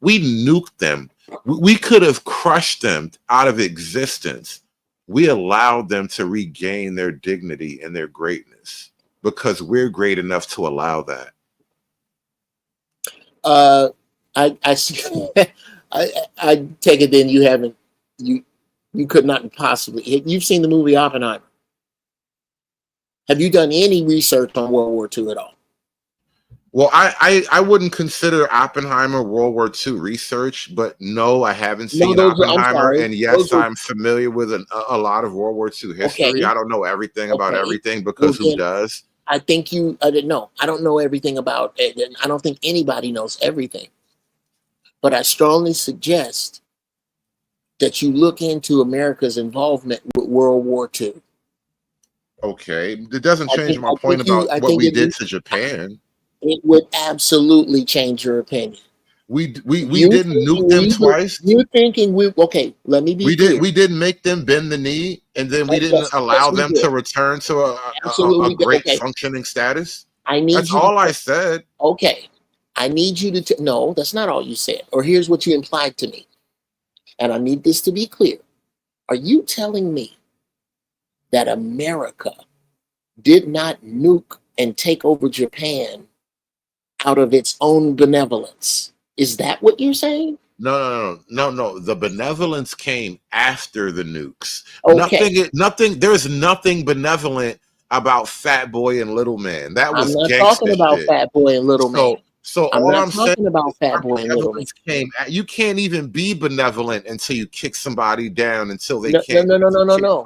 we nuked them. We could have crushed them out of existence. We allowed them to regain their dignity and their greatness. because we're great enough to allow that. I see. I take it then you could not possibly. You've seen the movie Oppenheimer. Have you done any research on World War II at all? Well, I wouldn't consider Oppenheimer World War II research, but no, I haven't seen Oppenheimer. And yes, I'm familiar with a lot of World War II history. Okay. I don't know everything about everything, because who does? I think I didn't know. I don't know everything about it. And I don't think anybody knows everything. But I strongly suggest that you look into America's involvement with World War II. Okay. It doesn't change my point about what we did to Japan. It would absolutely change your opinion. We didn't nuke them twice. You're thinking okay, let me be clear. We didn't make them bend the knee, and then we didn't allow them to return to a great functioning status. That's all I said. Okay. I need you to no, that's not all you said. Or here's what you implied to me. And I need this to be clear. Are you telling me that America did not nuke and take over Japan out of its own benevolence? Is that what you're saying? No. The benevolence came after the nukes. Okay. Nothing. There's nothing benevolent about Fat Boy and Little Man. That was I'm not talking about Fat Boy and Little Man. So I'm all not I'm talking saying about Fat Boy and Little Man. You can't even be benevolent until you kick somebody down until they No. can't. No.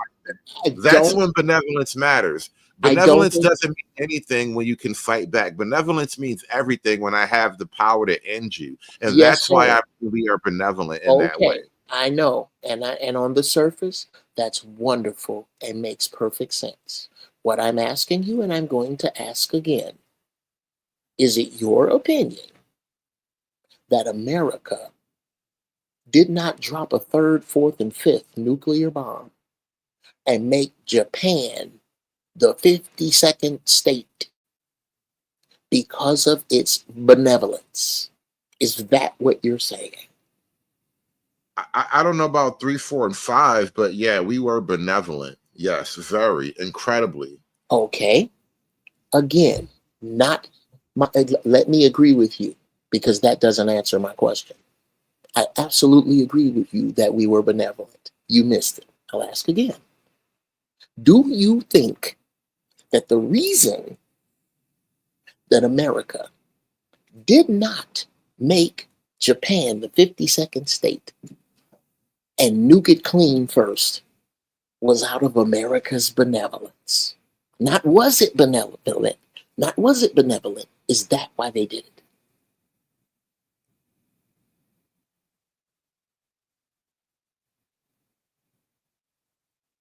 That's when benevolence matters. Benevolence doesn't mean anything when you can fight back. Benevolence means everything when I have the power to end you. And that's why I believe we are benevolent in that way. I know. And on the surface, that's wonderful and makes perfect sense. What I'm asking you, and I'm going to ask again, is it your opinion that America did not drop a third, fourth, and fifth nuclear bomb and make Japan the 52nd state because of its benevolence? Is that what you're saying? I don't know about 3, 4, and 5, but yeah, we were benevolent. Yes, very incredibly. Okay. Again, let me agree with you, because that doesn't answer my question. I absolutely agree with you that we were benevolent. You missed it. I'll ask again. Do you think that the reason that America did not make Japan the 52nd state and nuke it clean first was out of America's benevolence? Not was it benevolent. Not was it benevolent. Is that why they did it?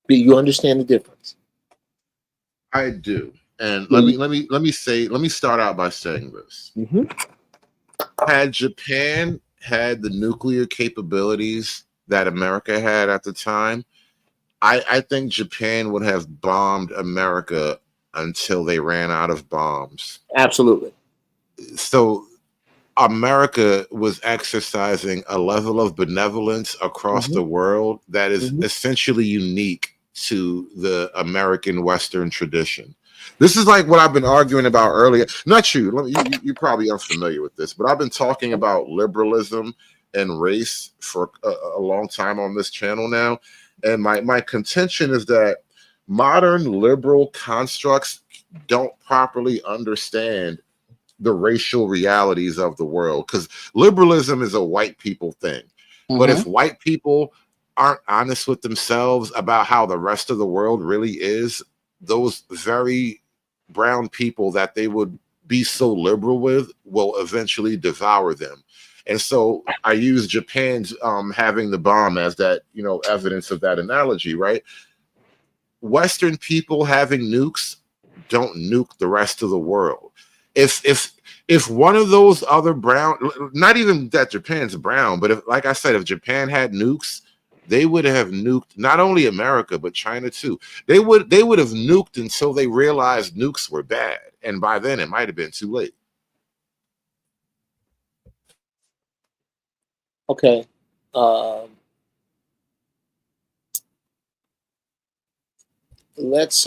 Do you understand the difference? I do. And let me start out by saying this. Had Japan had the nuclear capabilities that America had at the time, I think Japan would have bombed America until they ran out of bombs. Absolutely. So America was exercising a level of benevolence across the world that is essentially unique to the American Western tradition. This is like what I've been arguing about earlier. Not you. You're probably unfamiliar with this, but I've been talking about liberalism and race for a long time on this channel now. And my contention is that modern liberal constructs don't properly understand the racial realities of the world, because liberalism is a white people thing. But if white people aren't honest with themselves about how the rest of the world really is, those very brown people that they would be so liberal with will eventually devour them. And so I use Japan's having the bomb as that, evidence of that analogy, right? Western people having nukes don't nuke the rest of the world. If one of those other brown, not even that Japan's brown, but like I said, if Japan had nukes, they would have nuked not only America but China too. They would have nuked until they realized nukes were bad, and by then it might have been too late. Okay. Let's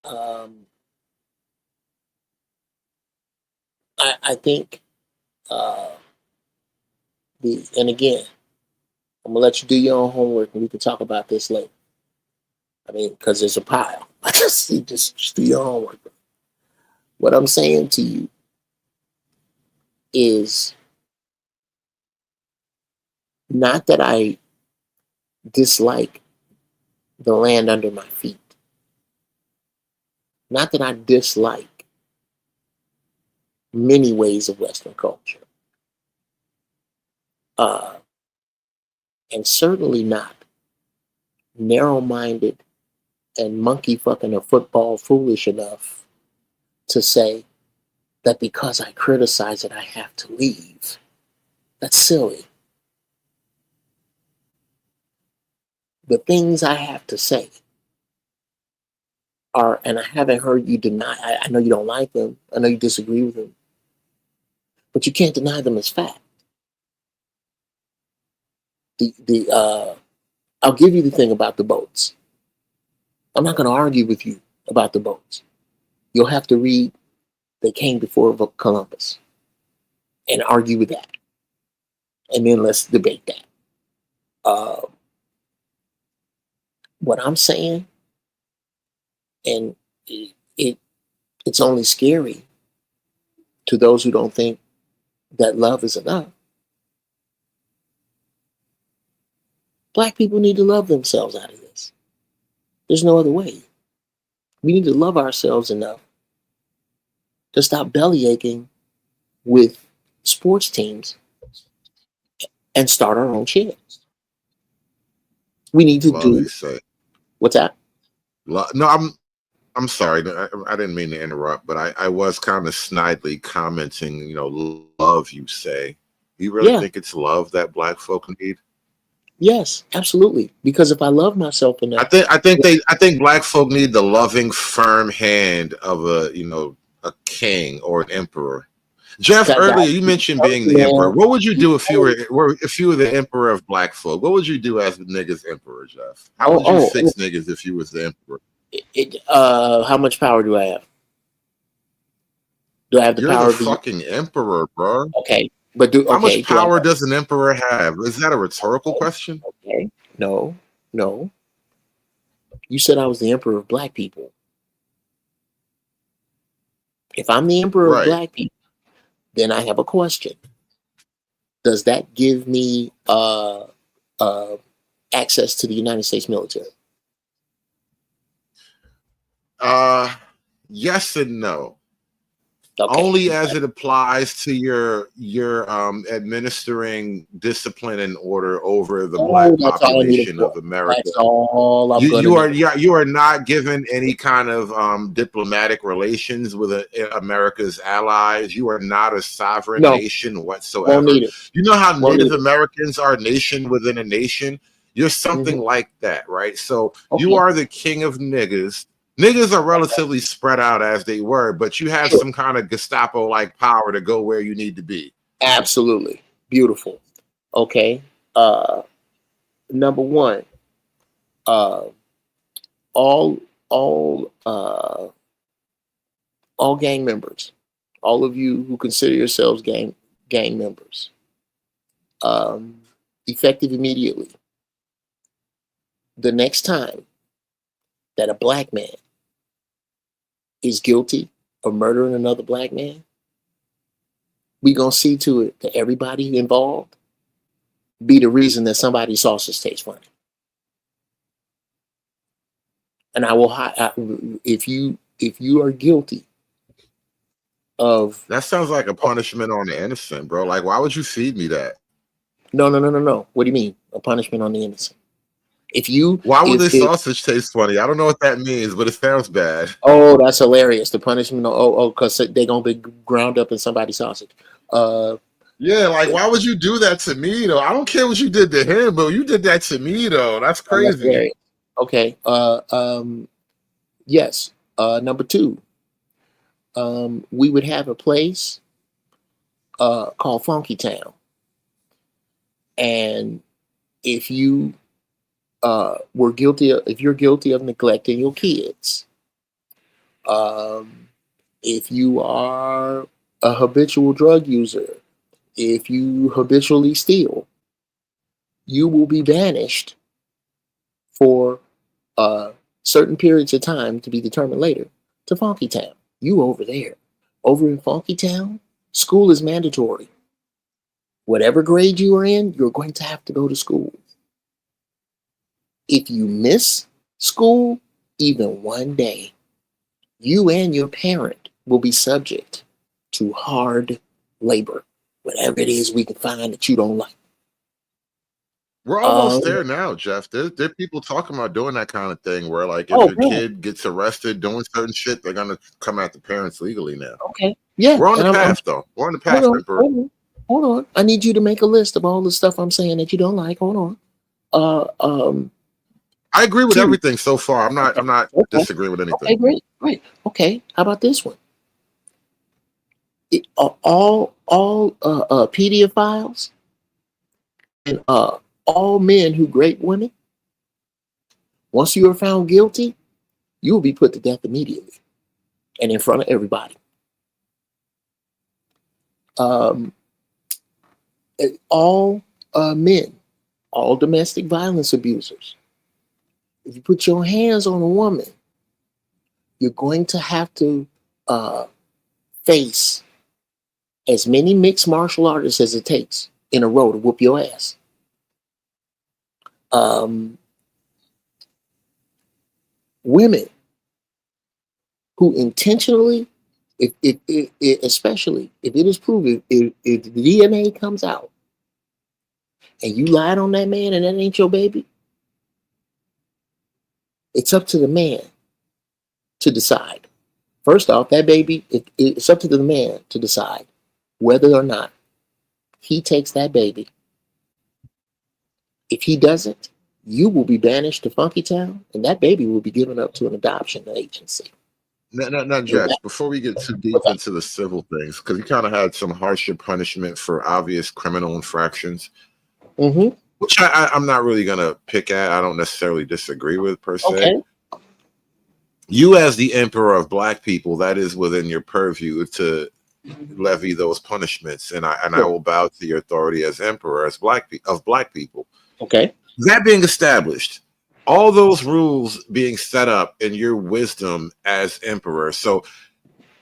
I think and again, I'm gonna let you do your own homework and we can talk about this later. I mean, because there's a pile. Just do your homework. What I'm saying to you is not that I dislike the land under my feet. Not that I dislike many ways of Western culture. And certainly not narrow-minded and monkey fucking a football foolish enough to say that because I criticize it, I have to leave. That's silly. The things I have to say are, and I haven't heard you deny, I know you don't like them, I know you disagree with them, but you can't deny them as fact. I'll give you the thing about the boats. I'm not going to argue with you about the boats. You'll have to read They Came Before Columbus and argue with that. And then let's debate that. What I'm saying, and it's only scary to those who don't think that love is enough. Black people need to love themselves out of this. There's no other way. We need to love ourselves enough to stop bellyaching with sports teams and start our own shit. We need to do. What's that? No, I'm sorry. I didn't mean to interrupt, but I was kind of snidely commenting. Love. You say. You really think it's love that Black folk need? Yes, absolutely. Because if I love myself enough, I think Black folk need the loving, firm hand of a king or an emperor. Jeff, earlier you mentioned being the emperor. What would you do if you were the emperor of Black folk? What would you do as the niggas emperor, Jeff? How would you fix niggas if you was the emperor? How much power do I have? Do I have the power? You're the fucking emperor, bro. Okay. But how much power does an emperor have? Is that a rhetorical question? Okay. No. You said I was the emperor of Black people. If I'm the emperor of Black people, then I have a question. Does that give me access to the United States military? Yes and no. Okay. Only as it applies to your administering discipline and order over the Black population of America. That's all you are not given any kind of diplomatic relations with America's allies. You are not a sovereign nation whatsoever. You know how Native Americans are a nation within a nation? You're something like that, right? So you are the king of niggas. Niggas are relatively spread out as they were, but you have some kind of Gestapo-like power to go where you need to be. Absolutely. Beautiful. Okay. Number one, all gang members, all of you who consider yourselves gang members, effective immediately. The next time that a Black man is guilty of murdering another Black man, we gonna see to it that everybody involved be the reason that somebody's sausage tastes funny. And I will, if you are guilty of, that sounds like a punishment on the innocent, bro. Like, why would you feed me that? No. What do you mean a punishment on the innocent? Why would this sausage taste funny? I don't know what that means, but it sounds bad. Oh, that's hilarious. The punishment. Because they're gonna be ground up in somebody's sausage. Yeah, like why would you do that to me though? I don't care what you did to him, but you did that to me though. That's crazy. Okay. Yes. Number two. We would have a place called Funky Town, and if you if you're guilty of neglecting your kids, If you are a habitual drug user, if you habitually steal, you will be banished for certain periods of time to be determined later to Funky Town. You over there. Over in Funky Town, school is mandatory. Whatever grade you are in, you're going to have to go to school. If you miss school even one day, you and your parent will be subject to hard labor, whatever it is we can find that you don't like. We're almost there now, Jeff. There are people talking about doing that kind of thing where, like, if a kid gets arrested doing certain shit, they're gonna come at the parents legally now. Okay. Yeah. We're on the path, though. We're on the path. Hold on. I need you to make a list of all the stuff I'm saying that you don't like. Hold on. I agree with everything so far. I'm not disagreeing with anything. Okay, great. Okay. How about this one? All pedophiles and all men who rape women, once you are found guilty, you will be put to death immediately and in front of everybody. All men, all domestic violence abusers, if you put your hands on a woman, you're going to have to face as many mixed martial artists as it takes in a row to whoop your ass. Women who intentionally, especially if it is proven, if the DNA comes out and you lied on that man and that ain't your baby, it's up to the man to decide. First off, that baby, it's up to the man to decide whether or not he takes that baby. If he doesn't, you will be banished to Funky Town, and that baby will be given up to an adoption agency. No, Judge, before we get too deep into the civil things, because you kind of had some harsher punishment for obvious criminal infractions, which I'm not really going to pick at. I don't necessarily disagree with, per se. Okay. You, as the emperor of Black people, that is within your purview to levy those punishments, and I will bow to your authority as emperor of Black people. Okay. That being established, all those rules being set up in your wisdom as emperor, so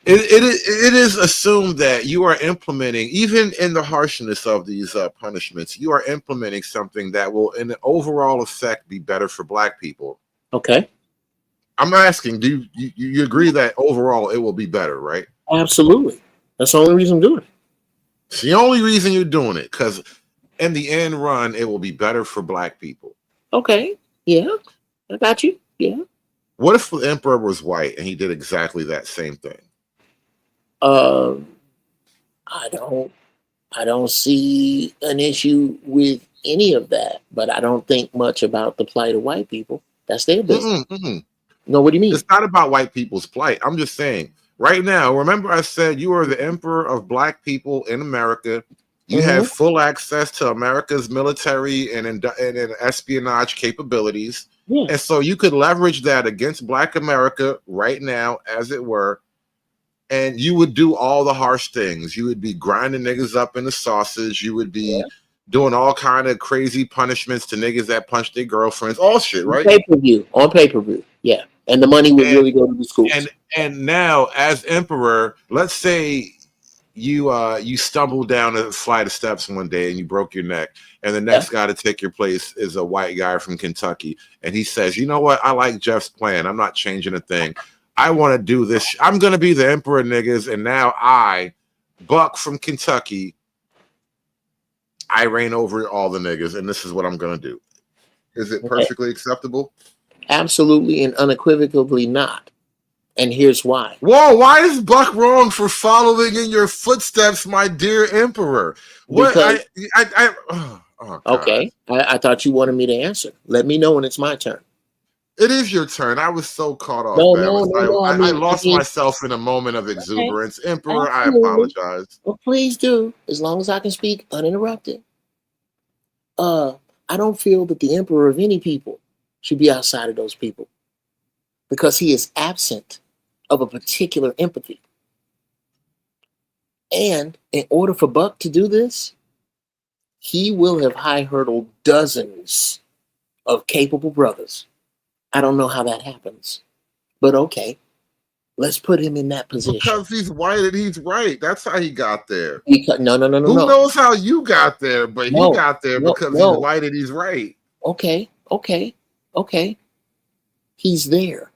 it is assumed that you are implementing, even in the harshness of these punishments, you are implementing something that will, in the overall effect, be better for Black people. Okay. I'm asking, do you agree that overall it will be better, right? Absolutely. That's the only reason I'm doing it. It's the only reason you're doing it, because in the end run, it will be better for Black people. Okay. Yeah. I got you. Yeah. What if the emperor was white and he did exactly that same thing? I don't see an issue with any of that, but I don't think much about the plight of white people. That's their business. No, what do you mean? It's not about white people's plight. I'm just saying, right now, remember I said you are the emperor of Black people in America. You have full access to America's military and espionage capabilities. Yeah. And so you could leverage that against Black America right now, as it were. And you would do all the harsh things. You would be grinding niggas up in the sausage. You would be doing all kind of crazy punishments to niggas that punch their girlfriends. All shit, right? On pay-per-view. Yeah. And the money would really go to the schools. And now, as emperor, let's say you stumbled down a flight of steps one day and you broke your neck, and the next guy to take your place is a white guy from Kentucky, and he says, you know what, I like Jeff's plan, I'm not changing a thing, I want to do this, I'm gonna be the emperor, niggas, and now I, Buck from Kentucky, I reign over all the niggas, and this is what I'm gonna do. Is it perfectly acceptable? Absolutely and unequivocally not. And here's why. Whoa, why is Buck wrong for following in your footsteps, my dear emperor? What? Okay. I thought you wanted me to answer. Let me know when it's my turn. It is your turn. I was so caught off. I lost myself in a moment of exuberance. Okay. Emperor, absolutely. I apologize. Well, please do, as long as I can speak uninterrupted. I don't feel that the emperor of any people should be outside of those people, because he is absent of a particular empathy. And in order for Buck to do this, he will have high hurdled dozens of capable brothers. I don't know how that happens, but okay, let's put him in that position. Because he's white and he's right. That's how he got there. No. Who knows how you got there? But he got there because he's white and he's right. Okay. He's there.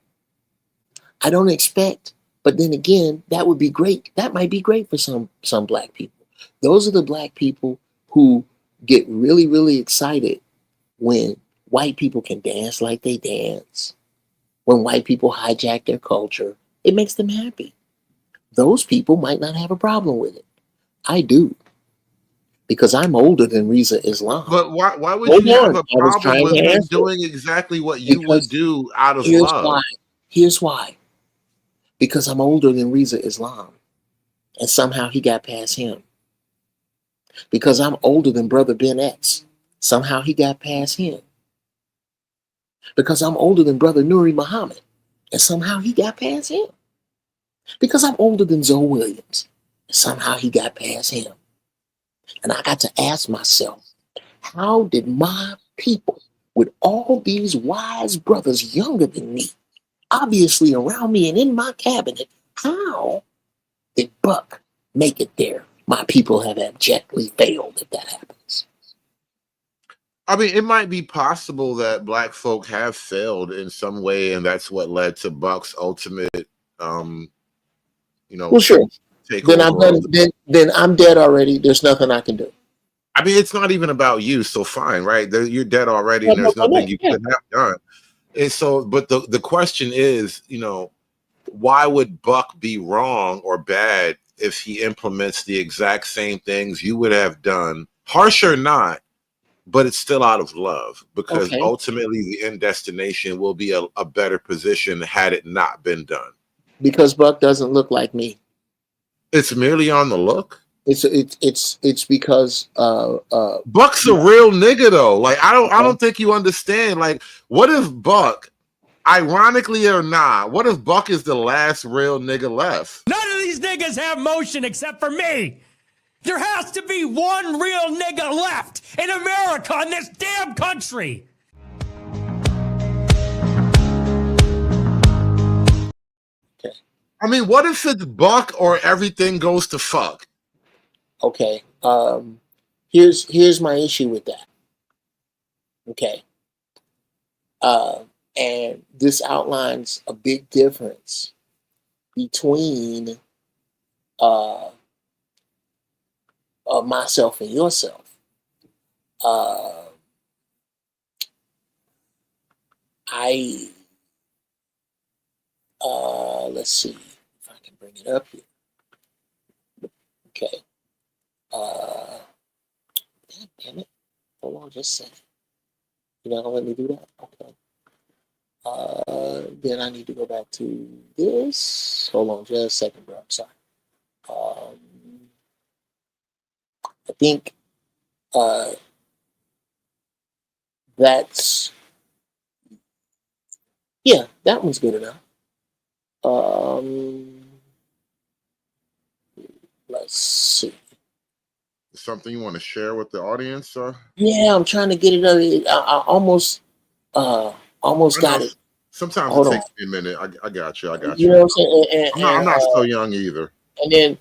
I don't expect, but then again, that would be great. That might be great for some black people. Those are the black people who get really, really excited when white people can dance like they dance. When white people hijack their culture, it makes them happy. Those people might not have a problem with it. I do. Because I'm older than Reza Islam. But why would you have a problem with him doing exactly what you would do out of love? Here's why. Because I'm older than Reza Islam. And somehow he got past him. Because I'm older than Brother Ben X. Somehow he got past him. Because I'm older than Brother Nuri Muhammad. And somehow he got past him. Because I'm older than Zoe Williams. And somehow he got past him. And I got to ask myself, how did my people, with all these wise brothers younger than me, obviously around me and in my cabinet, how did Buck make it there? My people have abjectly failed if that happens. I mean, it might be possible that black folk have failed in some way, and that's what led to Buck's ultimate, Well, sure. Then I'm done. Then I'm dead already. There's nothing I can do. I mean, it's not even about you, so fine, right? You're dead already, and there's nothing you could have done. And so, but the question is, why would Buck be wrong or bad if he implements the exact same things you would have done, harsh or not, but it's still out of love, because ultimately the end destination will be a better position had it not been done. Because Buck doesn't look like me. It's merely on the look. It's because Buck's a real nigga though. Like I don't think you understand. Like, what if Buck, ironically or not, what if Buck is the last real nigga left? None of these niggas have motion except for me. There has to be one real nigga left in America, in this damn country. I mean, what if it's Buck or everything goes to fuck? Okay. Here's my issue with that. Okay. And this outlines a big difference between myself and yourself. Let's see if I can bring it up here. Okay. Damn it. Hold on just a second. You're not gonna let me do that? Okay. Then I need to go back to this. Hold on just a second, bro. I'm sorry. I think that's, yeah, that one's good enough. Let's see. Something you want to share with the audience? Yeah, I'm trying to get it up. I almost got it. Sometimes Hold it on. takes me a minute. I got you. You know what I'm saying? I'm not so young either. And then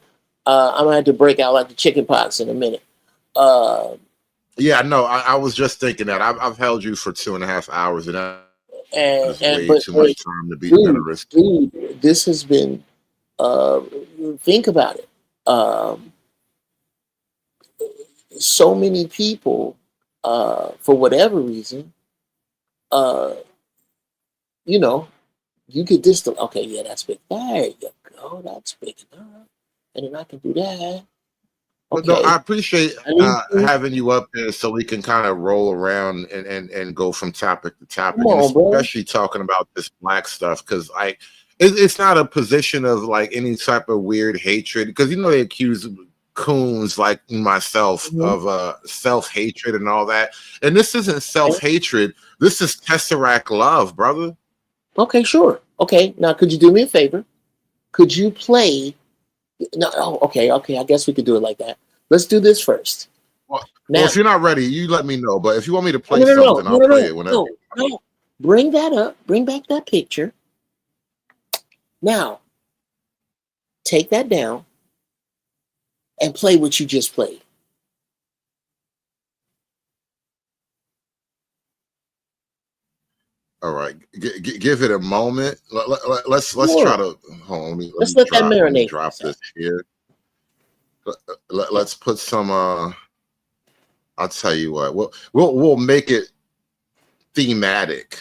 I'm gonna have to break out like the chicken pox in a minute. Yeah, no, I was just thinking that I've held you for 2.5 hours, and that's way too much time to be generous. Dude, this has been. Think about it. So many people, for whatever reason, you get this. Okay, yeah, that's big. There you go. That's big enough. And then I can do that. But no, I appreciate having you up there so we can kind of roll around and go from topic to topic, especially talking about this black stuff, because it's not a position of like any type of weird hatred, because they accuse coons like myself of self-hatred and all that, and this isn't self-hatred. This is Tesseract love, brother. Okay, sure. Okay, now could you do me a favor? Could you play? No, oh, okay. I guess we could do it like that. Let's do this first. Well, Now, if you're not ready, you let me know. But if you want me to play no, something, I'll play it whenever. no. Bring that up. Bring back that picture. Now, take that down and play what you just played. All right, give it a moment. Let's Sure. try to hold on. Let's let that Let me marinate. drop this here. Let's put some. I'll tell you what. We'll make it thematic.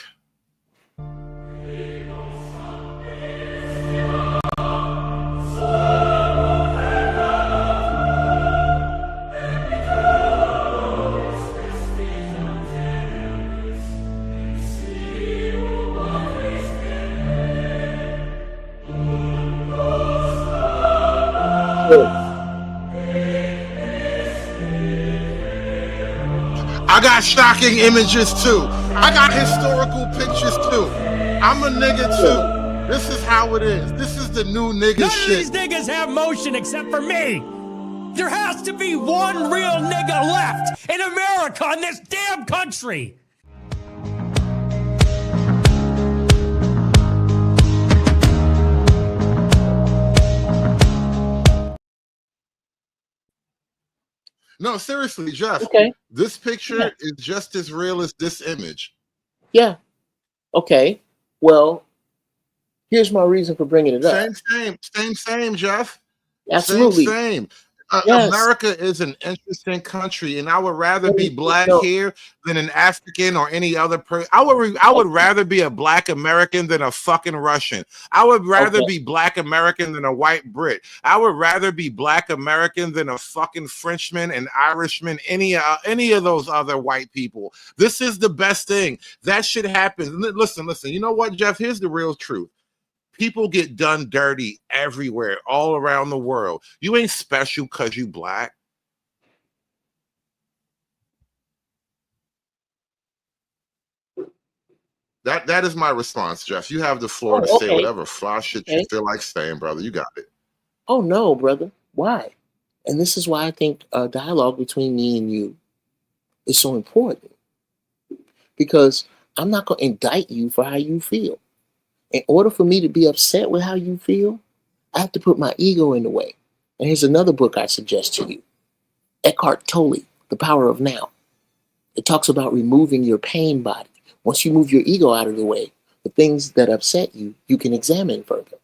I got shocking images too. I got historical pictures too. I'm a nigga too. This is how it is. This is the new nigga None shit. of these niggas have motion except for me. There has to be one real nigga left in America, in this damn country. No, seriously, Jeff. Okay. This picture is just as real as this image. Yeah. Okay. Well, here's my reason for bringing it up. Same, Jeff. Absolutely. Same. Yes. America is an interesting country, and I would rather be black here than an African or any other person. I would rather be a black American than a fucking Russian. I would rather be black American than a white Brit. I would rather be black American than a fucking Frenchman, an Irishman, any of those other white people. This is the best thing. That shit happens. Listen. You know what, Jeff? Here's the real truth. People get done dirty everywhere, all around the world. You ain't special because you black. That is my response, Jeff. You have the floor to say whatever fly shit you feel like saying, brother. You got it. Oh no, brother. Why? And this is why I think a dialogue between me and you is so important. Because I'm not going to indict you for how you feel. In order for me to be upset with how you feel, I have to put my ego in the way. And here's another book I suggest to you. Eckhart Tolle, The Power of Now. It talks about removing your pain body. Once you move your ego out of the way, the things that upset you, you can examine further.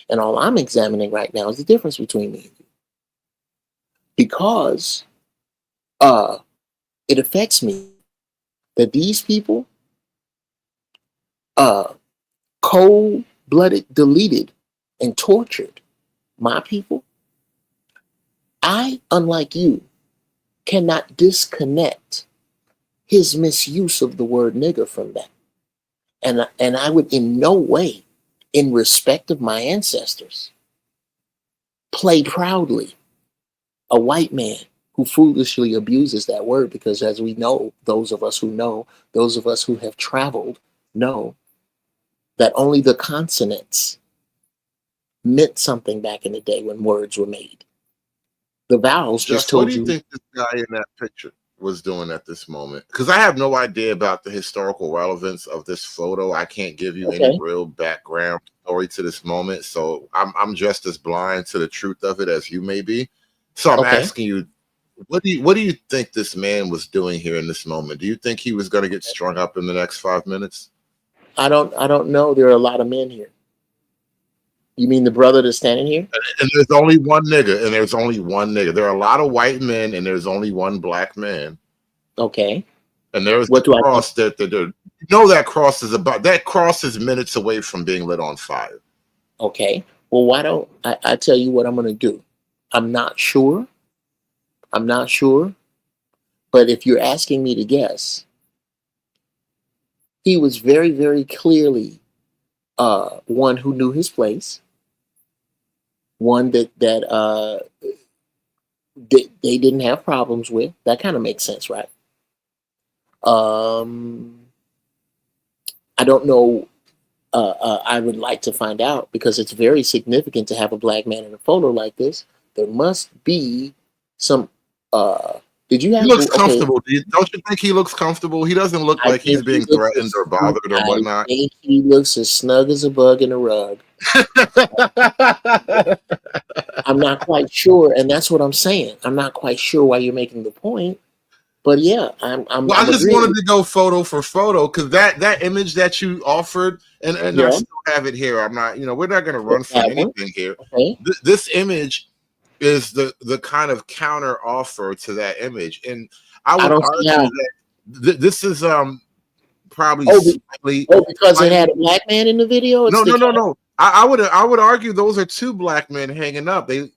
And all I'm examining right now is the difference between me and you. Because it affects me that these people cold-blooded, deleted, and tortured my people. I, unlike you, cannot disconnect his misuse of the word nigger from that. And I would in no way, in respect of my ancestors, play proudly a white man who foolishly abuses that word, because as we know, those of us who have traveled know that only the consonants meant something back in the day when words were made. The vowels just told you. What do you think this guy in that picture was doing at this moment? Because I have no idea about the historical relevance of this photo. I can't give you any real background story to this moment. So I'm just as blind to the truth of it as you may be. So I'm asking you, what do you think this man was doing here in this moment? Do you think he was going to get strung up in the next 5 minutes? I don't know. There are a lot of men here. You mean the brother that's standing here? And there's only one nigga. There are a lot of white men, and there's only one black man. Okay. And there's the cross that you know that cross is minutes away from being lit on fire. Okay. Well, why don't I tell you what I'm going to do? I'm not sure. But if you're asking me to guess, he was very, very clearly one who knew his place, one that they didn't have problems with. That kind of makes sense, right? I don't know I would like to find out, because it's very significant to have a black man in a photo like this. There must be some. Did you have? He looks okay, comfortable. Don't you think he looks comfortable? He doesn't look like he's being threatened or bothered or whatnot. I think he looks as snug as a bug in a rug. I'm not quite sure, and that's what I'm saying. I'm not quite sure why you're making the point, but yeah, I'm. Well, I just wanted to go photo for photo, because that image that you offered, and I still have it here. I'm not, we're not going to run from anything here. Okay. This image is the kind of counter offer to that image, and I would argue that this is probably slightly, because it had a black man in the video. No. I would argue those are two black men hanging up. They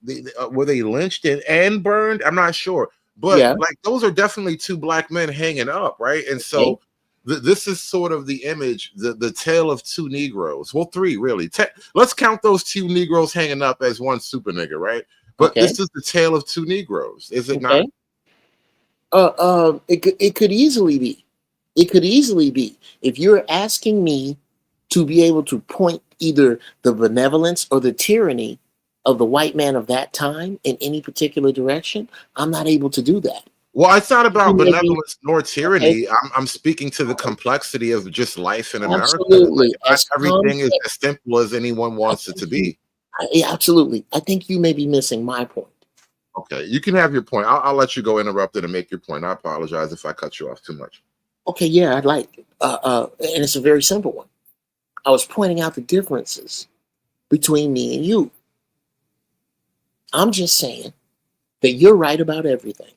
were they lynched and burned? I'm not sure, but like those are definitely two black men hanging up, right? And so this is sort of the image, the tale of two Negroes. Well, three really. Let's count those two Negroes hanging up as one super nigga, right? But this is the tale of two Negroes, is it not? It could easily be. It could easily be. If you're asking me to be able to point either the benevolence or the tyranny of the white man of that time in any particular direction, I'm not able to do that. Well, I thought about benevolence nor tyranny. I'm speaking to the complexity of just life in America. Absolutely. Like, everything is as simple as anyone wants it to be. Absolutely. I think you may be missing my point. Okay, you can have your point. I'll let you go interrupted and make your point. I apologize if I cut you off too much. Okay, yeah, I'd like, and it's a very simple one. I was pointing out the differences between me and you. I'm just saying that you're right about everything.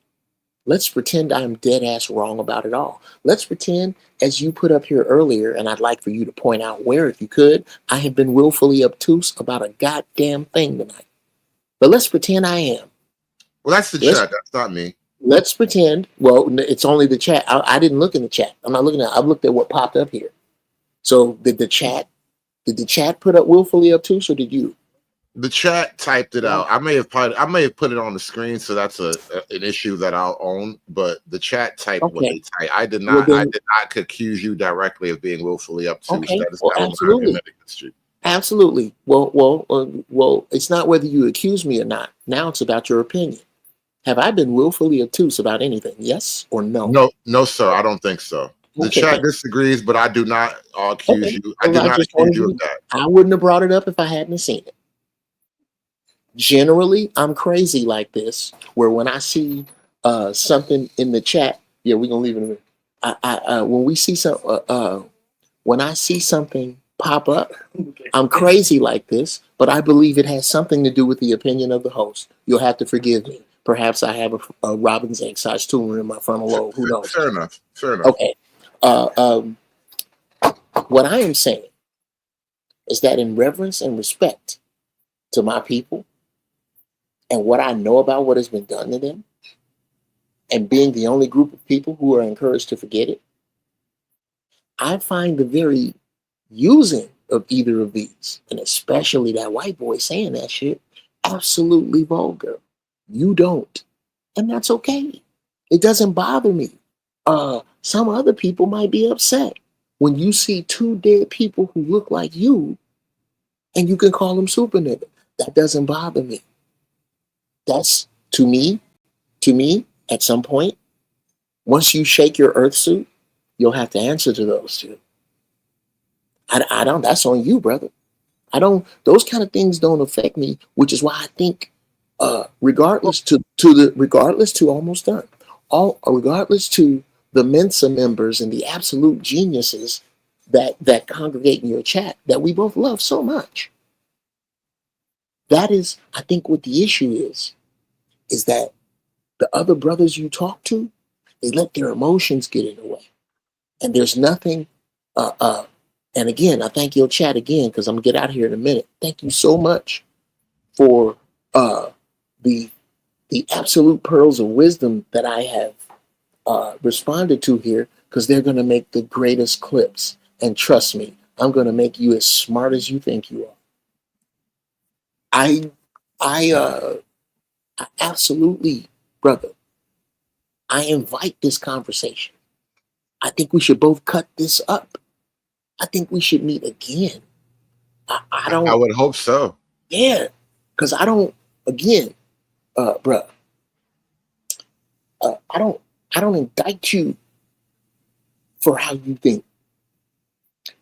Let's pretend I'm dead ass wrong about it all. Let's pretend, as you put up here earlier, and I'd like for you to point out where, if you could, I have been willfully obtuse about a goddamn thing tonight. But let's pretend I am. Well, that's the chat. That's not me. Let's pretend. Well, it's only the chat. I didn't look in the chat. I'm not looking at. I've looked at what popped up here. So did the chat put up willfully obtuse, or did you? The chat typed it out. I may have put it on the screen, so that's an issue that I'll own. But the chat typed what they typed. I did not. I did not accuse you directly of being willfully obtuse. Okay. That is Well, not absolutely. Absolutely. Well. It's not whether you accuse me or not. Now it's about your opinion. Have I been willfully obtuse about anything? Yes or no? No, sir. I don't think so. The Okay, chat then. disagrees, but I do not accuse you. I Well, do I not just accuse wanted you you- of that. I wouldn't have brought it up if I hadn't seen it. Generally, I'm crazy like this, where when I see something in the chat, yeah, we're gonna leave it in there. When we see when I see something pop up, I'm crazy like this, but I believe it has something to do with the opinion of the host. You'll have to forgive me. Perhaps I have a Robin's egg size tumor in my frontal lobe. Who knows? Fair enough. Fair enough. Okay. What I am saying is that in reverence and respect to my people and what I know about what has been done to them, and being the only group of people who are encouraged to forget it, I find the very using of either of these, and especially that white boy saying that shit, absolutely vulgar. You don't. And that's okay. It doesn't bother me. Some other people might be upset when you see two dead people who look like you and you can call them super nigga. That doesn't bother me. That's to me, at some point, once you shake your earth suit, you'll have to answer to those two. I don't, that's on you, brother. Those kind of things don't affect me, which is why I think, regardless to the Mensa members and the absolute geniuses that congregate in your chat that we both love so much. That is, I think, what the issue is that the other brothers you talk to, they let their emotions get in the way. And there's nothing, and again, I thank your chat again, because I'm gonna get out of here in a minute. Thank you so much for the absolute pearls of wisdom that I have responded to here, because they're gonna make the greatest clips. And trust me, I'm gonna make you as smart as you think you are. I absolutely, brother, I invite this conversation. I think we should both cut this up. I think we should meet again I don't. I would hope so. Yeah, because I don't. Again, bruh, I don't indict you for how you think.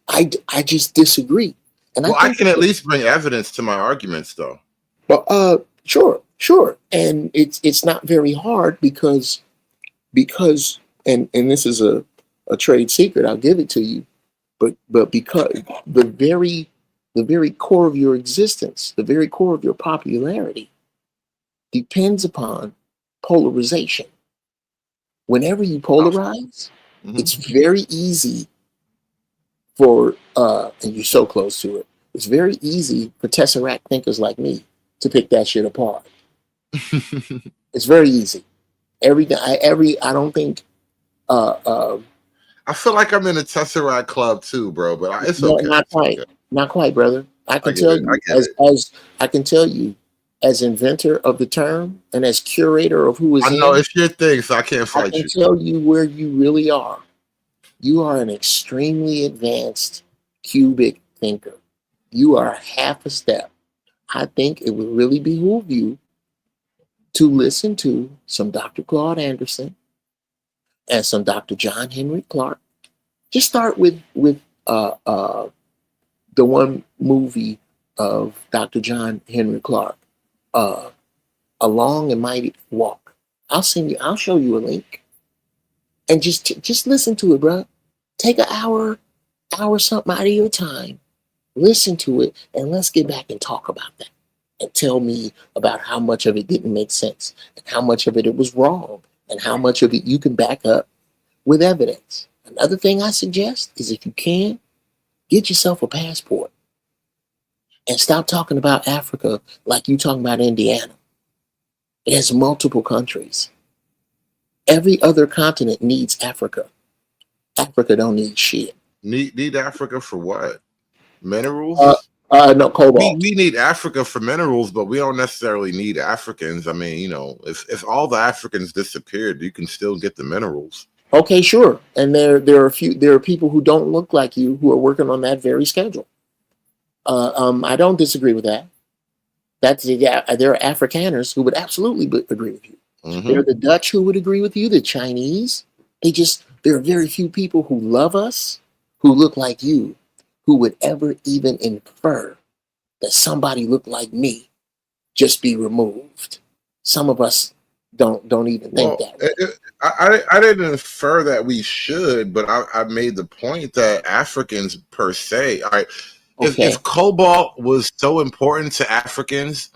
I just disagree, and Well, I I think can at least bring evidence to my arguments, though. Well, sure, and it's not very hard because and this is a trade secret. I'll give it to you, but because the very core of your existence, the very core of your popularity, depends upon polarization. Whenever you polarize, it's very easy for and you're so close to it. It's very easy for Tesseract thinkers like me to pick that shit apart. It's very easy. I don't think. I feel like I'm in a Tesseract club too, bro. But it's No, okay. not quite, brother. I can get tell it, you I get as I can tell you as inventor of the term and as curator of who is I know in, it's your thing, so I can't I fight can you. tell you where you really are. You are an extremely advanced cubic thinker. You are half a step. I think it would really behoove you to listen to some Dr. Claude Anderson and some Dr. John Henry Clark. Just start with the one movie of Dr. John Henry Clark, A Long and Mighty Walk. I'll show you a link, and just listen to it, bro. Take an hour something out of your time, listen to it, and let's get back and talk about that. And tell me about how much of it didn't make sense, and how much of it was wrong, and how much of it you can back up with evidence. Another thing I suggest is, if you can, get yourself a passport and stop talking about Africa like you talking about Indiana. It has multiple countries. Every other continent needs Africa. Africa don't need shit. Need Africa for what? Minerals? No, cobalt. We need Africa for minerals, but we don't necessarily need Africans. I mean, you know, if all the Africans disappeared, you can still get the minerals. Okay, sure. And there are people who don't look like you who are working on that very schedule. I don't disagree with that. There are Afrikaners who would absolutely agree with you. There are the Dutch who would agree with you, the Chinese. There are very few people who love us, who look like you, who would ever even infer that somebody looked like me just be removed. Some of us don't even think that way. I didn't infer that we should, but I made the point that Africans per se, if cobalt was so important to Africans,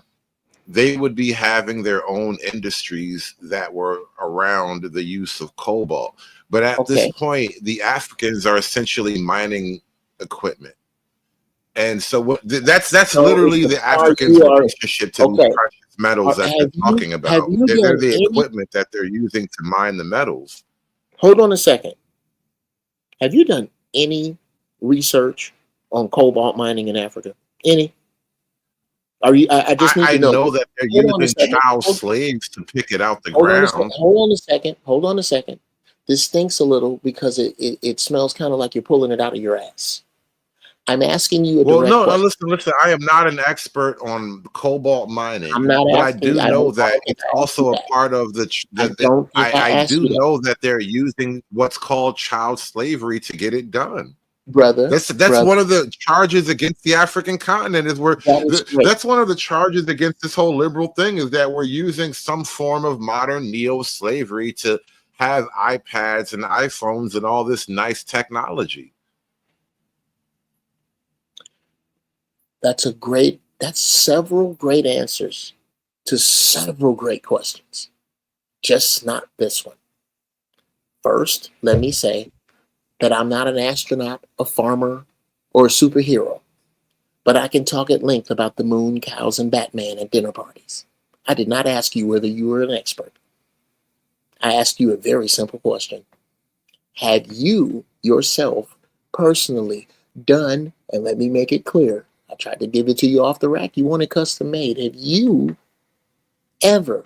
they would be having their own industries that were around the use of cobalt. But at this point, the Africans are essentially mining equipment. And so that's literally the Africans' relationship to these precious metals that they're talking about. They're the equipment that they're using to mine the metals. Hold on a second. Have you done any research on cobalt mining in Africa? Any? Are you? I just need to know. I know that they're using child slaves to pick it out the ground. Hold on a second. This stinks a little because it smells kind of like you're pulling it out of your ass. I'm asking you a direct question. Listen. I am not an expert on cobalt mining. I'm not but asking. I do know that it's also a part of the. I do know that they're using what's called child slavery to get it done. Brother, that's one of the charges against the African continent. That's one of the charges against this whole liberal thing, is that we're using some form of modern neo-slavery to have iPads and iPhones and all this nice technology. That's several great answers to several great questions, just not this one. First, let me say that I'm not an astronaut, a farmer, or a superhero, but I can talk at length about the moon, cows, and Batman at dinner parties. I did not ask you whether you were an expert. I asked you a very simple question. Have you yourself personally done, and let me make it clear, I tried to give it to you off the rack, you want it custom made. Have you ever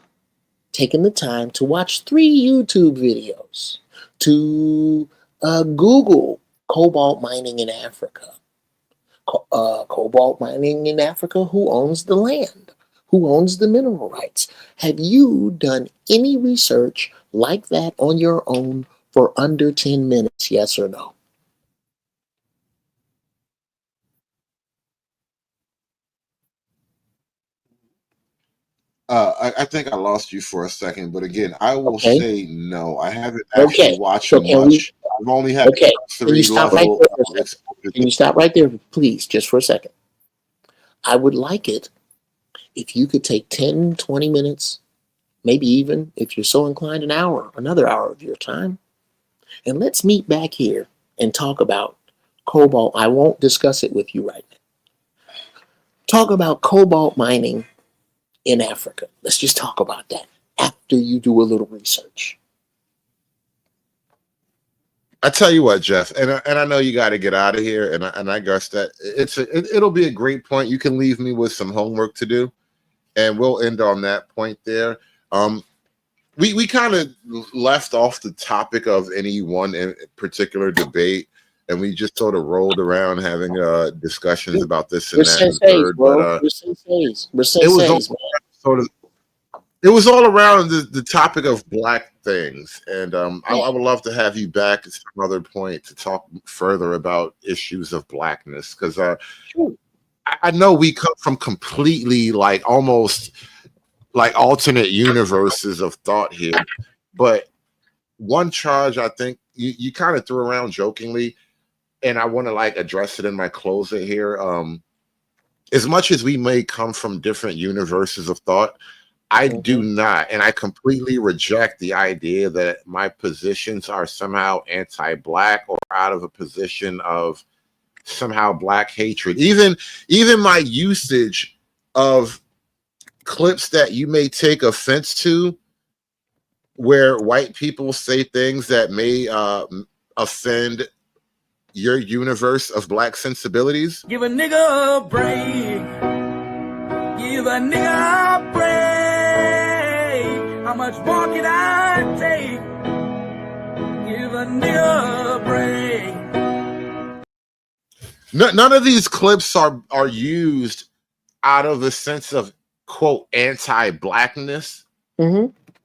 taken the time to watch 3 YouTube videos, to Google cobalt mining in Africa, cobalt mining in Africa? Who owns the land? Who owns the mineral rights? Have you done any research like that on your own for under 10 minutes? Yes or no? I think I lost you for a second, but again, I will Okay. say no. I haven't actually Okay. watched So can we? much. I've only had Okay. Can you 3 stop right level there for a second? exposure. Can you stop right there, please, just for a second? I would like it if you could take 10, 20 minutes, maybe even, if you're so inclined, an hour, another hour of your time, and let's meet back here and talk about cobalt. I won't discuss it with you right now. Talk about cobalt mining in Africa. Let's just talk about that after you do a little research. I tell you what, Jeff, and I know you got to get out of here, and I guess that it'll be a great point. You can leave me with some homework to do, and we'll end on that point there. We kind of left off the topic of any one particular debate, and we just sort of rolled around having discussions about this and We're that and senseis, third. bro. But We're senseis. We're it was all senseis, man. sort of. It was all around the topic of black things, and I would love to have you back at some other point to talk further about issues of blackness, because I know we come from completely like almost like alternate universes of thought here, but one charge I think you kind of threw around jokingly, and I want to like address it in my closer here. As much as we may come from different universes of thought, I do not, and I completely reject the idea that my positions are somehow anti-black or out of a position of somehow black hatred. Even my usage of clips that you may take offense to, where white people say things that may offend your universe of black sensibilities. Give a nigga a break. Give a nigga a break. How much more can I take? Give a nigga a break. None of these clips are used out of a sense of quote anti-blackness.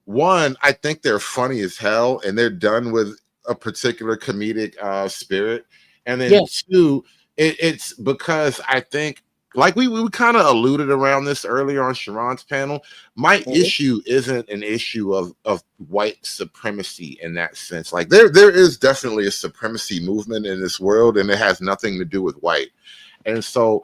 One, I think they're funny as hell, and they're done with a particular comedic spirit. And then two, it's because I think, like we kind of alluded around this earlier on Sharon's panel, my issue isn't an issue of white supremacy in that sense. Like there is definitely a supremacy movement in this world, and it has nothing to do with white. And so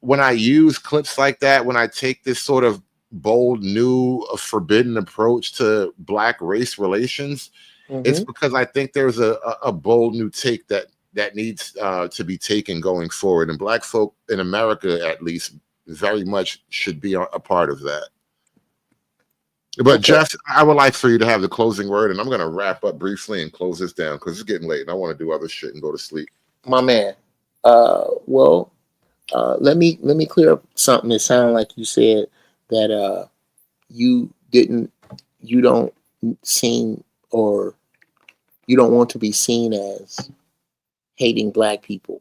when I use clips like that, when I take this sort of bold, new, forbidden approach to black race relations, it's because I think there's a bold new take that needs to be taken going forward, and black folk in America, at least, very much should be a part of that. But Jeff, I would like for you to have the closing word, and I'm going to wrap up briefly and close this down because it's getting late and I want to do other shit and go to sleep. My man. Let me clear up something. It sounded like you said that you don't seem, or you don't want to be seen as hating black people,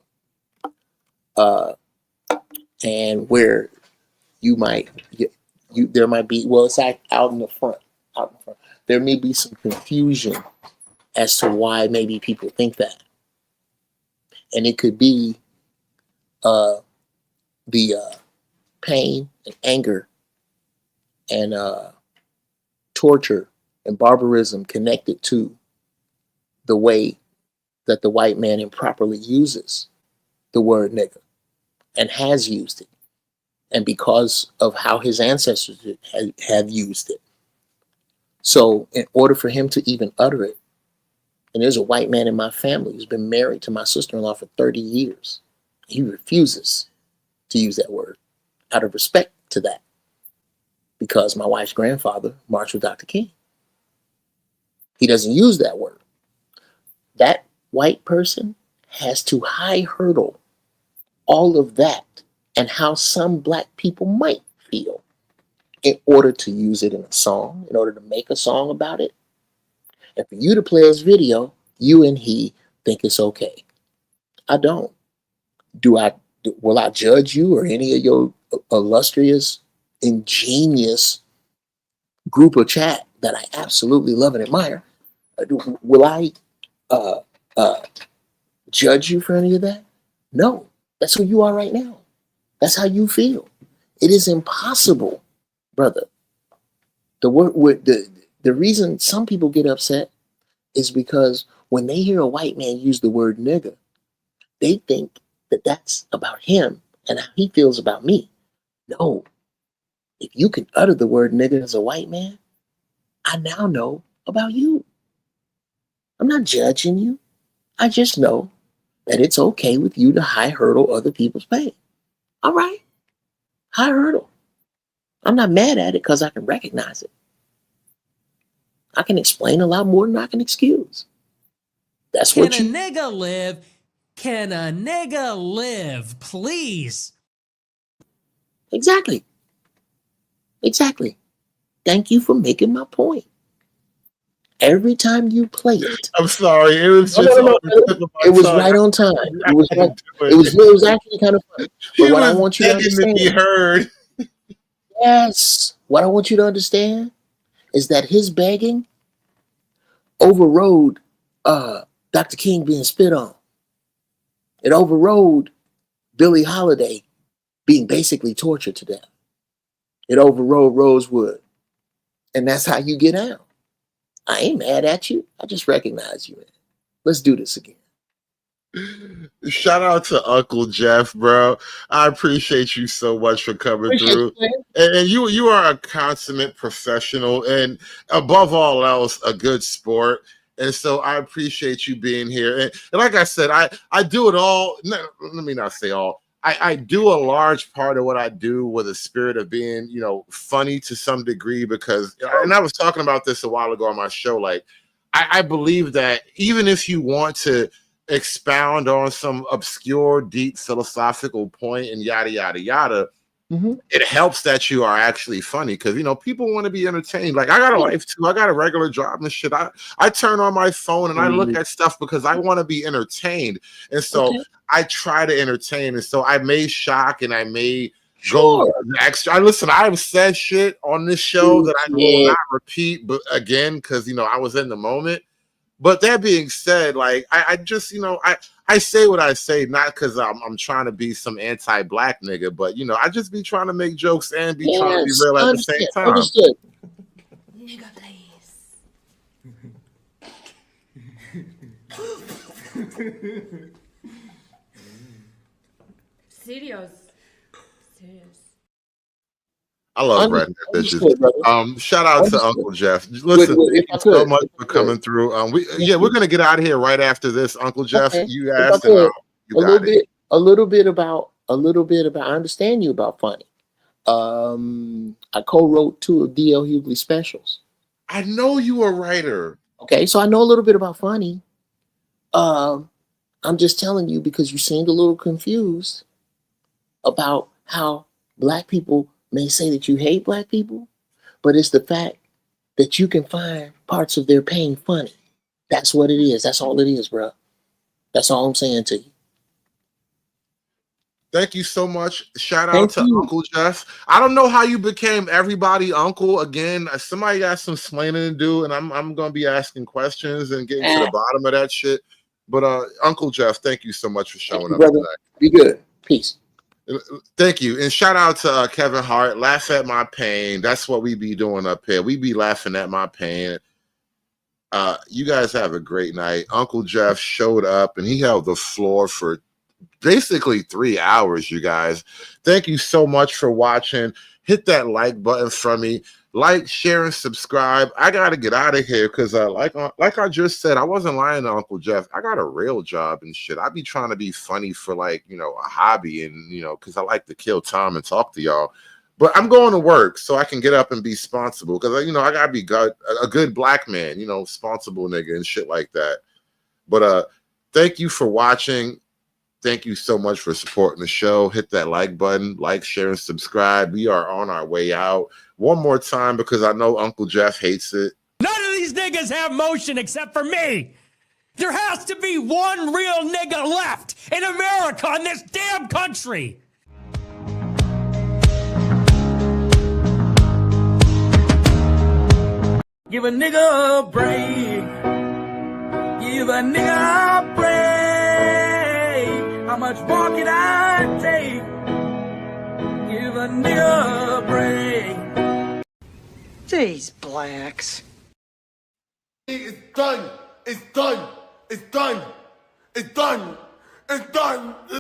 and where there might be, well, it's out in the front. There may be some confusion as to why maybe people think that, and it could be the pain and anger and torture and barbarism connected to the way that the white man improperly uses the word nigger and has used it, and because of how his ancestors have used it. So in order for him to even utter it, and there's a white man in my family who's been married to my sister-in-law for 30 years. He refuses to use that word out of respect to that, because my wife's grandfather marched with Dr. King. He doesn't use that word. That white person has to high hurdle all of that and how some black people might feel in order to use it in a song, in order to make a song about it. And for you to play his video, you and he think it's okay. I don't. Do I Will I judge you or any of your illustrious, ingenious group of chat that I absolutely love and admire? Will I judge you for any of that? No. That's who you are right now. That's how you feel. It is impossible, brother. The reason some people get upset is because when they hear a white man use the word nigger, they think that that's about him and how he feels about me. No. If you can utter the word nigger as a white man, I now know about you. I'm not judging you. I just know that it's okay with you to high hurdle other people's pain. All right. High hurdle. I'm not mad at it because I can recognize it. I can explain a lot more than I can excuse. That's Can what a you... nigga live? Can a nigga live? Please. Exactly. Exactly. Thank you for making my point. Every time you play it, I'm sorry. It was just it was right on time. It was right, it was actually kind of funny. But what I want you to understand, be heard. Yes, what I want you to understand is that his begging overrode Dr. King being spit on. It overrode Billie Holiday being basically tortured to death. It overrode Rosewood. And that's how you get out. I ain't mad at you. I just recognize you, man. Let's do this again. Shout out to Uncle Jeff, bro. I appreciate you so much for coming through. And you are a consummate professional and above all else, a good sport. And so I appreciate you being here. And like I said, I do it all. No, let me not say all. I do a large part of what I do with a spirit of being, funny to some degree because, and I was talking about this a while ago on my show, like, I believe that even if you want to expound on some obscure, deep philosophical point and yada, yada, yada, it helps that you are actually funny because, people want to be entertained. Like, I got a life too. I got a regular job and shit. I turn on my phone and I look at stuff because I want to be entertained. And so I try to entertain. And so I may shock and I may go extra. I've said shit on this show that I will not repeat, but again, because, I was in the moment. But that being said, like, I just, I say what I say, not because I'm trying to be some anti-black nigga, but, I just be trying to make jokes and be trying to be real at the same time. Understood. Nigga, please. Serious. I love redneck bitches. Shout out to Uncle Jeff. Listen, thank you so much for coming through. We're gonna get out of here right after this, Uncle Jeff. You asked, and you got it. A little bit about. I understand you about funny. I co-wrote 2 of D.L. Hughley's specials. I know you a writer. Okay, so I know a little bit about funny. I'm just telling you because you seemed a little confused about how black people may say that you hate black people, but it's the fact that you can find parts of their pain funny. That's what it is. That's all it is, bro. That's all I'm saying to you. Thank you so much. Shout out to Uncle Jeff. I don't know how you became everybody uncle. Again, somebody got some explaining to do, and I'm gonna be asking questions and getting to the bottom of that shit. But Uncle Jeff, thank you so much for showing up today. Be good. Peace. Thank you. And shout out to Kevin Hart. Laugh at my pain. That's what we be doing up here. We be laughing at my pain. You guys have a great night. Uncle Jeff showed up and he held the floor for basically 3 hours, you guys. Thank you so much for watching. Hit that like button for me. Like, share, and subscribe. I got to get out of here because like I just said, I wasn't lying to Uncle Jeff. I got a real job and shit. I be trying to be funny for a hobby and, because I like to kill time and talk to y'all. But I'm going to work so I can get up and be responsible because, I got to be a good black man, responsible nigga and shit like that. But thank you for watching. Thank you so much for supporting the show. Hit that like button, like, share, and subscribe. We are on our way out. One more time because I know Uncle Jeff hates it. None of these niggas have motion except for me. There has to be one real nigga left in America, in this damn country. Give a nigga a break. Give a nigga a break. How much more can I take? Give a nigga a break. These blacks. It's done. It's done. It's done. It's done. It's done.